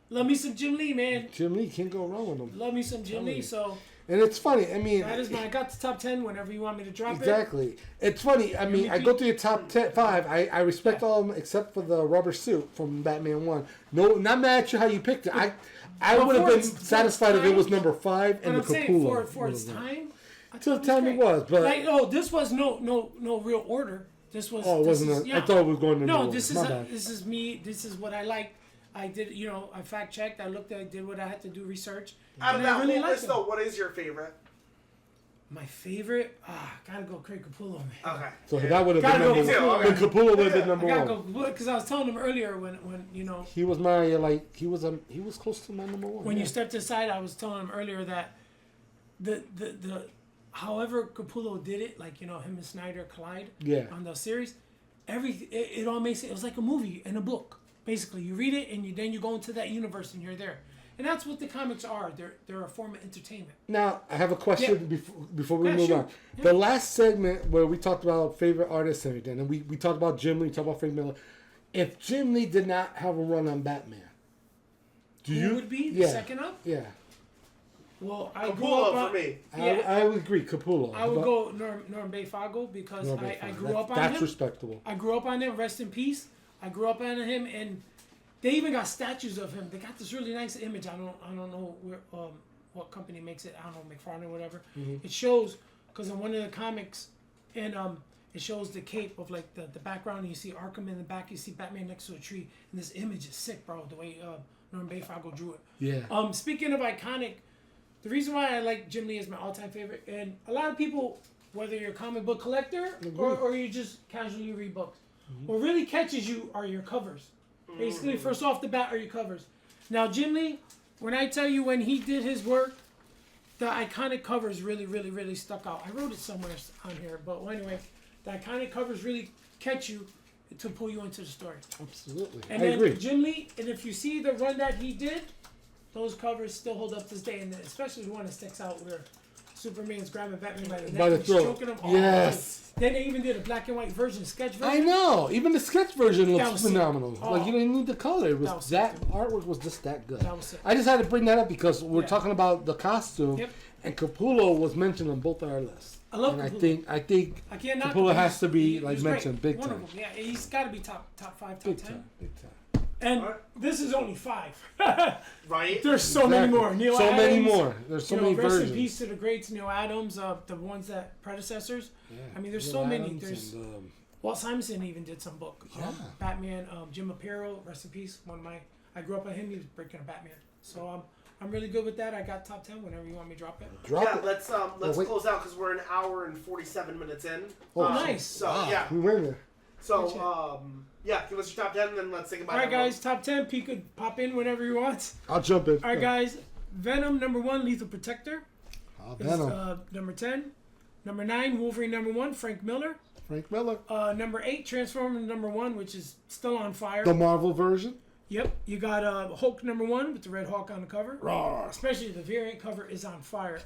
love me some Jim Lee, man. Jim Lee can't go wrong with him. Love me some Jim Lee. So And it's funny. I mean, that is I got the top 10 whenever you want me to drop it. exactly. It's funny. I mean, I go through your top 5. I respect all of them except for the rubber suit from Batman 1. No, not mad at you how you picked it. I But would have for been its satisfied if it time- was number 5 But and I'm the saying Capullo. for its time, I To the thought time it great. was, but like, this was no real order. This was. Oh, it this wasn't. is- I thought it was going to. No, number this is one. My bad. this is me. This is what I like. I did, I fact checked. I looked. I did what I had to do research. Out of and that I really whole liked list, them. though, what is your favorite? My favorite, gotta go Craig Capullo, man. Okay. So that would have Gotta been go number Capullo. one. Then Capullo would have been number I gotta one. go because I was telling him earlier when He was my he was close to my number 1. when you stepped aside, I was telling him earlier that the however Capullo did it, like him and Snyder collide on the series, it all makes it was like a movie and a book. Basically, you read it and then you go into that universe and you're there. And that's what the comics are. They're a form of entertainment. Now I have a question before we move sure. on. The last segment where we talked about favorite artists and everything, and we talked about Jim Lee, talked about Frank Miller. If Jim Lee did not have a run on Batman, Who would be the second up? Yeah. Well, I grew Capullo up on, for me. I would agree, Capullo. I would go Norm Bayfago because Norm I Bayfago. grew up on That's him. respectable. I grew up on him. Rest in peace. I grew up on him, and they even got statues of him. They got this really nice image. I don't know where what company makes it. I don't know, McFarlane or whatever. Mm-hmm. It shows because in one of the comics, and it shows the cape of like the background. And you see Arkham in the back. You see Batman next to a tree, and this image is sick, bro. The way Norm Bayfago drew it. Yeah. Speaking of iconic. The reason why I like Jim Lee as my all-time favorite, and a lot of people, whether you're a comic book collector or you just casually read books, what really catches you are your covers. Basically, first off the bat are your covers. Now, Jim Lee, when I tell you when he did his work, the iconic covers really, really, really stuck out. I wrote it somewhere on here, but anyway, the iconic covers really catch you to pull you into the story. Absolutely. And I then agree. Jim Lee, and if you see the run that he did, those covers still hold up to this day, and especially the one that sticks out where Superman's grabbing Batman by the neck By the and throat. choking him. Yes. Then they even did a black and white version, sketch version. I know. Even the sketch version That looks was sick. phenomenal. Oh. Like you didn't need the color. It was That was that artwork was just that good. That was sick. I just had to bring that up because we're Yeah. talking about the costume, Yep. and Capullo was mentioned on both our lists. I love And I think I can't knock Capullo him. has to be, He like was mentioned, great. big One time. of them. Yeah, he's got to be top 5, top Big 10. time. Big time. And this is only 5. Right? There's so many Exactly. more. Neil So Adams, many more. There's so many rest versions. in peace to the greats, Neil Adams, the ones that predecessors. Yeah. I mean, there's Neil so many. Adams There's and, Walt Simonson even did some book. Yeah. Batman, Jim Aparo, rest in peace. I grew up on him. He was breaking a Batman. So I'm really good with that. I got top 10 whenever you want me to drop it. Let's close out because we're an hour and 47 minutes in. Oh, nice. So wow. We went there. So give us your top 10 and then let's say goodbye. All right, guys. Top 10. Pete could pop in whenever he wants. I'll jump in. All right, guys. Venom number 1, Lethal Protector. Venom. Number 10. Number 9, Wolverine number 1, Frank Miller. Number 8, Transformer number 1, which is still on fire. The Marvel version. Yep, you got Hulk number 1 with the Red Hawk on the cover. Rawr. Especially the variant cover is on fire.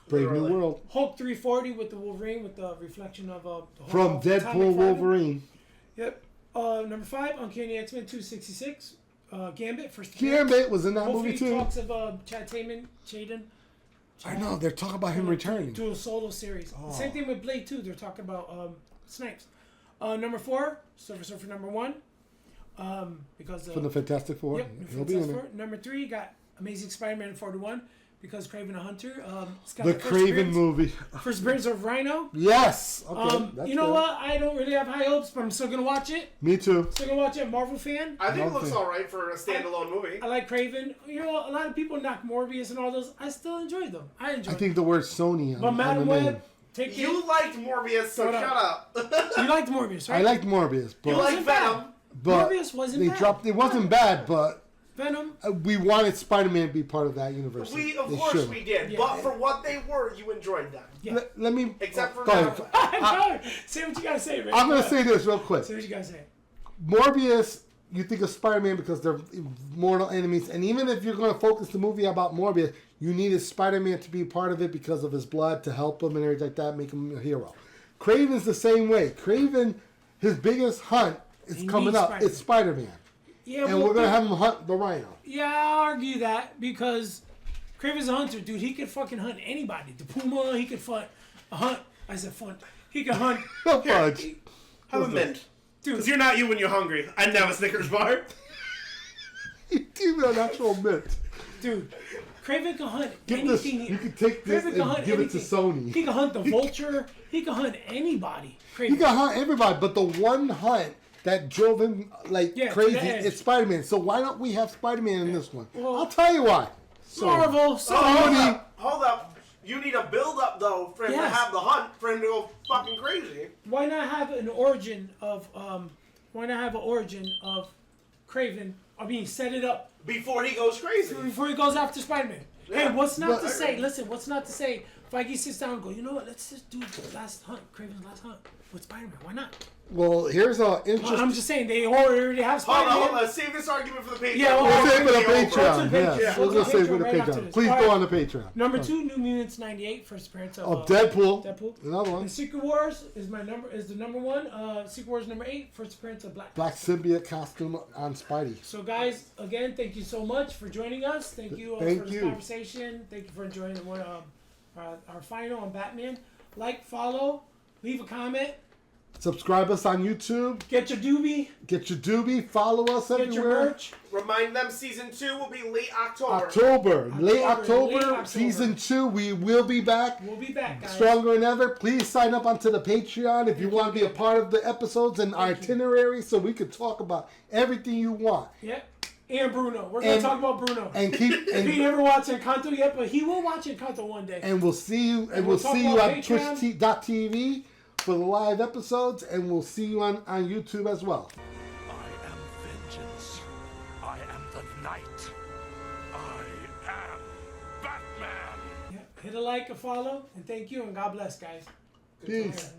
Brave New World. Hulk 340 with the Wolverine with the reflection of the Hulk From Deadpool Wolverine. Yep. Number 5, Uncanny X-Men 266. Gambit first. Gambit was in that Hopefully movie too. Talks of Chad Tatum. I know they're talking about him returning. To a solo series. Oh. Same thing with Blade 2. They're talking about Snipes. Number 4, Silver Surfer number 1. Because From the Fantastic Four. Yep, He'll be in there. Number 3 got Amazing Spider-Man 41 because Kraven the Hunter. It's got The first Kraven appearance- movie. First appearance of Rhino. Yes. Okay. That's You know good. what? I don't really have high hopes, but I'm still gonna watch it. Me too. Still gonna watch it. Marvel fan. I think it looks alright for a standalone movie. I like Kraven. You know, a lot of people knock Morbius and all those. I still enjoy them. I enjoy. I think the word Sony on, But on Madam the name. Web, take You it. liked Morbius, so Shut shut up. You liked Morbius, right? I liked Morbius, but You like Venom. but Morbius wasn't they bad. dropped. It wasn't bad, but Venom. we wanted Spider-Man to be part of that universe. Of They course should. we did, Yeah. but for what they were, you enjoyed them. Let me. Except for go ahead. Venom. Say what you gotta say, man. I'm gonna say this real quick. Say what you gotta say. Morbius, you think of Spider-Man because they're mortal enemies, and even if you're going to focus the movie about Morbius, you needed Spider-Man to be part of it because of his blood to help him and everything like that, make him a hero. Kraven's the same way. Kraven, his biggest hunt is He coming needs up. Spider-Man. It's Spider-Man, Yeah, and well, we're going to have him hunt the Rhino. Yeah, I'll argue that because Kraven's a hunter, dude. He could fucking hunt anybody. The puma, he could hunt. I said fun. He could hunt. Fudge. Have a mint. Because you're not you when you're hungry. I didn't have a Snickers bar. Give me an actual mint. Dude, Kraven can hunt Give this, anything. you can take this Kraven can hunt and give it to anything. Sony. He can hunt the vulture. He can hunt anybody. Kraven. He can hunt everybody, but the one hunt that drove him like Yeah, to crazy the edge. is Spider-Man. So why don't we have Spider-Man in this one? Well, I'll tell you why. Marvel, Sony. Hold up. You need a build-up, though, for him to Yes. have the hunt, for him to go fucking crazy. Why not have an origin of Kraven? I mean, set it up before he goes crazy. Before he goes after Spider-Man. Yeah. Hey, what's not But- to say? Listen, what's not to say? Feige sits down and go, you know what? Let's just do the last hunt, Kraven's last hunt with Spider-Man. Why not? Well, here's an interesting. Well, I'm just saying they already have Hold Spider-Man. on, hold on. Save this argument for the Patreon. Yeah, We'll save it for the Over. Patreon. Patreon. Yes, We'll we'll go save it for the right after Patreon. this. Please All go right. on the Patreon. Number 2, New Mutants '98, first appearance Of Deadpool. Deadpool. Another one. And Secret Wars is the number 1. Secret Wars number 8, first appearance of Black. Black symbiote costume on Spidey. So guys, again, thank you so much for joining us. Thank you Thank for this you. conversation. Thank you for enjoying our final on Batman. Like, follow, leave a comment. Subscribe us on YouTube. Get your doobie. Get your doobie. Follow us Get your everywhere. merch. Remind them season 2 will be late October. Late Late October, October. season 2. We will be back. We'll be back, guys. Stronger than ever. Please sign up onto the Patreon if you want to be a part of the episodes and our itinerary so we can talk about everything you want. Yep. And Bruno. We're going to talk about Bruno. And keep and, he never watched Encanto yet, but he will watch Encanto one day. and we'll see you And we'll talk about on Patreon. twitch.tv for the live episodes, and we'll see you on YouTube as well. I am vengeance. I am the night. I am Batman. Hit a like, a follow, and thank you, and God bless, guys. Peace.